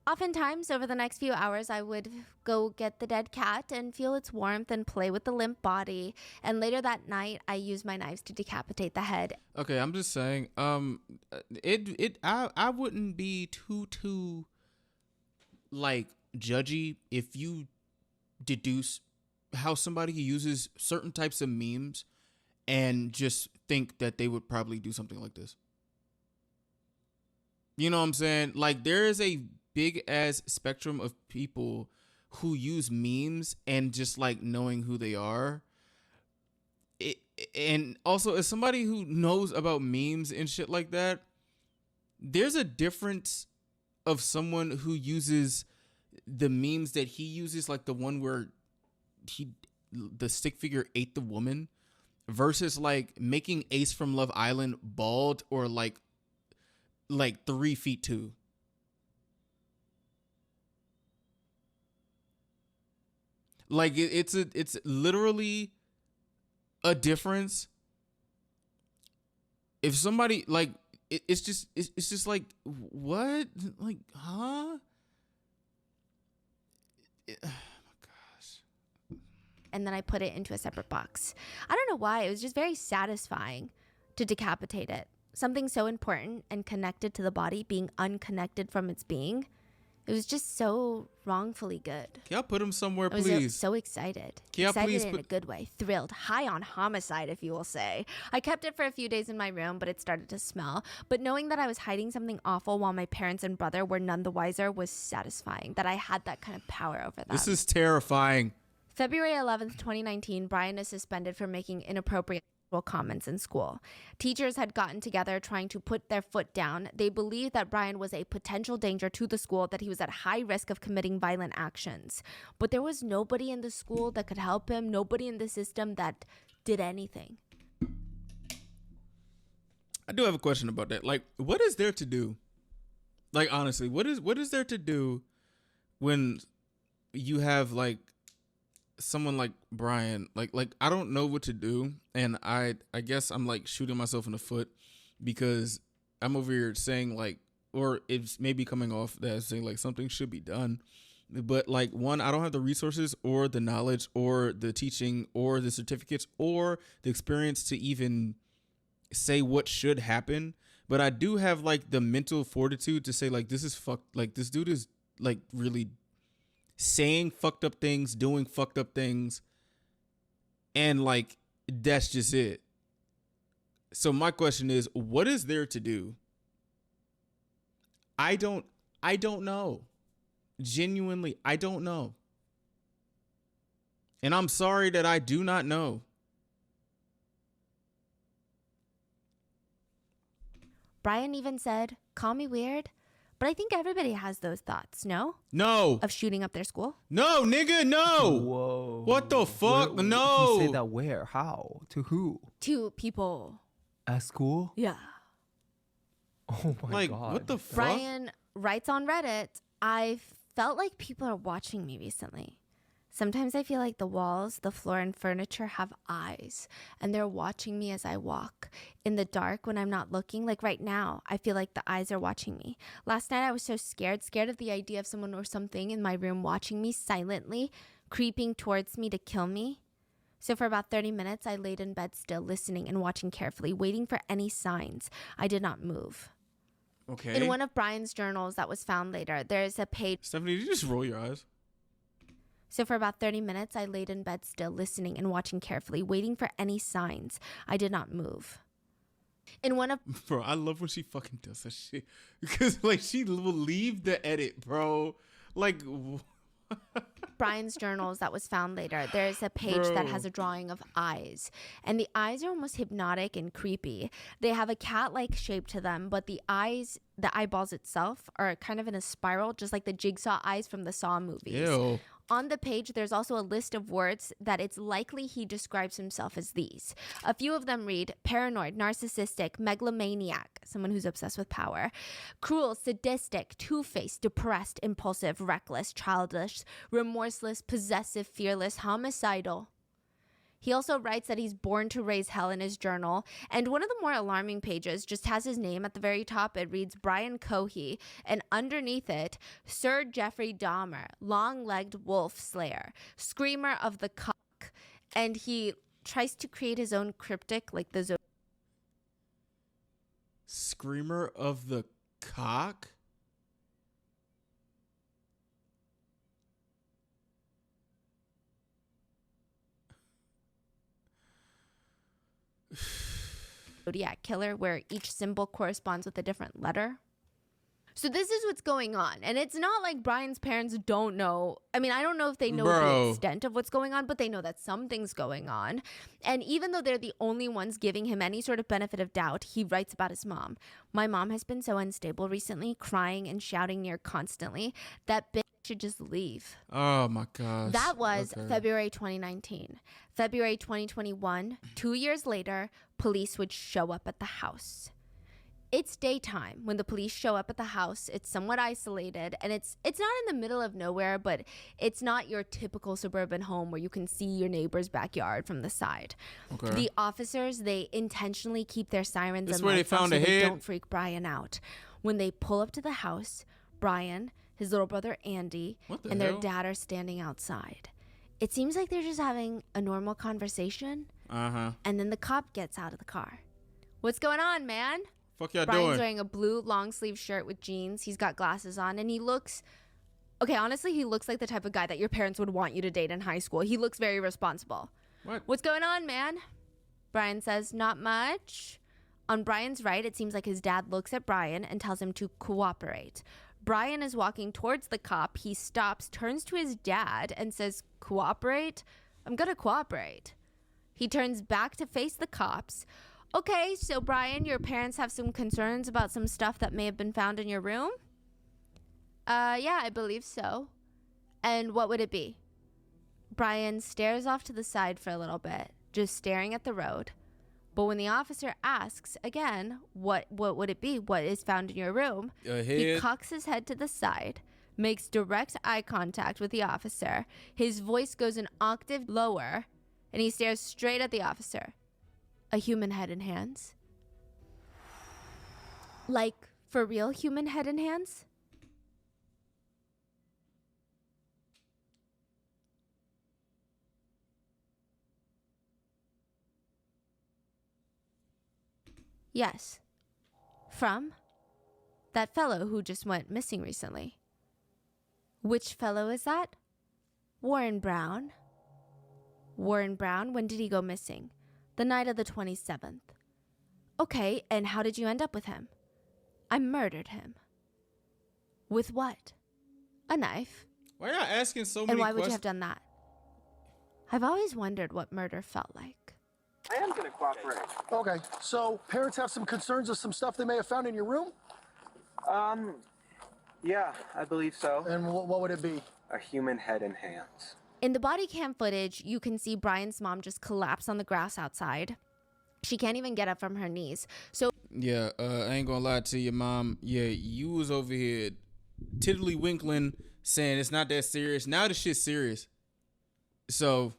Oftentimes, over the next few hours, I would go get the dead cat and feel its warmth and play with the limp body. And later that night, I used my knives to decapitate the head. Okay, I'm just saying, I wouldn't be too like judgy if you deduce how somebody uses certain types of memes and just think that they would probably do something like this. You know what I'm saying? Like, there is a big ass spectrum of people who use memes and just like knowing who they are. And also, as somebody who knows about memes and shit like that, there's a difference of someone who uses the memes that he uses, like the one where the stick figure ate the woman, versus like making Ace from Love Island bald or like 3'2". Like it's literally a difference. If somebody like it's just like, what? Like, huh? Oh my gosh. And then I put it into a separate box. I don't know why. It was just very satisfying to decapitate it. Something so important and connected to the body being unconnected from its being. It was just so wrongfully good. Can y'all put him somewhere, I was please? so excited. Can y'all Excited please in a good way. Thrilled. High on homicide, if you will say. I kept it for a few days in my room, but it started to smell. But knowing that I was hiding something awful while my parents and brother were none the wiser was satisfying. That I had that kind of power over them. This is terrifying. February 11th, 2019, Brian is suspended for making inappropriate comments in school. Teachers had gotten together trying to put their foot down. They believed that Brian was a potential danger to the school, that he was at high risk of committing violent actions. But there was nobody in the school that could help him, nobody in the system that did anything. I do have a question about that. Like, what is there to do? Like, honestly, what is there to do when you have like someone like Brian? Like I don't know what to do, and I guess I'm like shooting myself in the foot because I'm over here saying like, or it's maybe coming off that saying like something should be done, but like, one, I don't have the resources or the knowledge or the teaching or the certificates or the experience to even say what should happen. But I do have like the mental fortitude to say like, this is fucked. Like, this dude is like really saying fucked up things, doing fucked up things, and like, that's just it. So my question is, what is there to do? I don't know. Genuinely, I don't know. And I'm sorry that I do not know. Brian even said, call me weird, but I think everybody has those thoughts, no? No. Of shooting up their school? No, nigga, no. Whoa. What the fuck? No. You say that where? How? To who? To people. At school? Yeah. Oh my God. What the fuck? Brian writes on Reddit, I felt like people are watching me recently. Sometimes I feel like the walls, the floor, and furniture have eyes, and they're watching me as I walk. In the dark, when I'm not looking, like right now, I feel like the eyes are watching me. Last night, I was so scared of the idea of someone or something in my room watching me silently, creeping towards me to kill me. So for about 30 minutes, I laid in bed still, listening and watching carefully, waiting for any signs. I did not move. Okay. In one of Brian's journals that was found later, there's a page. Stephanie, did you just roll your eyes? So for about 30 minutes, I laid in bed still, listening and watching carefully, waiting for any signs. I did not move. In one of... Bro, I love when she fucking does that shit. Because, like, she will leave the edit, bro. Like, Brian's journals that was found later, there's a page that has a drawing of eyes. And the eyes are almost hypnotic and creepy. They have a cat-like shape to them, but the eyeballs itself are kind of in a spiral, just like the jigsaw eyes from the Saw movies. Ew. On the page, there's also a list of words that it's likely he describes himself as these. A few of them read paranoid, narcissistic, megalomaniac, someone who's obsessed with power, cruel, sadistic, two-faced, depressed, impulsive, reckless, childish, remorseless, possessive, fearless, homicidal. He also writes that he's born to raise hell in his journal. And one of the more alarming pages just has his name at the very top. It reads Brian Cohey. And underneath it, Sir Jeffrey Dahmer, long-legged wolf slayer, screamer of the cock. And he tries to create his own cryptic, like the Screamer of the cock? Zodiac killer, where each symbol corresponds with a different letter. So this is what's going on. And it's not like Brian's parents don't know. I mean, I don't know if they know the extent of what's going on, but they know that something's going on. And even though they're the only ones giving him any sort of benefit of doubt, he writes about his mom. My mom has been so unstable recently, crying and shouting near constantly. That bitch should just leave. Oh my gosh. That was February 2019. February 2021, 2 years later, police would show up at the house. It's daytime when the police show up at the house. It's somewhat isolated, and it's not in the middle of nowhere, but it's not your typical suburban home where you can see your neighbor's backyard from the side. Okay. The officers, they intentionally keep their sirens and lights off so they don't freak Brian out. When they pull up to the house, Brian, his little brother Andy, and their dad are standing outside. It seems like they're just having a normal conversation. And then the cop gets out of the car. What's going on, man? Fuck y'all Brian's doing? wearing a blue long sleeve shirt with jeans. He's got glasses on, and he looks, okay, honestly, he looks like the type of guy that your parents would want you to date in high school. He looks very responsible. What's going on, man? Brian says, not much. On Brian's right, it seems like his dad looks at Brian and tells him to cooperate. Brian is walking towards the cop. He stops, turns to his dad, and says, cooperate? I'm gonna cooperate. He turns back to face the cops. Okay, so Brian, your parents have some concerns about some stuff that may have been found in your room? Yeah, I believe so. And what would it be? Brian stares off to the side for a little bit, just staring at the road. But when the officer asks again, what would it be? What is found in your room? He cocks his head to the side, makes direct eye contact with the officer. His voice goes an octave lower, and he stares straight at the officer. A human head and hands? Like, for real human head and hands? Yes. From that fellow who just went missing recently. Which fellow is that? Warren Brown. Warren Brown, when did he go missing? The night of the 27th. Okay, and how did you end up with him? I murdered him. With what? A knife. Why are y'all asking so many questions? And why would you have done that? I've always wondered what murder felt like. I am going to cooperate. Okay, so parents have some concerns of some stuff they may have found in your room? Yeah, I believe so. And what would it be? A human head and hands. In the body cam footage, you can see Brian's mom just collapse on the grass outside. She can't even get up from her knees. So yeah, I ain't gonna lie to you, Mom. Yeah, you was over here tiddly winkling, saying it's not that serious. Now the shit's serious. So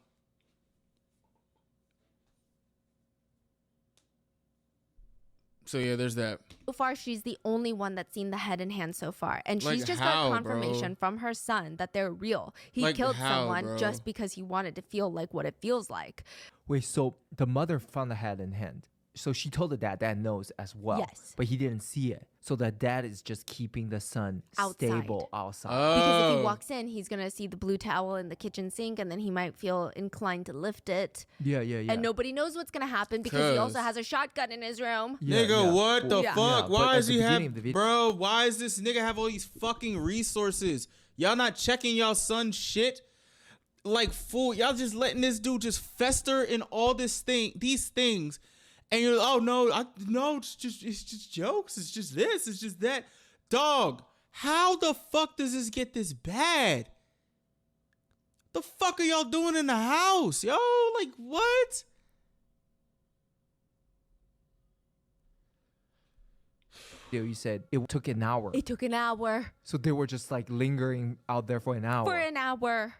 yeah, there's that. So far, she's the only one that's seen the head and hand so far. And Like she's just how, got confirmation bro? from her son that they're real. He Like killed how, someone bro? just because he wanted to feel like what it feels like. Wait, so the mother found the head and hand. So she told the dad, dad knows as well. Yes. But he didn't see it. So the dad is just keeping the son Outside. stable outside. Because if he walks in, he's going to see the blue towel in the kitchen sink, and then he might feel inclined to lift it. Yeah. And nobody knows what's going to happen because he also has a shotgun in his room. Nigga, what the fuck? Yeah, but Why at is the he beginning have, of the video- bro? Why is this nigga have all these fucking resources? Y'all not checking y'all son shit. Like, fool, y'all just letting this dude just fester in all these things. And you're, oh no, it's just jokes. It's just this, it's just that. Dog, how the fuck does this get this bad? The fuck are y'all doing in the house, yo? Like, what? You said it took an hour. It took an hour. So they were just like lingering out there for an hour. For an hour.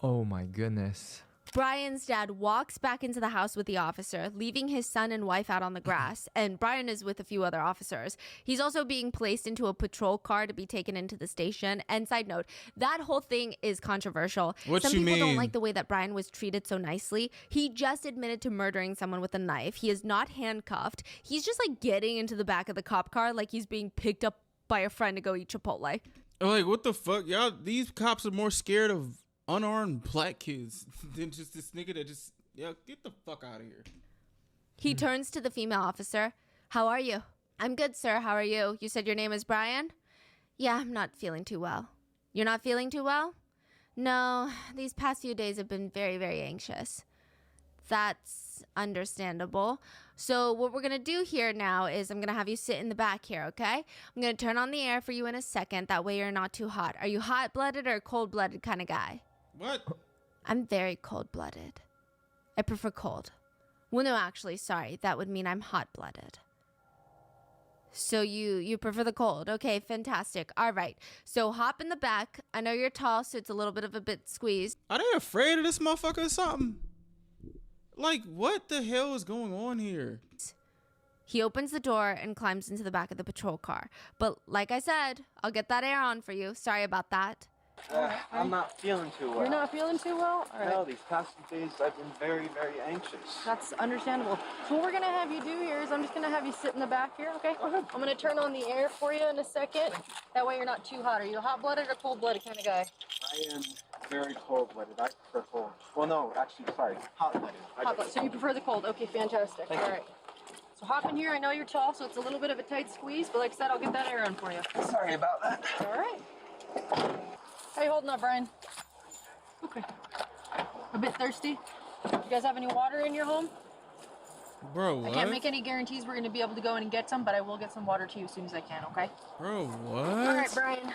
Oh my goodness. Brian's dad walks back into the house with the officer, leaving his son and wife out on the grass, and Brian is with a few other officers. He's also being placed into a patrol car to be taken into the station. And side note, that whole thing is controversial. Some people don't like the way that Brian was treated so nicely. He just admitted to murdering someone with a knife. He is not handcuffed. He's just like getting into the back of the cop car like he's being picked up by a friend to go eat Chipotle. Like, what the fuck? Y'all, these cops are more scared of unarmed black kids than just this nigga that just, yeah, get the fuck out of here. He turns to the female officer. How are you? I'm good, sir. How are you? You said your name is Brian? Yeah, I'm not feeling too well. You're not feeling too well? No, these past few days have been very, very anxious. That's understandable. So what we're going to do here now is I'm going to have you sit in the back here, okay? I'm going to turn on the air for you in a second. That way you're not too hot. Are you hot-blooded or cold-blooded kind of guy? What? I'm very cold-blooded. I prefer cold. Well, no, actually, sorry. That would mean I'm hot-blooded. So you prefer the cold. Okay, fantastic. All right. So hop in the back. I know you're tall, so it's a little bit of a bit squeezed. Are they afraid of this motherfucker or something? Like, what the hell is going on here? He opens the door and climbs into the back of the patrol car. But like I said, I'll get that air on for you. Sorry about that. I'm not feeling too well. You're not feeling too well? All right. No, these past few days I've been very, very anxious. That's understandable. So what we're going to have you do here is I'm just going to have you sit in the back here, okay? I'm going to turn on the air for you in a second. That way you're not too hot. Are you a hot-blooded or cold-blooded kind of guy? I am very cold-blooded. I prefer cold. Well, no, actually, sorry, hot-blooded. Hot-blooded. So you prefer the cold. Okay, fantastic. All right. So hop in here. I know you're tall, so it's a little bit of a tight squeeze, but like I said, I'll get that air on for you. Sorry about that. All right. How you holding up, Brian? Okay. A bit thirsty? You guys have any water in your home? Bro, what? I can't make any guarantees we're going to be able to go in and get some, but I will get some water to you as soon as I can, okay? Bro, what? All right, Brian.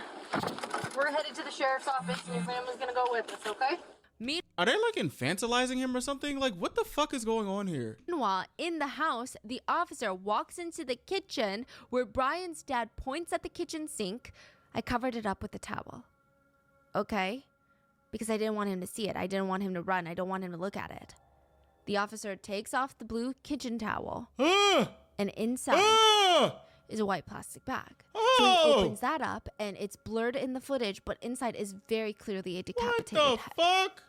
We're headed to the sheriff's office, and your family's going to go with us, okay? Are they like infantilizing him or something? Like, what the fuck is going on here? Meanwhile, in the house, the officer walks into the kitchen where Brian's dad points at the kitchen sink. I covered it up with a towel. Okay? Because I didn't want him to see it. I didn't want him to run. I don't want him to look at it. The officer takes off the blue kitchen towel. And inside is a white plastic bag. So he opens that up and it's blurred in the footage, but inside is very clearly a decapitated head. What the fuck?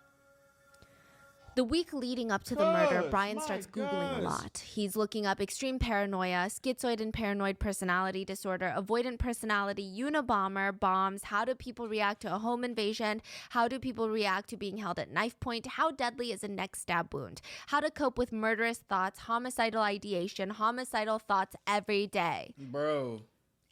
The week leading up to the murder, Brian starts Googling a lot. He's looking up extreme paranoia, schizoid and paranoid personality disorder, avoidant personality, Unabomber, bombs, how do people react to a home invasion, how do people react to being held at knife point, how deadly is a neck stab wound, how to cope with murderous thoughts, homicidal ideation, homicidal thoughts every day. Bro.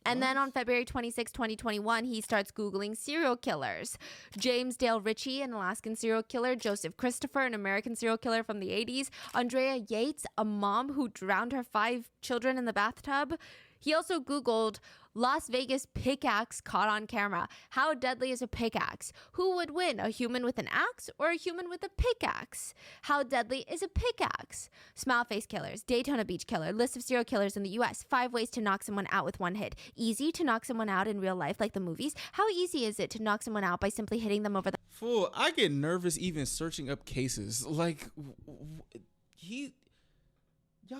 And then on February 26, 2021, he starts Googling serial killers. James Dale Ritchie, an Alaskan serial killer. Joseph Christopher, an American serial killer from the 80s. Andrea Yates, a mom who drowned her 5 children in the bathtub. He also Googled Las Vegas pickaxe caught on camera. How deadly is a pickaxe? Who would win, a human with an axe or a human with a pickaxe? How deadly is a pickaxe? Smile face killers, Daytona Beach killer, list of serial killers in the US, 5 ways to knock someone out with one hit. Easy to knock someone out in real life like the movies? How easy is it to knock someone out by simply hitting them over the... Fool, I get nervous even searching up cases. Like, y'all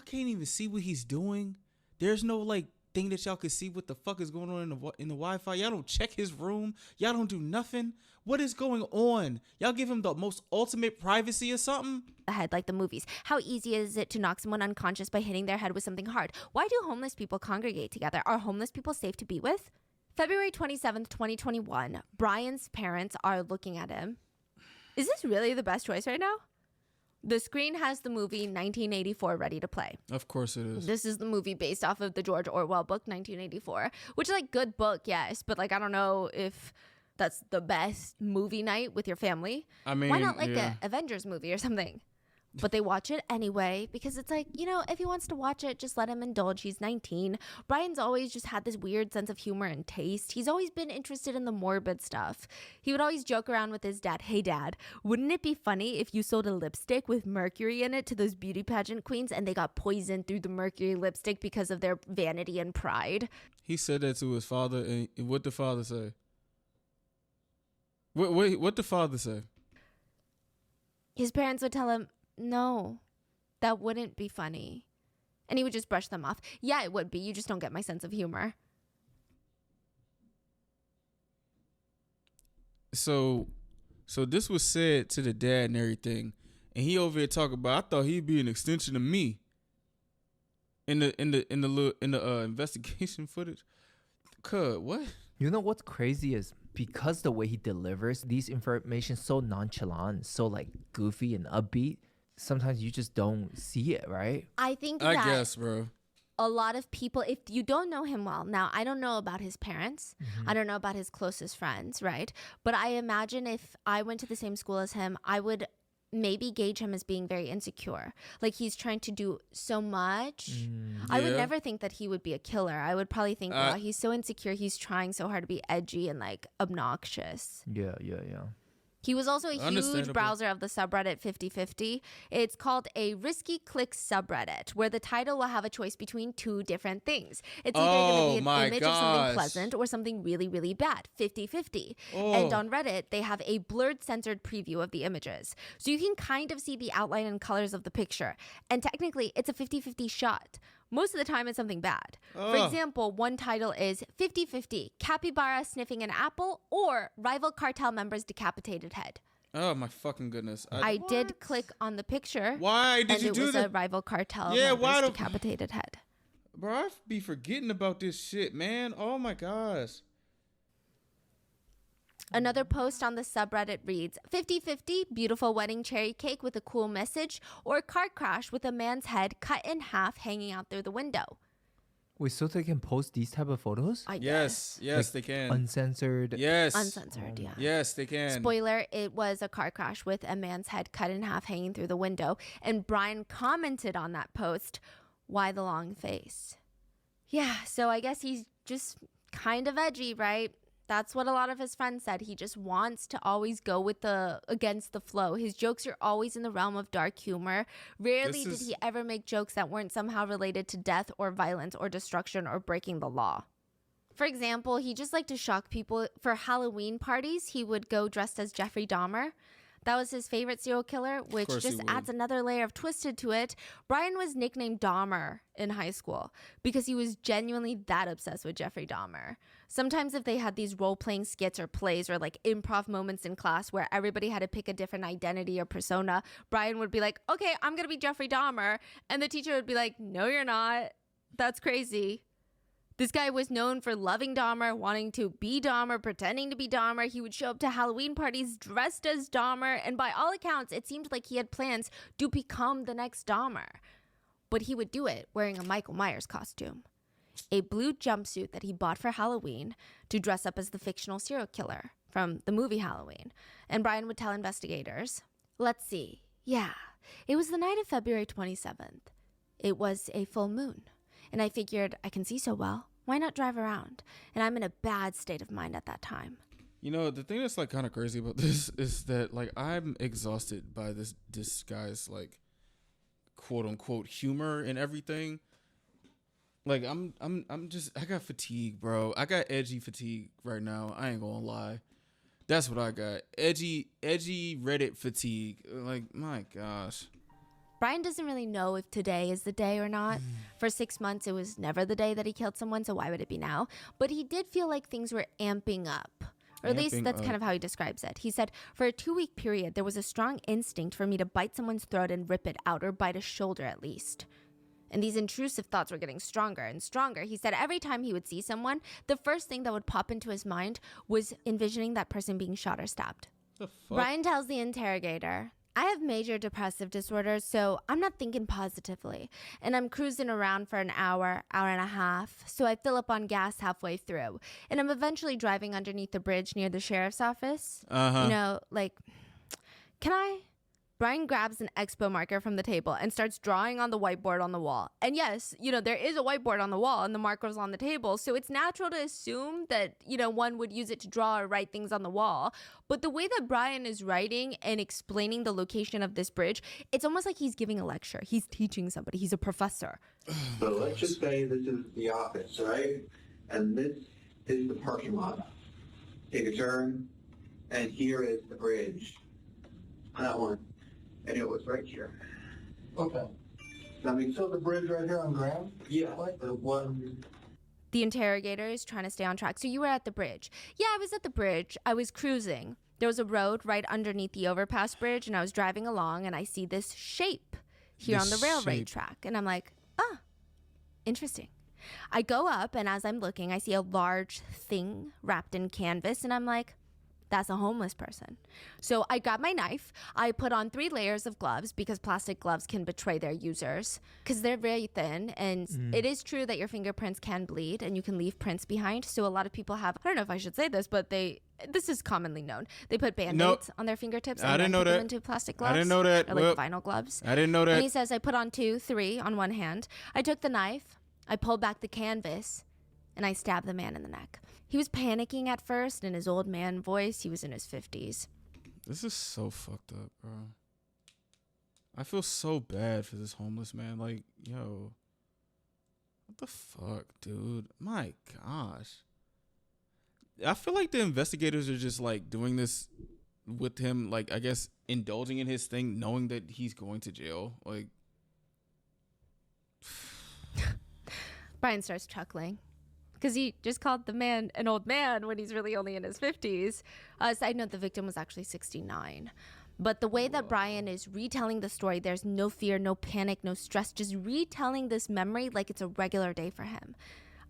can't even see what he's doing. There's no, like, thing that y'all can see what the fuck is going on in the Wi-Fi. Y'all don't check his room. Y'all don't do nothing. What is going on? Y'all give him the most ultimate privacy or something? Head like the movies. How easy is it to knock someone unconscious by hitting their head with something hard? Why do homeless people congregate together? Are homeless people safe to be with? February 27th, 2021. Brian's parents are looking at him. Is this really the best choice right now? The screen has the movie 1984 ready to play. Of course it is. This is the movie based off of the George Orwell book 1984, which is like good book, yes, but like I don't know if that's the best movie night with your family. I mean, why not like yeah. a Avengers movie or something? But they watch it anyway because it's like, you know, if he wants to watch it, just let him indulge. He's 19. Brian's always just had this weird sense of humor and taste. He's always been interested in the morbid stuff. He would always joke around with his dad. Hey, Dad, wouldn't it be funny if you sold a lipstick with mercury in it to those beauty pageant queens and they got poisoned through the mercury lipstick because of their vanity and pride? He said that to his father, and what the father say? What the father say? His parents would tell him, no, that wouldn't be funny. And he would just brush them off. Yeah, it would be. You just don't get my sense of humor. So this was said to the dad and everything, and he over here talking about, I thought he'd be an extension of me. In the investigation footage. What? You know what's crazy is because the way he delivers these information so nonchalant, so like goofy and upbeat, sometimes you just don't see it, right? I think I that guess, bro. a lot of people, if you don't know him well, now I don't know about his parents, I don't know about his closest friends, right? But I imagine if I went to the same school as him, I would maybe gauge him as being very insecure. Like he's trying to do so much. I would Yeah. never think that he would be a killer. I would probably think, wow, he's so insecure. He's trying so hard to be edgy and like obnoxious. Yeah. He was also a huge Understandable. browser of the subreddit 50/50. It's called a risky clicks subreddit, where the title will have a choice between two different things. It's either going to be an my image of something gosh. pleasant or something really, really bad, 50/50. Oh. And on Reddit, they have a blurred, censored preview of the images. So you can kind of see the outline and colors of the picture. And technically, it's a 50/50 shot. Most of the time, it's something bad. For Ugh. example, one title is 50/50, capybara sniffing an apple, or rival cartel member's decapitated head. Oh my fucking goodness. I did click on the picture. Why did and you it do was that? a rival cartel Yeah, member's why the- decapitated head. Bro, I be forgetting about this shit, man. Oh my gosh. Another post on the subreddit reads, 50/50, beautiful wedding cherry cake with a cool message, or car crash with a man's head cut in half hanging out through the window. Wait, so they can post these type of photos? I guess. Yes, Like, they can. Uncensored. Yes. Uncensored, yeah. Yes, they can. Spoiler, it was a car crash with a man's head cut in half hanging through the window. And Brian commented on that post, why the long face? Yeah, so I guess he's just kind of edgy, right? That's what a lot of his friends said. He just wants to always go with against the flow. His jokes are always in the realm of dark humor. Rarely did he ever make jokes that weren't somehow related to death or violence or destruction or breaking the law. For example, he just liked to shock people. For Halloween parties, he would go dressed as Jeffrey Dahmer. That was his favorite serial killer, which course he just would. adds another layer of twisted to it. Brian was nicknamed Dahmer in high school because he was genuinely that obsessed with Jeffrey Dahmer. Sometimes if they had these role-playing skits or plays or like improv moments in class where everybody had to pick a different identity or persona, Brian would be like, okay, I'm going to be Jeffrey Dahmer. And the teacher would be like, no, you're not. That's crazy. This guy was known for loving Dahmer, wanting to be Dahmer, pretending to be Dahmer. He would show up to Halloween parties dressed as Dahmer, and by all accounts, it seemed like he had plans to become the next Dahmer. But he would do it wearing a Michael Myers costume, a blue jumpsuit that he bought for Halloween to dress up as the fictional serial killer from the movie Halloween. And Brian would tell investigators, let's see, yeah, it was the night of February 27th. It was a full moon. And I figured I can see so well. Why not drive around? And I'm in a bad state of mind at that time. You know, the thing that's like kind of crazy about this is that like I'm exhausted by this guy's like quote unquote humor and everything. Like I'm just I got fatigue, bro. I got edgy fatigue right now. I ain't gonna lie. That's what I got. Edgy Reddit fatigue. Like, my gosh. Brian doesn't really know if today is the day or not. For 6 months, it was never the day that he killed someone, so why would it be now? But he did feel like things were amping up. Or at least that's kind of how he describes it. He said, for a 2-week period, there was a strong instinct for me to bite someone's throat and rip it out, or bite a shoulder at least. And these intrusive thoughts were getting stronger and stronger. He said every time he would see someone, the first thing that would pop into his mind was envisioning that person being shot or stabbed. The fuck? Brian tells the interrogator, I have major depressive disorder, so I'm not thinking positively. And I'm cruising around for an hour, hour and a half. So I fill up on gas halfway through. And I'm eventually driving underneath the bridge near the sheriff's office. You know, like, can I? Brian grabs an expo marker from the table and starts drawing on the whiteboard on the wall. And yes, you know, there is a whiteboard on the wall and the marker's on the table. So it's natural to assume that, you know, one would use it to draw or write things on the wall. But the way that Brian is writing and explaining the location of this bridge, it's almost like he's giving a lecture. He's teaching somebody. He's a professor. So let's just say this is the office, right? And this is the parking lot. Take a turn, and here is the bridge. That one. And it was right here. Okay. I mean, so the bridge right here on Graham? Yeah, like the one. The interrogator is trying to stay on track. So you were at the bridge. Yeah, I was at the bridge. I was cruising. There was a road right underneath the overpass bridge, and I was driving along, and I see this shape here on the railway track. And I'm like, ah, interesting. I go up, and as I'm looking, I see a large thing wrapped in canvas, and I'm like, that's a homeless person. So I grab my knife. I put on 3 layers of gloves because plastic gloves can betray their users because they're very thin. And it is true that your fingerprints can bleed and you can leave prints behind. So a lot of people have, I don't know if I should say this, but this is commonly known. They put Band-Aids on their fingertips and then put them into plastic gloves. I didn't know that. Or like vinyl gloves. I didn't know that. And he says, I put on 2, 3 on one hand. I took the knife. I pulled back the canvas and I stabbed the man in the neck. He was panicking at first in his old man voice. He was in his 50s. This is so fucked up, bro. I feel so bad for this homeless man. Like, yo, what the fuck, dude? My gosh. I feel like the investigators are just like doing this with him, like, I guess, indulging in his thing, knowing that he's going to jail. Like, Brian starts chuckling because he just called the man an old man when he's really only in his 50s. Side note, the victim was actually 69. But the way that Brian is retelling the story, there's no fear, no panic, no stress, just retelling this memory like it's a regular day for him.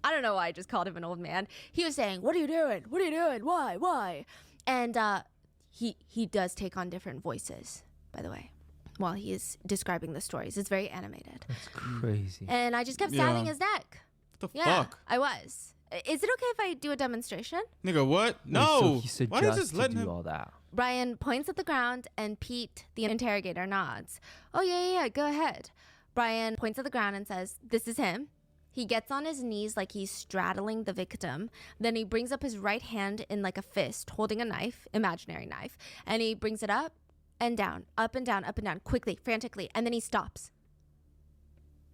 I don't know why I just called him an old man. He was saying, what are you doing? What are you doing? Why? And he does take on different voices, by the way, while he is describing the stories. It's very animated. That's crazy. And I just kept stabbing his neck. What the fuck? I was. Is it okay if I do a demonstration? Nigga, what? No. Wait, so he suggests why did you just let him all that? Brian points at the ground and Pete, the interrogator, nods. Oh, yeah, go ahead. Brian points at the ground and says, this is him. He gets on his knees like he's straddling the victim. Then he brings up his right hand in like a fist, holding a knife, imaginary knife. And he brings it up and down, up and down, quickly, frantically. And then he stops.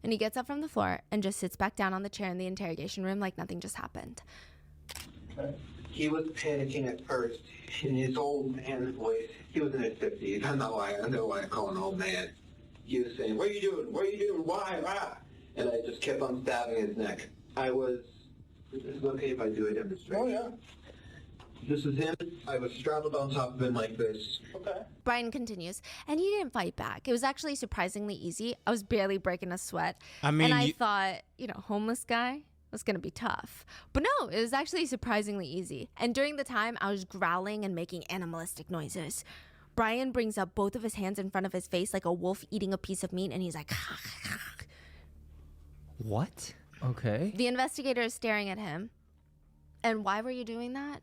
And he gets up from the floor and just sits back down on the chair in the interrogation room like nothing just happened. He was panicking at first in his old man voice. He was in his 50s. I know why I call him an old man. He was saying, what are you doing? What are you doing? Why? And I just kept on stabbing his neck. Is it okay if I do a demonstration? Oh, yeah. This is him. I was straddled on top of him like this. Okay. Brian continues, and he didn't fight back. It was actually surprisingly easy. I was barely breaking a sweat. I mean, and I thought, homeless guy was going to be tough. But no, it was actually surprisingly easy. And during the time, I was growling and making animalistic noises. Brian brings up both of his hands in front of his face like a wolf eating a piece of meat, and he's like, What? Okay. The investigator is staring at him. And why were you doing that?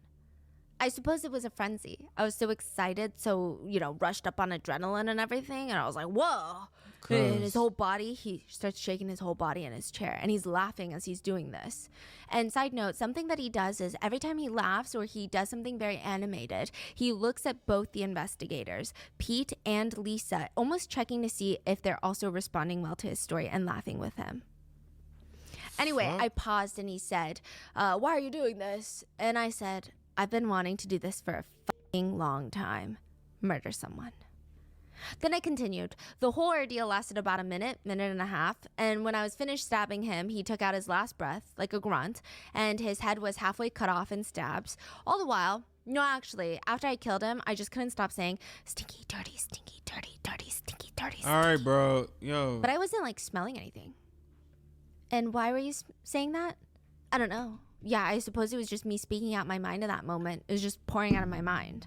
I suppose it was a frenzy. I was so excited, so, rushed up on adrenaline and everything. And I was like, whoa. And his whole body, he starts shaking his whole body in his chair. And he's laughing as he's doing this. And side note, something that he does is every time he laughs or he does something very animated, he looks at both the investigators, Pete and Lisa, almost checking to see if they're also responding well to his story and laughing with him. Anyway, I paused and he said, why are you doing this? And I said, I've been wanting to do this for a fucking long time. Murder someone. Then I continued. The whole ordeal lasted about a minute and a half. And when I was finished stabbing him, he took out his last breath like a grunt. And his head was halfway cut off in stabs. All the while, no, actually, after I killed him, I just couldn't stop saying, stinky, dirty, stinky, dirty, dirty, stinky, dirty, stinky. All right, bro. Yo. But I wasn't smelling anything. And why were you saying that? I don't know. Yeah, I suppose it was just me speaking out my mind in that moment. It was just pouring out of my mind.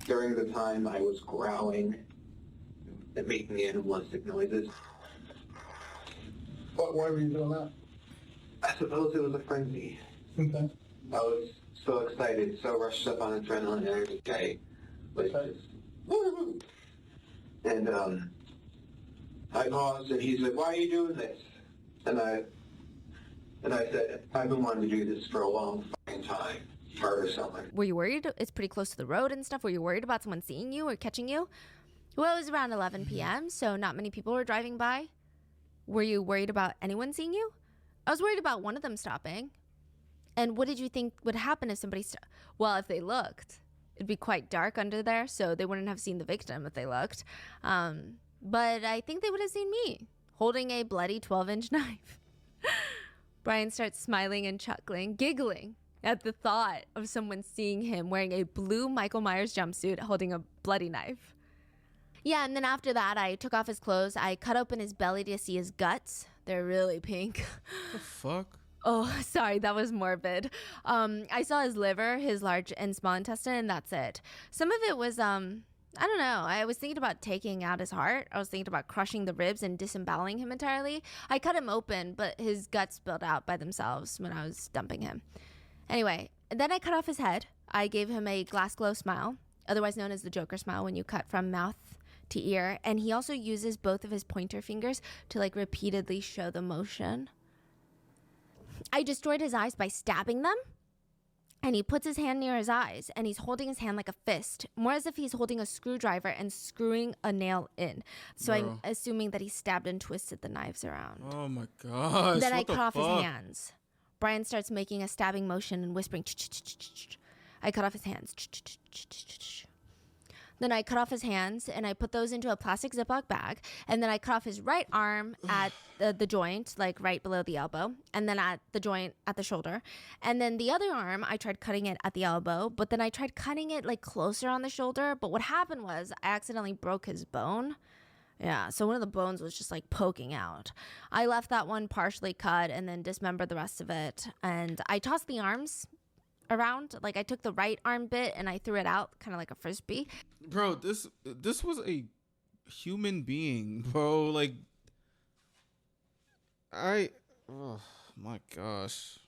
During the time I was growling and making animalistic noises. Why were you doing that? I suppose it was a frenzy. Okay. I was so excited, so rushed up on adrenaline and everything. I was just, woo! And I paused, and he's like, "Why are you doing this?" And I said, "I've been wanting to do this for a long fucking time. Murder someone." Were you worried? It's pretty close to the road and stuff. Were you worried about someone seeing you or catching you? Well, it was around 11 p.m., so not many people were driving by. Were you worried about anyone seeing you? I was worried about one of them stopping. And what did you think would happen if somebody well, if they looked, it'd be quite dark under there, so they wouldn't have seen the victim if they looked. But I think they would have seen me holding a bloody 12-inch knife. Brian starts smiling and chuckling, giggling at the thought of someone seeing him wearing a blue Michael Myers jumpsuit holding a bloody knife. Yeah, and then after that, I took off his clothes. I cut open his belly to see his guts. They're really pink. The fuck? Oh, sorry, that was morbid. I saw his liver, his large and small intestine, and that's it. Some of it was, I don't know. I was thinking about taking out his heart. I was thinking about crushing the ribs and disemboweling him entirely. I cut him open, but his guts spilled out by themselves when I was dumping him. Anyway, then I cut off his head. I gave him a glass glow smile, otherwise known as the Joker smile, when you cut from mouth to ear. And he also uses both of his pointer fingers to like repeatedly show the motion. I destroyed his eyes by stabbing them. And he puts his hand near his eyes, and he's holding his hand like a fist, more as if he's holding a screwdriver and screwing a nail in. So I'm assuming that he stabbed and twisted the knives around. Oh my gosh. Then I cut off his hands. Brian starts making a stabbing motion and whispering. I cut off his hands. Then I cut off his hands, and I put those into a plastic Ziploc bag. And then I cut off his right arm at the joint, like right below the elbow. And then at the joint at the shoulder. And then the other arm, I tried cutting it at the elbow. But then I tried cutting it like closer on the shoulder. But what happened was I accidentally broke his bone. Yeah, so one of the bones was just like poking out. I left that one partially cut and then dismembered the rest of it. And I tossed the arms around. Like I took the right arm bit and I threw it out kind of like a frisbee. Bro, this was a human being, bro. Like oh my gosh.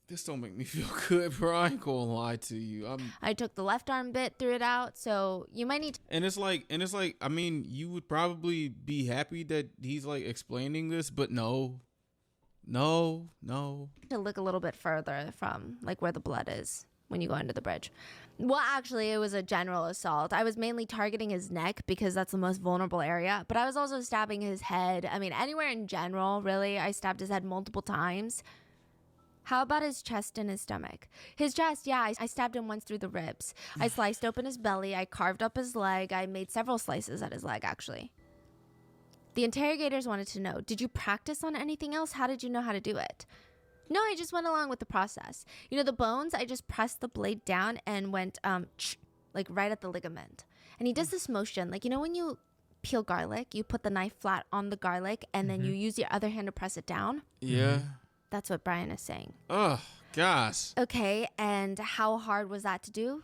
This don't make me feel good, bro. I ain't gonna lie to you. I took the left arm bit, threw it out, so you might need to... And it's like, I mean, you would probably be happy that he's like explaining this, but no. To look a little bit further from like where the blood is when you go under the bridge. Well, actually, it was a general assault. I was mainly targeting his neck because that's the most vulnerable area, but I was also stabbing his head. I mean, anywhere in general, really. I stabbed his head multiple times. How about his chest and his stomach? His chest, yeah, I stabbed him once through the ribs. I sliced open his belly. I carved up his leg. I made several slices at his leg, actually. The interrogators wanted to know, did you practice on anything else? How did you know how to do it? No, I just went along with the process. You know, the bones, I just pressed the blade down and went, like right at the ligament. And he does this motion, like, you know, when you peel garlic, you put the knife flat on the garlic and then you use your other hand to press it down? Yeah. That's what Brian is saying. Oh, gosh. Okay, and how hard was that to do?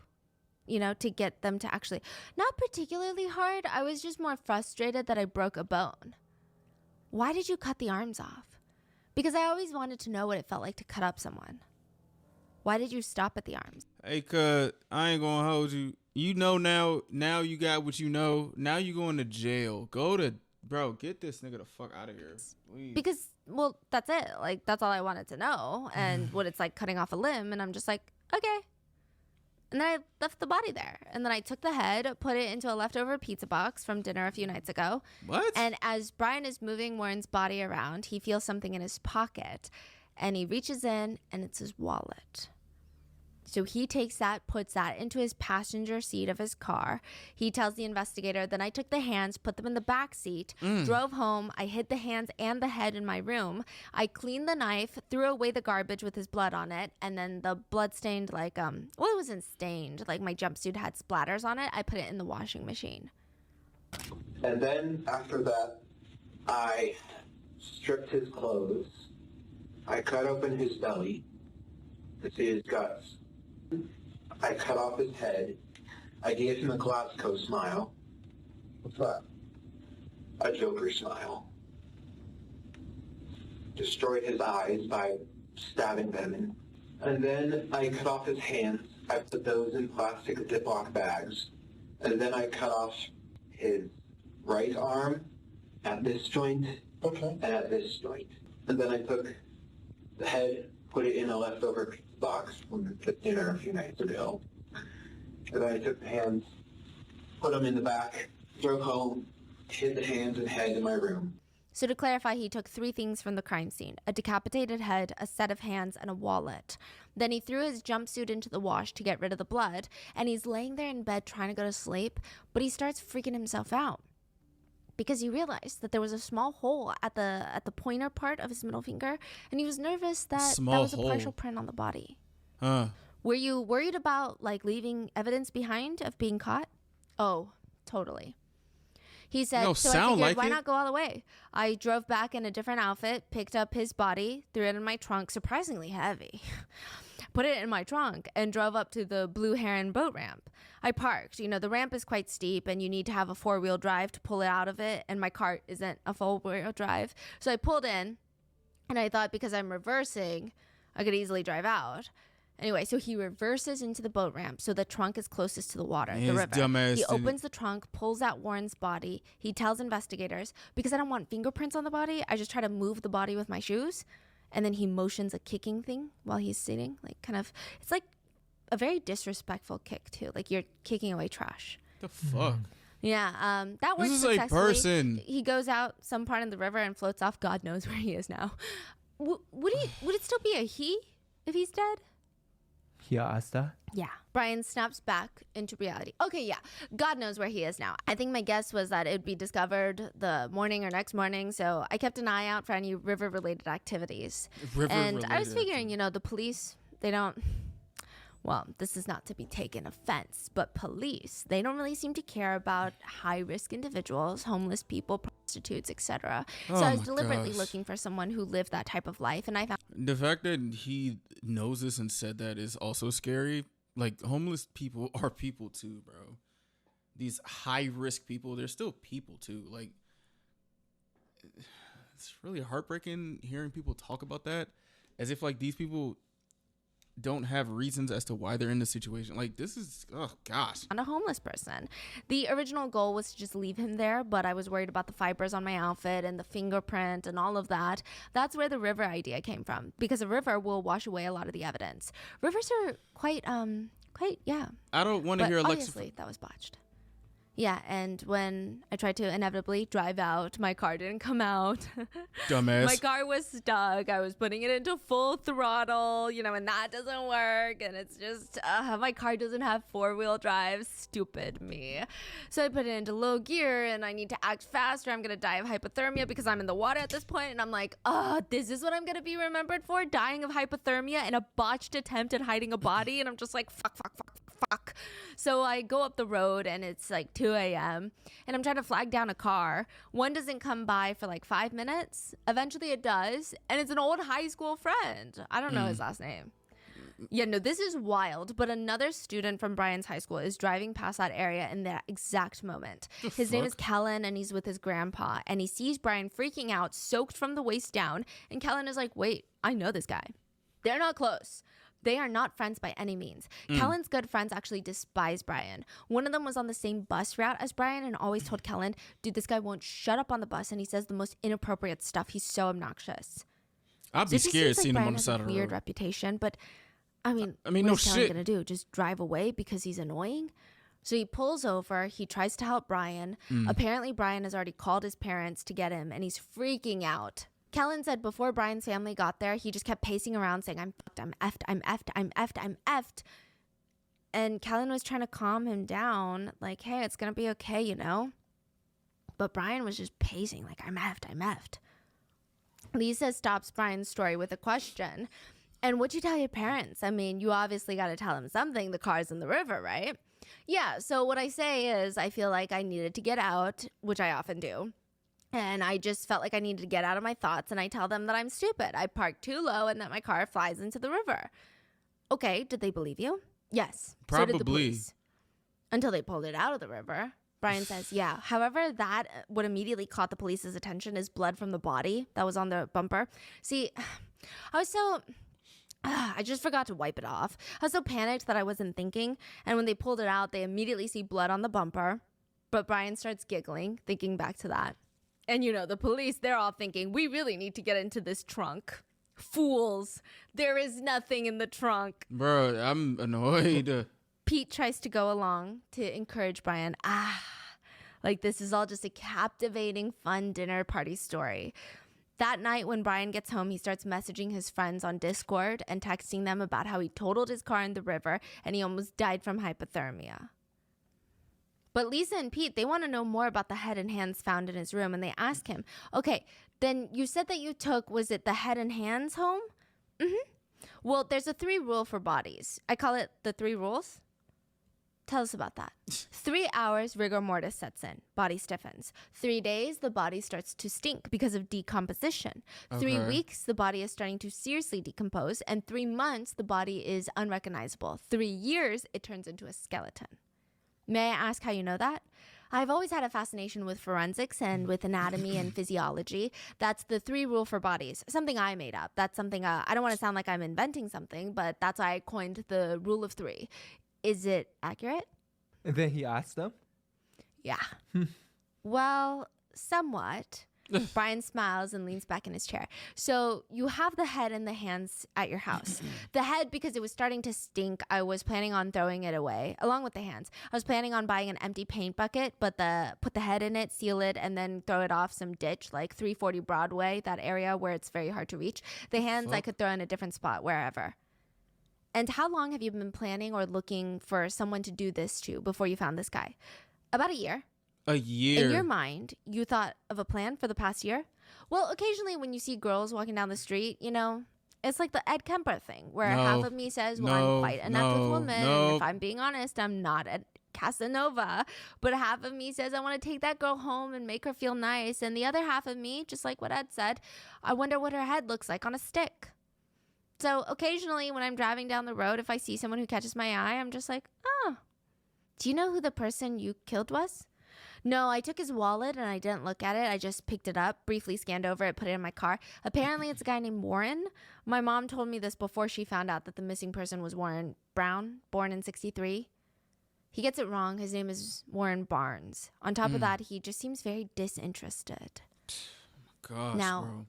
You know, to get them to actually... Not particularly hard. I was just more frustrated that I broke a bone. Why did you cut the arms off? Because I always wanted to know what it felt like to cut up someone. Why did you stop at the arms? Hey, cuz, I ain't gonna hold you. You know now you got what you know. Now you going to jail. Bro, get this nigga the fuck out of here. Please. Because, well, that's it. Like, that's all I wanted to know. And what it's like cutting off a limb. And I'm just like, okay. And then I left the body there. And then I took the head, put it into a leftover pizza box from dinner a few nights ago. What? And as Brian is moving Warren's body around, he feels something in his pocket. And he reaches in, and it's his wallet. So he takes that, puts that into his passenger seat of his car. He tells the investigator, then I took the hands, put them in the back seat, drove home. I hid the hands and the head in my room. I cleaned the knife, threw away the garbage with his blood on it. And then the blood stained like, well, it wasn't stained. Like my jumpsuit had splatters on it. I put it in the washing machine. And then after that, I stripped his clothes. I cut open his belly to see his guts. I cut off his head. I gave him a Glasgow smile. What's that? A Joker smile. Destroyed his eyes by stabbing them in. And then I cut off his hands. I put those in plastic Ziploc bags. And then I cut off his right arm at this joint and at this joint. And then I took the head, put it in a leftover box from the dinner a few nights ago. And then I took the hands, put them in the back, drove home, hid the hands and head in my room. So to clarify, he took 3 things from the crime scene: a decapitated head, a set of hands, and a wallet. Then he threw his jumpsuit into the wash to get rid of the blood, and he's laying there in bed trying to go to sleep, but he starts freaking himself out because he realized that there was a small hole at the pointer part of his middle finger, and he was nervous that that was a partial print on the body. Were you worried about like leaving evidence behind of being caught? Oh, totally. He said, No, so I sound figured, like why it. not go all the way? I drove back in a different outfit, picked up his body, threw it in my trunk, surprisingly heavy, put it in my trunk, and drove up to the Blue Heron boat ramp. I parked. You know, the ramp is quite steep, and you need to have a 4-wheel drive to pull it out of it, and my cart isn't a 4-wheel drive. So I pulled in, and I thought because I'm reversing, I could easily drive out. Anyway, so he reverses into the boat ramp, so the trunk is closest to the water, the river. He opens the trunk, pulls out Warren's body. He tells investigators, because I don't want fingerprints on the body, I just try to move the body with my shoes. And then he motions a kicking thing while he's sitting. Like, kind of, it's like a very disrespectful kick, too. Like, you're kicking away trash. The fuck? Yeah, that works This is a successfully. person. He goes out some part in the river and floats off. God knows where he is now. Would it still be a he if he's dead? He asked that? Yeah. Brian snaps back into reality. Okay, yeah. God knows where he is now. I think my guess was that it would be discovered the morning or next morning, so I kept an eye out for any river-related activities. And I was figuring, you know, the police, they don't... Well, this is not to be taken offense, but police, they don't really seem to care about high-risk individuals, homeless people, prostitutes, etc. So I was deliberately looking for someone who lived that type of life, and I found... The fact that he knows this and said that is also scary. Like, homeless people are people too, bro. These high-risk people, they're still people too. Like, it's really heartbreaking hearing people talk about that as if, like, these people don't have reasons as to why they're in this situation. Like, this is, oh gosh. On a homeless person. The original goal was to just leave him there, but I was worried about the fibers on my outfit and the fingerprint and all of that. That's where the river idea came from, because a river will wash away a lot of the evidence. Rivers are quite, yeah. I don't want to hear Alexa. Obviously, that was botched. Yeah, and when I tried to inevitably drive out, my car didn't come out. Dumbass. My car was stuck. I was putting it into full throttle, you know, and that doesn't work. And it's just, my car doesn't have 4-wheel drive. Stupid me. So I put it into low gear, and I need to act faster. I'm going to die of hypothermia because I'm in the water at this point. And I'm like, this is what I'm going to be remembered for? Dying of hypothermia in a botched attempt at hiding a body. And I'm just like, fuck. So I go up the road, and it's like 2 a.m. and I'm trying to flag down a car. One doesn't come by for like 5 minutes. Eventually it does, and it's an old high school friend. I don't know his last name. Yeah, no, this is wild. But another student from Brian's high school is driving past that area in that exact moment. His name is Kellen, and he's with his grandpa, and he sees Brian freaking out, soaked from the waist down, and Kellen is like, wait, I know this guy. They're not close. They are not friends by any means. Kellen's good friends actually despise Brian. One of them was on the same bus route as Brian and always told Kellen, dude, this guy won't shut up on the bus, and he says the most inappropriate stuff. He's so obnoxious. I'd be scared seeing him on the side of the road. Weird reputation, but I mean no what's Kellen shit. gonna do? Just drive away because he's annoying? So he pulls over. He tries to help Brian. Apparently, Brian has already called his parents to get him, and he's freaking out. Kellen said before Brian's family got there, he just kept pacing around saying, I'm fucked, I'm effed, I'm effed, I'm effed, I'm effed. And Kellen was trying to calm him down, like, hey, it's going to be okay, you know? But Brian was just pacing, like, I'm effed, I'm effed. Lisa stops Brian's story with a question. And what'd you tell your parents? I mean, you obviously got to tell them something. The car's in the river, right? Yeah, so what I say is I feel like I needed to get out, which I often do. And I just felt like I needed to get out of my thoughts, and I tell them that I'm stupid. I parked too low and that my car flies into the river. Okay, did they believe you? Yes. So did the Probably. police. Until they pulled it out of the river. Brian says, yeah. However, that what immediately caught the police's attention is blood from the body that was on the bumper. See, I was so... I just forgot to wipe it off. I was so panicked that I wasn't thinking. And when they pulled it out, they immediately see blood on the bumper. But Brian starts giggling, thinking back to that. And you know, the police, they're all thinking, we really need to get into this trunk. Fools. There is nothing in the trunk. Bro, I'm annoyed. Pete tries to go along to encourage Brian. Like this is all just a captivating, fun dinner party story. That night when Brian gets home, he starts messaging his friends on Discord and texting them about how he totaled his car in the river and he almost died from hypothermia. But Lisa and Pete, they want to know more about the head and hands found in his room, and they ask him, okay, then you said that you took, was it the head and hands home? Mm-hmm. Well, there's a 3 rule for bodies. I call it the 3 rules. Tell us about that. 3 hours, rigor mortis sets in. Body stiffens. 3 days, the body starts to stink because of decomposition. 3 weeks, the body is starting to seriously decompose. And 3 months, the body is unrecognizable. 3 years, it turns into a skeleton. May I ask how you know that? I've always had a fascination with forensics and with anatomy and physiology. That's the 3 rule for bodies, something I made up. That's something, I don't want to sound like I'm inventing something, but that's why I coined the rule of 3. Is it accurate? And then he asked them. Yeah. Well, somewhat. Brian smiles and leans back in his chair. So you have the head and the hands at your house. The head, because it was starting to stink, I was planning on throwing it away, along with the hands. I was planning on buying an empty paint bucket, but put the head in it, seal it, and then throw it off some ditch, like 340 Broadway, that area where it's very hard to reach. The hands I could throw in a different spot, wherever. And how long have you been planning or looking for someone to do this to before you found this guy? About a year. A year? In your mind, you thought of a plan for the past year? Well, occasionally when you see girls walking down the street, you know, it's like the Ed Kemper thing, where half of me says, well, I'm quite an active woman. And if I'm being honest, I'm not a Casanova. But half of me says I want to take that girl home and make her feel nice. And the other half of me, just like what Ed said, I wonder what her head looks like on a stick. So occasionally when I'm driving down the road, if I see someone who catches my eye, I'm just like, oh, do you know who the person you killed was? No, I took his wallet and I didn't look at it. I just picked it up, briefly scanned over it, put it in my car. Apparently it's a guy named Warren. My mom told me this before she found out that the missing person was Warren Brown, born in 1963. He gets it wrong. His name is Warren Barnes. On top of that, he just seems very disinterested. Oh my gosh, now, bro.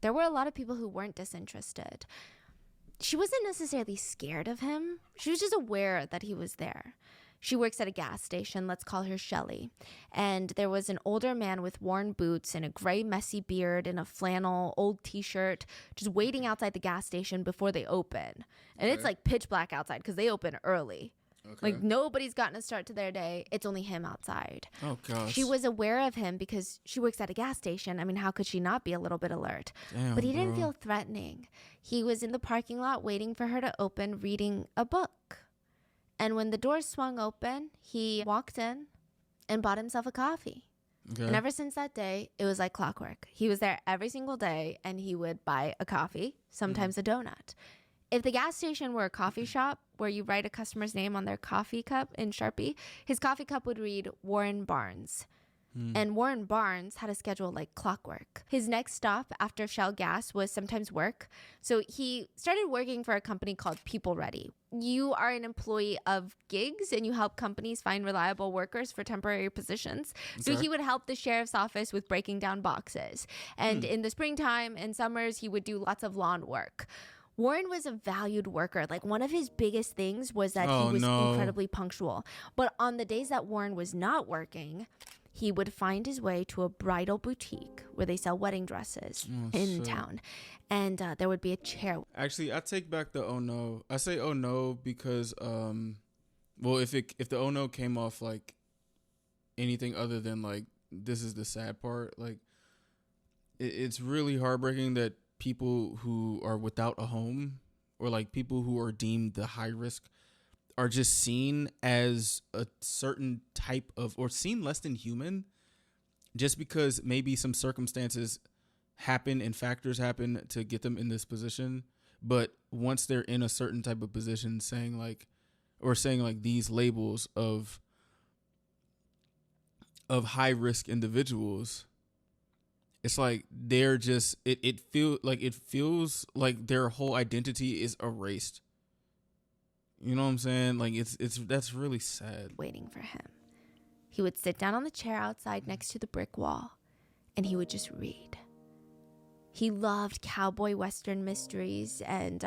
There were a lot of people who weren't disinterested. She wasn't necessarily scared of him. She was just aware that he was there. She works at a gas station. Let's call her Shelley. And there was an older man with worn boots and a gray, messy beard and a flannel old T-shirt just waiting outside the gas station before they open. And it's like pitch black outside because they open early. Like nobody's gotten a start to their day. It's only him outside. Oh, gosh. She was aware of him because she works at a gas station. I mean, how could she not be a little bit alert? Damn, but he didn't bro. feel threatening. He was in the parking lot waiting for her to open, reading a book. And when the doors swung open, he walked in and bought himself a coffee. Okay. And ever since that day, it was like clockwork. He was there every single day and he would buy a coffee, sometimes a donut. If the gas station were a coffee shop where you write a customer's name on their coffee cup in Sharpie, his coffee cup would read Warren Barnes. And Warren Barnes had a schedule like clockwork. His next stop after Shell Gas was sometimes work. So he started working for a company called People Ready. You are an employee of gigs and you help companies find reliable workers for temporary positions. So he would help the sheriff's office with breaking down boxes. And in the springtime and summers, he would do lots of lawn work. Warren was a valued worker. Like one of his biggest things was that he was incredibly punctual. But on the days that Warren was not working, he would find his way to a bridal boutique where they sell wedding dresses in town. And there would be a chair. Actually, I take back the oh no. I say oh no because, well, if the oh no came off like anything other than like, this is the sad part, like it's really heartbreaking that people who are without a home or like people who are deemed the high risk are just seen as a certain type of, or seen less than human just because maybe some circumstances happen and factors happen to get them in this position. But once they're in a certain type of position, saying like, or saying like these labels of high risk individuals, it's like they're just it feels like their whole identity is erased. You know what I'm saying? Like it's that's really sad. Waiting for him. He would sit down on the chair outside next to the brick wall, and he would just read. He loved cowboy western mysteries, and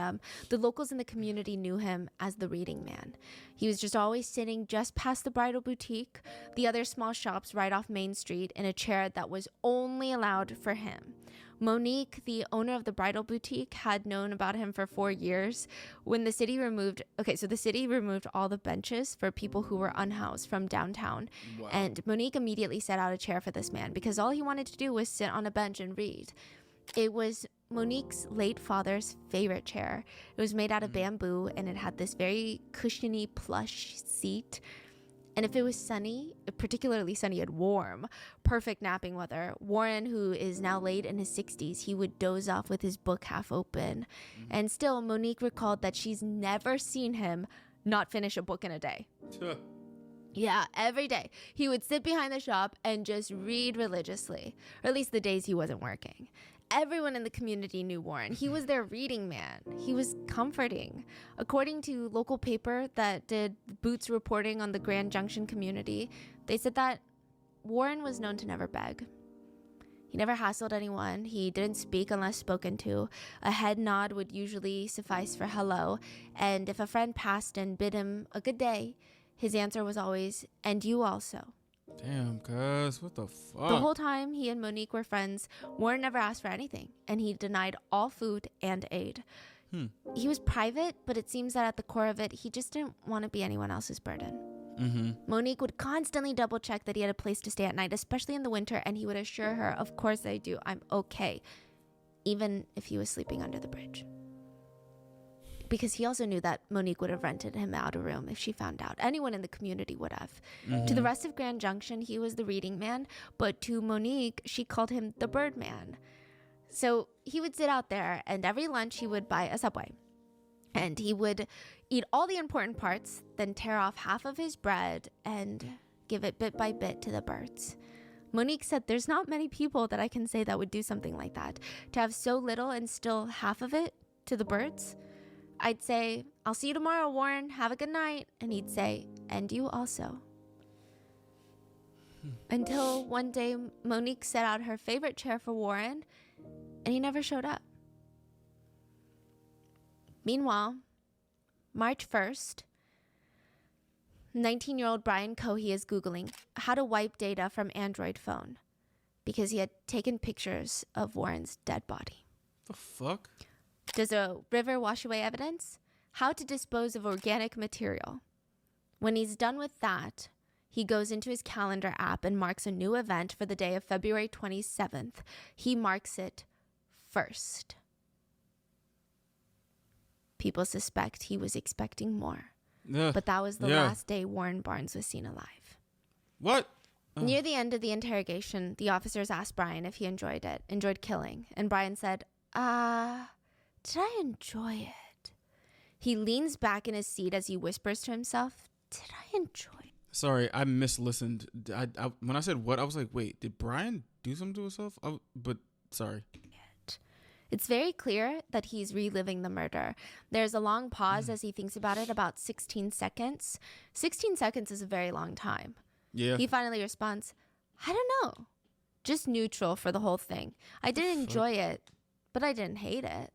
the locals in the community knew him as the reading man. He was just always sitting just past the bridal boutique, the other small shops right off Main Street, in a chair that was only allowed for him. Monique, the owner of the bridal boutique, had known about him for 4 years. When the city removed all the benches for people who were unhoused from downtown. Wow. And Monique immediately set out a chair for this man because all he wanted to do was sit on a bench and read. It was Monique's late father's favorite chair. It was made out of bamboo, and it had this very cushiony plush seat. And if it was sunny, particularly sunny and warm, perfect napping weather, Warren, who is now late in his 60s, he would doze off with his book half open. And still, Monique recalled that she's never seen him not finish a book in a day. Yeah, every day. He would sit behind the shop and just read religiously, or at least the days he wasn't working. Everyone in the community knew Warren. He was their reading man. He was comforting. According to local paper that did Boots reporting on the Grand Junction community, they said that Warren was known to never beg. He never hassled anyone. He didn't speak unless spoken to. A head nod would usually suffice for hello. And if a friend passed and bid him a good day, his answer was always, "And you also." Damn, cuz, what the fuck? The whole time he and Monique were friends, Warren never asked for anything, and he denied all food and aid. He was private, but it seems that at the core of it, he just didn't want to be anyone else's burden. Monique would constantly double check that he had a place to stay at night, especially in the winter, and he would assure her, "Of course I do, I'm okay," even if he was sleeping under the bridge. Because he also knew that Monique would have rented him out a room if she found out. Anyone in the community would have. To the rest of Grand Junction, he was the reading man, but to Monique, she called him the bird man. So he would sit out there, and every lunch he would buy a Subway. And he would eat all the important parts, then tear off half of his bread and give it bit by bit to the birds. Monique said, "There's not many people that I can say that would do something like that. To have so little and still half of it to the birds." I'd say, "I'll see you tomorrow, Warren. Have a good night." And he'd say, "And you also." Until one day, Monique set out her favorite chair for Warren, and he never showed up. Meanwhile, March 1st, 19-year-old Brian Cohey is Googling how to wipe data from Android phone because he had taken pictures of Warren's dead body. The fuck? Does a river wash away evidence? How to dispose of organic material. When he's done with that, he goes into his calendar app and marks a new event for the day of February 27th. He marks it first. People suspect he was expecting more. But that was the last day Warren Barnes was seen alive. What? Near the end of the interrogation, the officers asked Brian if he enjoyed killing. And Brian said, did I enjoy it? He leans back in his seat as he whispers to himself, "Did I enjoy it?" Sorry, I mislistened. When I said what, I was like, wait, did Brian do something to himself? But sorry. It's very clear that he's reliving the murder. There's a long pause as he thinks about it, about 16 seconds. 16 seconds is a very long time. Yeah. He finally responds, "I don't know. Just neutral for the whole thing. I didn't enjoy it, but I didn't hate it."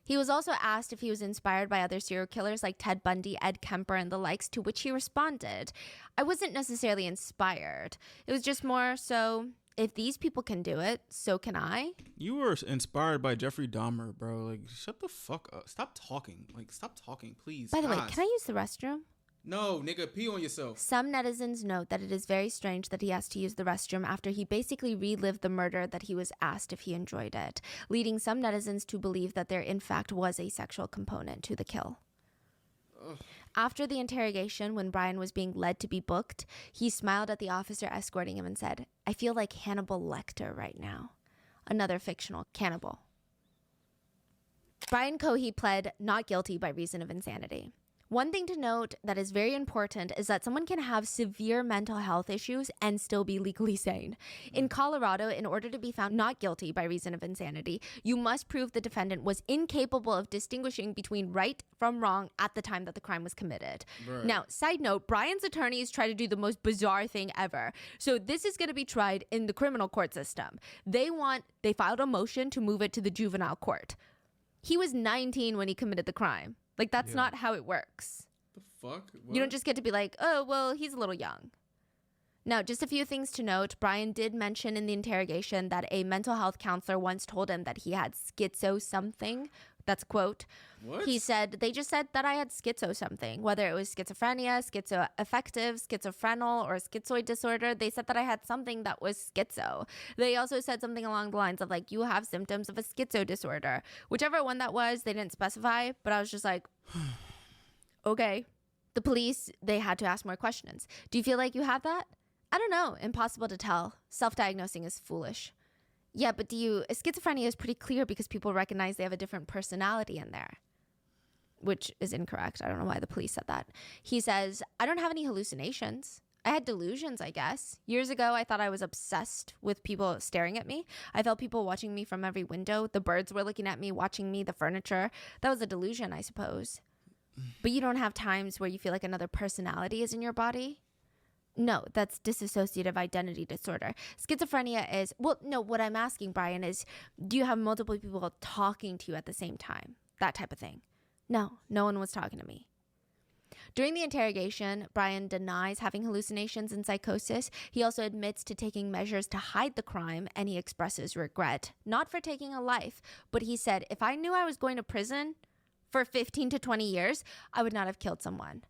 He was also asked if he was inspired by other serial killers like Ted Bundy, Ed Kemper, and the likes, to which he responded, "I wasn't necessarily inspired. It was just more so, if these people can do it, so can I." You were inspired by Jeffrey Dahmer, bro. Like, shut the fuck up. Stop talking. Like, stop talking, please. By the way, can I use the restroom? No, nigga, pee on yourself. Some netizens note that it is very strange that he has to use the restroom after he basically relived the murder that he was asked if he enjoyed it, leading some netizens to believe that there in fact was a sexual component to the kill. Ugh. After the interrogation, when Brian was being led to be booked, he smiled at the officer escorting him and said, "I feel like Hannibal Lecter right now." Another fictional cannibal. Brian Cohey pled not guilty by reason of insanity. One thing to note that is very important is that someone can have severe mental health issues and still be legally sane. In Colorado, in order to be found not guilty by reason of insanity, you must prove the defendant was incapable of distinguishing between right from wrong at the time that the crime was committed. Right. Now, side note, Brian's attorneys try to do the most bizarre thing ever. So this is going to be tried in the criminal court system. They filed a motion to move it to the juvenile court. He was 19 when he committed the crime. Like, that's not how it works. The fuck? What? You don't just get to be like, oh, well, he's a little young. Now, just a few things to note. Brian did mention in the interrogation that a mental health counselor once told him that he had schizo something. That's a quote. What? He said, they just said that I had schizo something, whether it was schizophrenia, schizoaffective, schizophrenic, or schizoid disorder. They said that I had something that was schizo. They also said something along the lines of like, you have symptoms of a schizo disorder. Whichever one that was, they didn't specify, but I was just like, okay. The police, they had to ask more questions. Do you feel like you have that? I don't know. Impossible to tell. Self-diagnosing is foolish. Yeah, but schizophrenia is pretty clear because people recognize they have a different personality in there, which is incorrect. I don't know why the police said that. He says, I don't have any hallucinations. I had delusions, I guess. Years ago, I thought I was obsessed with people staring at me. I felt people watching me from every window. The birds were looking at me, watching me, the furniture. That was a delusion, I suppose. But you don't have times where you feel like another personality is in your body? No, that's dissociative identity disorder. Schizophrenia is, well, no, what I'm asking, Brian, is do you have multiple people talking to you at the same time? That type of thing. No one was talking to me. During the interrogation, Brian denies having hallucinations and psychosis. He also admits to taking measures to hide the crime, and he expresses regret, not for taking a life, but he said, if I knew I was going to prison for 15 to 20 years, I would not have killed someone.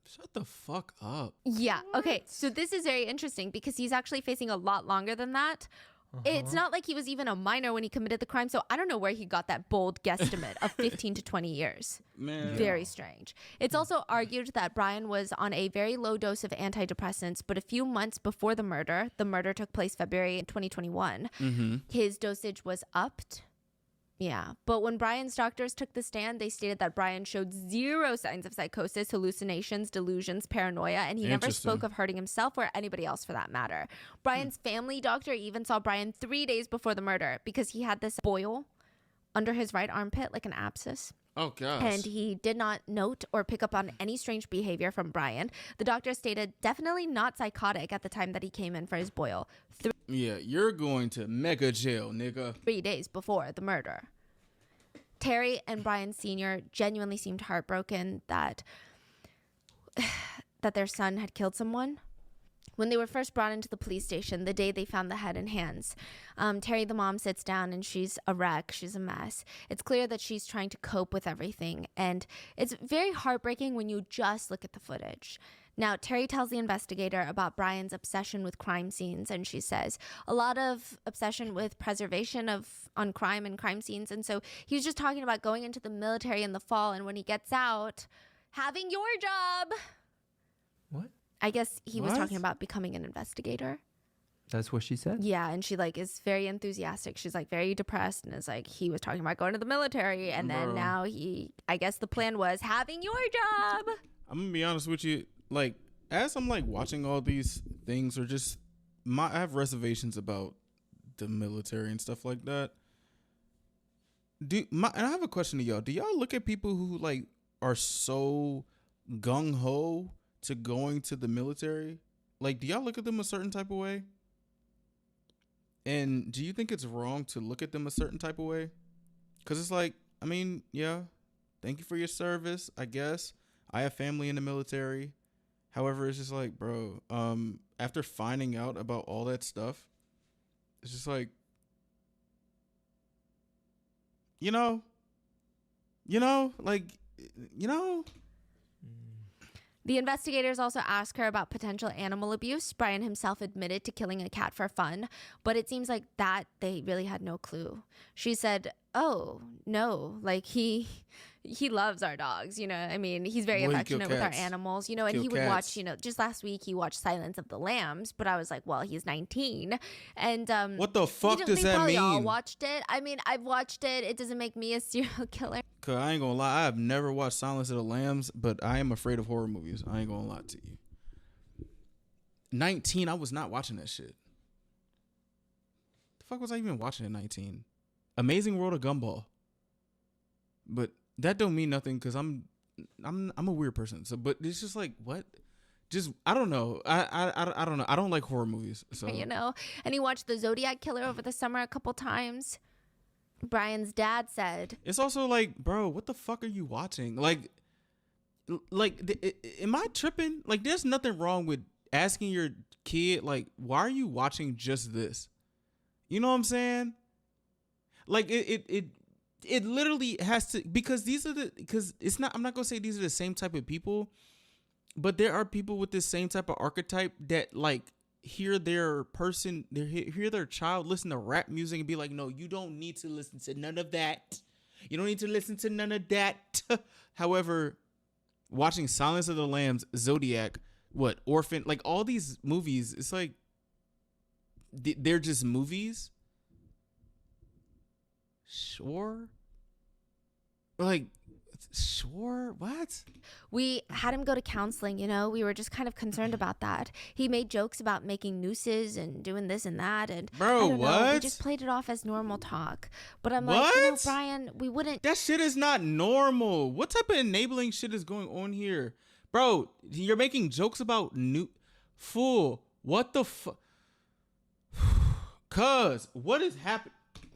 Shut the fuck up. Yeah. Okay. So this is very interesting because he's actually facing a lot longer than that. It's not like he was even a minor when he committed the crime. So I don't know where he got that bold guesstimate of 15 to 20 years. Man. Very strange. It's also argued that Brian was on a very low dose of antidepressants, but a few months before the murder took place February 2021, his dosage was upped. Yeah, but when Brian's doctors took the stand, they stated that Brian showed zero signs of psychosis, hallucinations, delusions, paranoia, and he never spoke of hurting himself or anybody else for that matter. Brian's family doctor even saw Brian 3 days before the murder because he had this boil under his right armpit, like an abscess. Oh, gosh. And he did not note or pick up on any strange behavior from Brian. The doctor stated definitely not psychotic at the time that he came in for his boil. Yeah, you're going to mega jail, nigga. 3 days before the murder. Terry and Brian Sr. genuinely seemed heartbroken that their son had killed someone. When they were first brought into the police station, the day they found the head and hands, Terry, the mom, sits down and she's a wreck. She's a mess. It's clear that she's trying to cope with everything. And it's very heartbreaking when you just look at the footage. Now, Terry tells the investigator about Brian's obsession with crime scenes, and she says a lot of obsession with preservation on crime and crime scenes. And so he was just talking about going into the military in the fall, and when he gets out, having your job. What? I guess he was talking about becoming an investigator. That's what she said? Yeah, and she is very enthusiastic. She's very depressed and is he was talking about going to the military, and then now I guess the plan was having your job. I'm gonna be honest with you, as I'm watching all these things, or just I have reservations about the military and stuff like that. And I have a question to y'all. Do y'all look at people who are so gung-ho to going to the military? Do y'all look at them a certain type of way? And do you think it's wrong to look at them a certain type of way? Because it's yeah, thank you for your service, I guess. I have family in the military. However, it's just bro, after finding out about all that stuff, it's just The investigators also asked her about potential animal abuse. Brian himself admitted to killing a cat for fun, but it seems that they really had no clue. She said, oh, no, he loves our dogs, you know. I mean, he's very Well, he kill affectionate with our cats. animals, you know, and Kill he would cats. watch, you know, just last week he watched Silence of the Lambs, but I was like, well, he's 19. And What the fuck does they that probably all mean? watched it. I mean, I've watched it. It doesn't make me a serial killer. Cause I ain't gonna lie, I have never watched Silence of the Lambs, but I am afraid of horror movies. I ain't gonna lie to you. 19, I was not watching that shit. The fuck was I even watching at 19? Amazing World of Gumball. But that don't mean nothing because I'm a weird person. So, but it's just like what? Just I don't know. I don't know. I don't like horror movies. So You know, and he watched The Zodiac Killer over the summer a couple times. Brian's dad said, it's also like, bro, what the fuck are you watching? Like, am I tripping? Like, there's nothing wrong with asking your kid, like, why are you watching just this? You know what I'm saying? Like, it literally has to, because it's not, I'm not gonna say these are the same type of people, but there are people with this same type of archetype that like hear their child listen to rap music and be like, no, you don't need to listen to none of that. You don't need to listen to none of that. However, watching Silence of the Lambs, Zodiac, Orphan, like all these movies, it's like they're just movies. Sure. Like, sure. What? we had him go to counseling, you know. We were just kind of concerned about that. He made jokes about making nooses and doing this and that. And Bro, I don't know, we what? just played it off as normal talk. But I'm like, you know, What? Brian, we wouldn't. That shit is not normal. What type of enabling shit is going on here? Bro, you're making jokes about fool. What the fuck? Cuz, what is happening?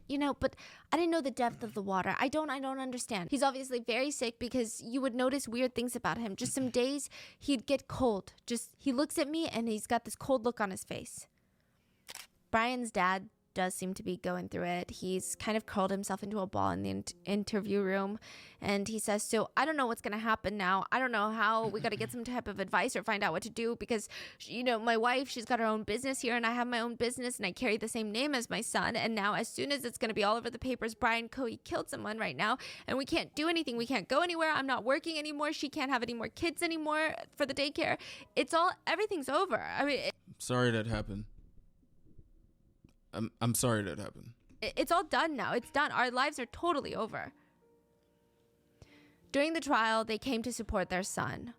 You know, but I didn't know the depth of the water. I don't understand. He's obviously very sick because you would notice weird things about him. Just some days he'd get cold. Just he looks at me and he's got this cold look on his face. Brian's dad does seem to be going through it. He's kind of curled himself into a ball in the interview room, and he says, so I don't know what's going to happen now. I don't know how. We got to get some type of advice or find out what to do because, you know, my wife, she's got her own business here and I have my own business and I carry the same name as my son. And now as soon as it's going to be all over the papers, Brian Coey killed someone right now and we can't do anything. We can't go anywhere. I'm not working anymore. She can't have any more kids anymore for the daycare. Everything's over. I mean, Sorry that happened. I'm sorry that happened. it's all done now. It's done. Our lives are totally over. During the trial, they came to support their son.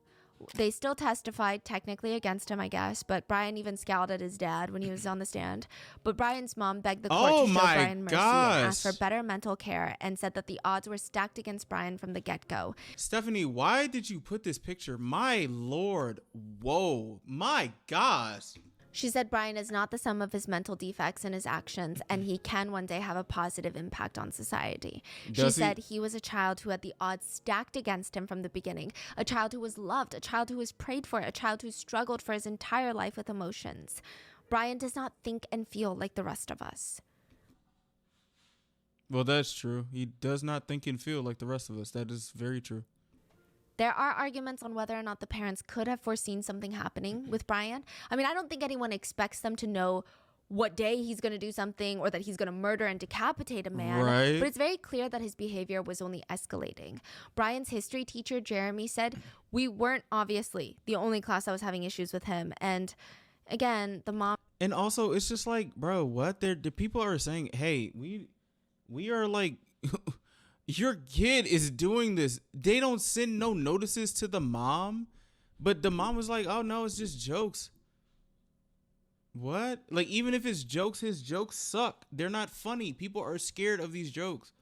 They still testified technically against him, I guess, but Brian even scowled at his dad when he was on the stand. But Brian's mom begged the court to show Brian mercy and asked for better mental care and said that the odds were stacked against Brian from the get-go. Stephanie, why did you put this picture? My Lord. Whoa. My gosh. She said Brian is not the sum of his mental defects and his actions, and he can one day have a positive impact on society. She said he was a child who had the odds stacked against him from the beginning, a child who was loved, a child who was prayed for, a child who struggled for his entire life with emotions. Brian does not think and feel like the rest of us. Well, that's true. He does not think and feel like the rest of us. That is very true. There are arguments on whether or not the parents could have foreseen something happening with Brian. I mean, I don't think anyone expects them to know what day he's going to do something or that he's going to murder and decapitate a man. Right. But it's very clear that his behavior was only escalating. Brian's history teacher, Jeremy, said, we weren't obviously the only class that was having issues with him. And again, the mom. And also, it's just like, bro, what? The people are saying, hey, we are like... Your kid is doing this. They don't send no notices to the mom, but the mom was like, oh no, it's just jokes. What? Like, even if it's jokes, his jokes suck. They're not funny. People are scared of these jokes.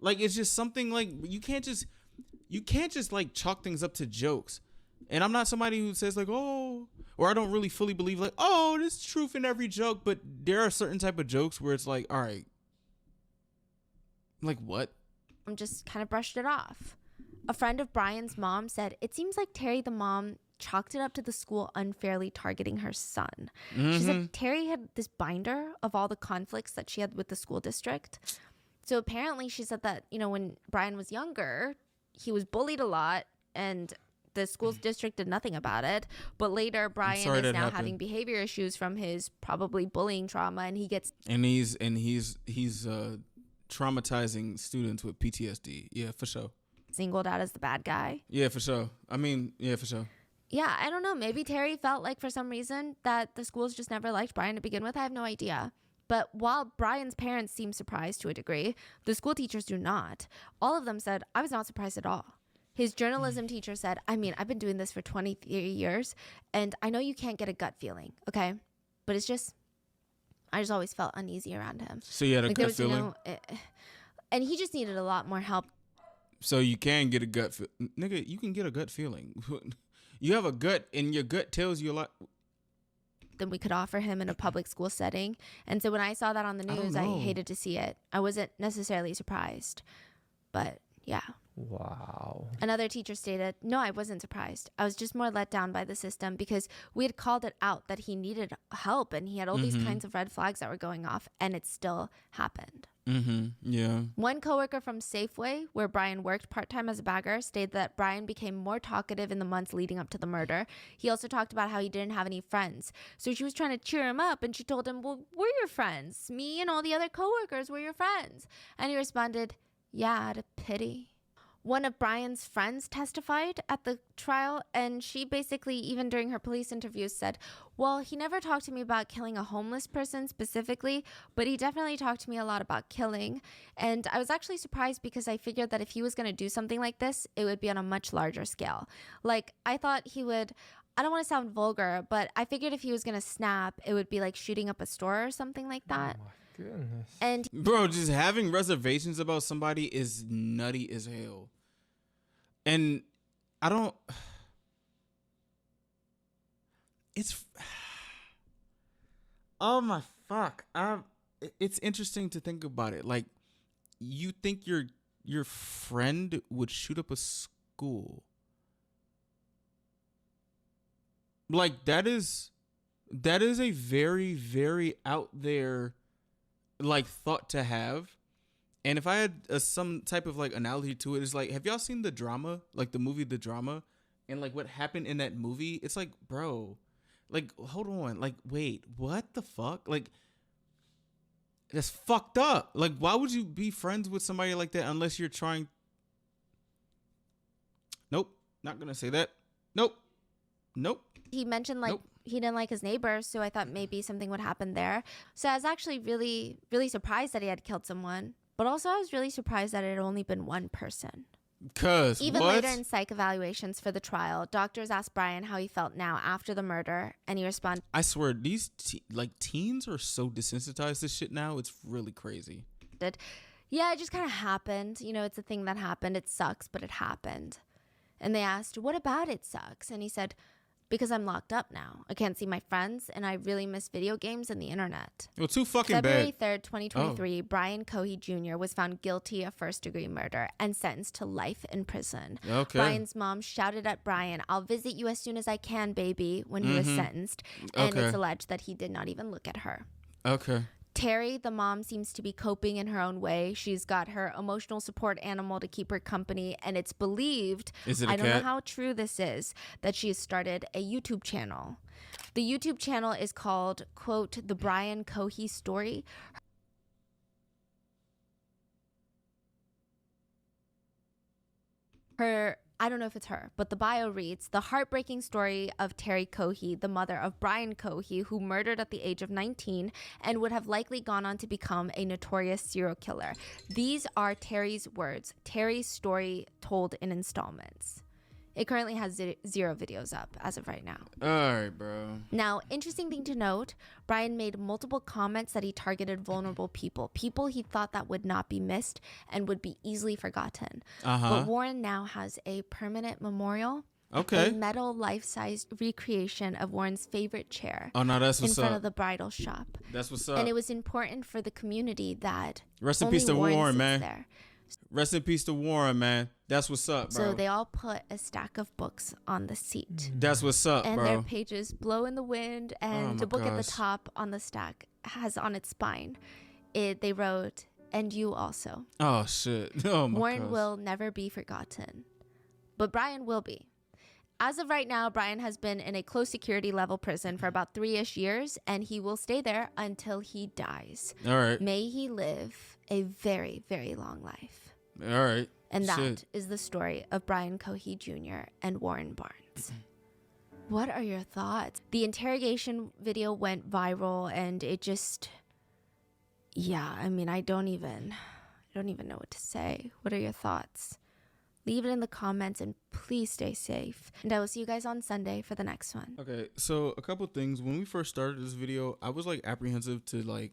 Like, it's just something like, you can't just like chalk things up to jokes. And I'm not somebody who says like, oh, or I don't really fully believe like, oh, there's truth in every joke. But there are certain type of jokes where it's like, all right, like what? Just kind of brushed it off. A friend of Brian's mom said, it seems like Terry, the mom, chalked it up to the school unfairly targeting her son. She said Terry had this binder of all the conflicts that she had with the school district. So apparently she said that, you know, when Brian was younger, he was bullied a lot and the school's district did nothing about it. But later, Brian is now having behavior issues from his probably bullying trauma, and he gets... And he's traumatizing students with PTSD. Yeah, for sure. singled out as the bad guy. Yeah, for sure. I mean, yeah, for sure. Yeah, I don't know. Maybe Terry felt like for some reason that the schools just never liked Brian to begin with. I have no idea. But while Brian's parents seem surprised to a degree, the school teachers do not. All of them said, I was not surprised at all. His journalism teacher said, I mean, I've been doing this for 23 years, and I know you can't get a gut feeling, okay? But it's just, I just always felt uneasy around him. So you had a gut feeling? And he just needed a lot more help. So you can get a gut feeling. Nigga, you can get a gut feeling. You have a gut, and your gut tells you a lot. Than we could offer him in a public school setting. And so when I saw that on the news, I hated to see it. I wasn't necessarily surprised, but yeah. Wow. Another teacher stated, no, I wasn't surprised. I was just more let down by the system because we had called it out that he needed help and he had all these kinds of red flags that were going off, and it still happened. Yeah. One coworker from Safeway, where Brian worked part-time as a bagger, stated that Brian became more talkative in the months leading up to the murder. He also talked about how he didn't have any friends. So she was trying to cheer him up, and she told him, well, we're your friends. Me and all the other coworkers were your friends. And he responded, yeah, out of pity. One of Brian's friends testified at the trial, and she basically, even during her police interviews, said, well, he never talked to me about killing a homeless person specifically, but he definitely talked to me a lot about killing. And I was actually surprised because I figured that if he was going to do something like this, it would be on a much larger scale. Like, I thought he would, I don't want to sound vulgar, but I figured if he was going to snap, it would be like shooting up a store or something like that. Oh my goodness. And bro, just having reservations about somebody is nutty as hell. And I don't, it's, oh my fuck. It's interesting to think about it. Like, you think your friend would shoot up a school. Like, that is a very, very out there, like, thought to have. And if I had some type of like analogy to it, it's like, have y'all seen The Drama? Like the movie The Drama? And like what happened in that movie? It's like, bro, like, hold on. Like, wait, what the fuck? Like, that's fucked up. Like, why would you be friends with somebody like that unless you're trying? Nope, not gonna say that. Nope. he mentioned like he didn't like his neighbors, so I thought maybe something would happen there. So I was actually really, really surprised that he had killed someone. But also I was really surprised that it had only been one person. Cause even what? later in psych evaluations for the trial, doctors asked Brian how he felt now after the murder, and he responded, I swear, these teens are so desensitized to shit now. It's really crazy. yeah, it just kind of happened. You know, it's a thing that happened. It sucks, but it happened. And they asked, what about it sucks? And he said, because I'm locked up now. I can't see my friends, and I really miss video games and the internet. Well, too fucking February bad. 3rd, 2023, Brian Cohey Jr. was found guilty of first-degree murder and sentenced to life in prison. Okay. Brian's mom shouted at Brian, I'll visit you as soon as I can, baby, when he was sentenced. And it's alleged that he did not even look at her. Okay. Terry, the mom, seems to be coping in her own way. She's got her emotional support animal to keep her company, and it's believed, I don't know how true this is, that she has started a YouTube channel. The YouTube channel is called, quote, The Brian Cohey Story. I don't know if it's her, but the bio reads, the heartbreaking story of Terry Cohey, the mother of Brian Cohey, who murdered at the age of 19 and would have likely gone on to become a notorious serial killer. These are Terry's words, Terry's story told in installments. It currently has 0 videos up as of right now. All right, bro. Now, interesting thing to note, Brian made multiple comments that he targeted vulnerable people he thought that would not be missed and would be easily forgotten. But Warren now has a permanent memorial. Okay. A metal life-size recreation of Warren's favorite chair. Oh, no, that's what's in front up. of the bridal shop. That's what's up. And it was important for the community that Rest in only peace to Warren, man. there. Rest in peace to Warren, man. That's what's up, bro. So they all put a stack of books on the seat. That's what's up, and bro. their pages blow in the wind, and the book at the top on the stack has on its spine, they wrote, and you also. Oh, shit. Oh, my Warren gosh. will never be forgotten. But Brian will be. As of right now, Brian has been in a close security level prison for about 3-ish years, and he will stay there until he dies. All right. May he live a very, very long life. All right. And that Shit. is the story of Brian Cohey Jr. and Warren Barnes. What are your thoughts? The interrogation video went viral and it just, yeah, I mean, I don't even know what to say. What are your thoughts? Leave it in the comments and please stay safe. And I will see you guys on Sunday for the next one. Okay, so a couple things. When we first started this video, I was like apprehensive to like,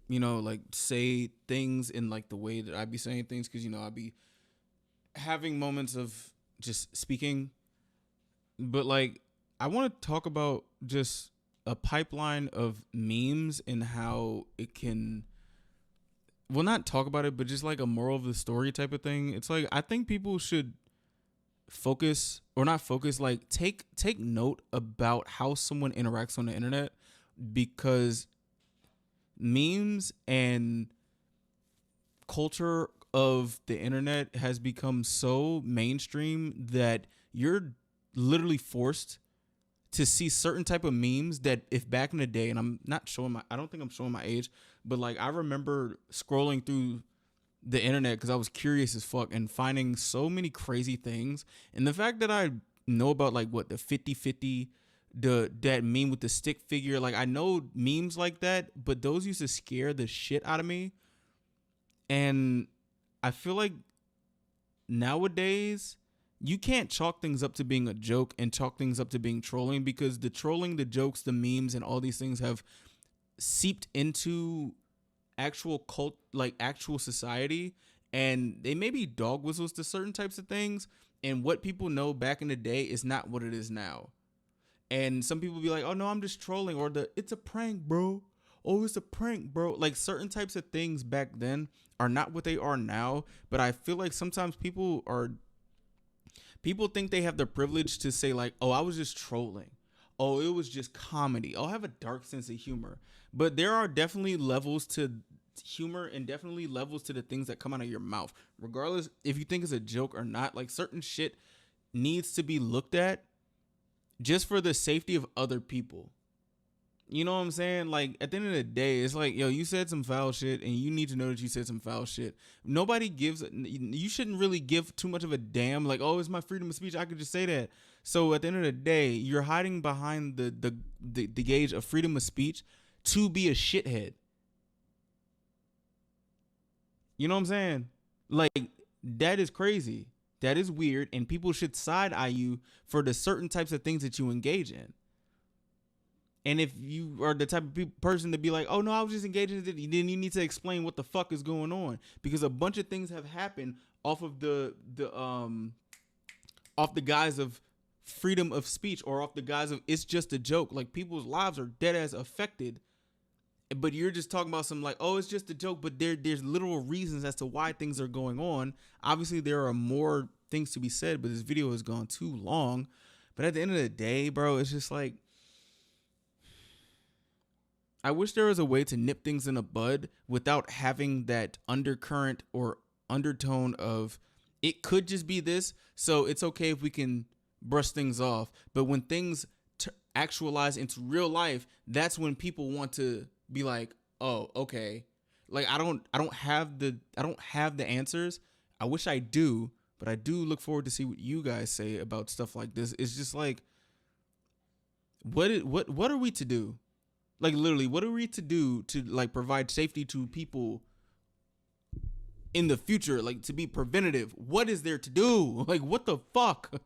you know, like say things in like the way that I'd be saying things, because, you know, I'd be having moments of just speaking. But like, I want to talk about just a pipeline of memes and how it can, well, not talk about it, but just like a moral of the story type of thing. It's like, I think people should focus, or not focus, like take note about how someone interacts on the internet, because memes and culture of the internet has become so mainstream that you're literally forced to see certain type of memes that if back in the day, and I'm not showing my, I don't think I'm showing my age, but like I remember scrolling through the internet because I was curious as fuck and finding so many crazy things. And the fact that I know about like what the 50-50, that meme with the stick figure, like I know memes like that, but those used to scare the shit out of me. And I feel like nowadays you can't chalk things up to being a joke and chalk things up to being trolling, because the trolling, the jokes, the memes, and all these things have seeped into actual cult, like actual society, and they may be dog whistles to certain types of things, and what people know back in the day is not what it is now. And some people be like, oh no, I'm just trolling, or it's a prank, bro. Oh, it's a prank, bro. Like certain types of things back then are not what they are now. But I feel like sometimes people think they have the privilege to say like, oh, I was just trolling. Oh, it was just comedy. Oh, I have a dark sense of humor. But there are definitely levels to humor and definitely levels to the things that come out of your mouth. Regardless if you think it's a joke or not, like certain shit needs to be looked at just for the safety of other people. You know what I'm saying? Like at the end of the day, it's like, yo, you said some foul shit and you need to know that you said some foul shit. Nobody gives, you shouldn't really give too much of a damn. Like, oh, it's my freedom of speech, I could just say that. So at the end of the day, you're hiding behind the gauge of freedom of speech to be a shithead. You know what I'm saying? Like, that is crazy. That is weird. And people should side eye you for the certain types of things that you engage in. And if you are the type of person to be like, oh no, I was just engaging in it, then you need to explain what the fuck is going on, because a bunch of things have happened off of the guise of freedom of speech, or off the guise of it's just a joke. Like people's lives are dead ass affected, but you're just talking about some like, oh, it's just a joke, but there's literal reasons as to why things are going on. Obviously there are more things to be said, but this video has gone too long. But at the end of the day, bro, it's just like, I wish there was a way to nip things in the bud without having that undercurrent or undertone of it could just be this, so it's okay if we can brush things off. But when things actualize into real life, that's when people want to be like, oh, okay. Like I don't have the answers. I wish I do, but I do look forward to see what you guys say about stuff like this. It's just like, what are we to do? Like literally, what are we to do to like provide safety to people in the future? Like to be preventative. What is there to do? Like what the fuck?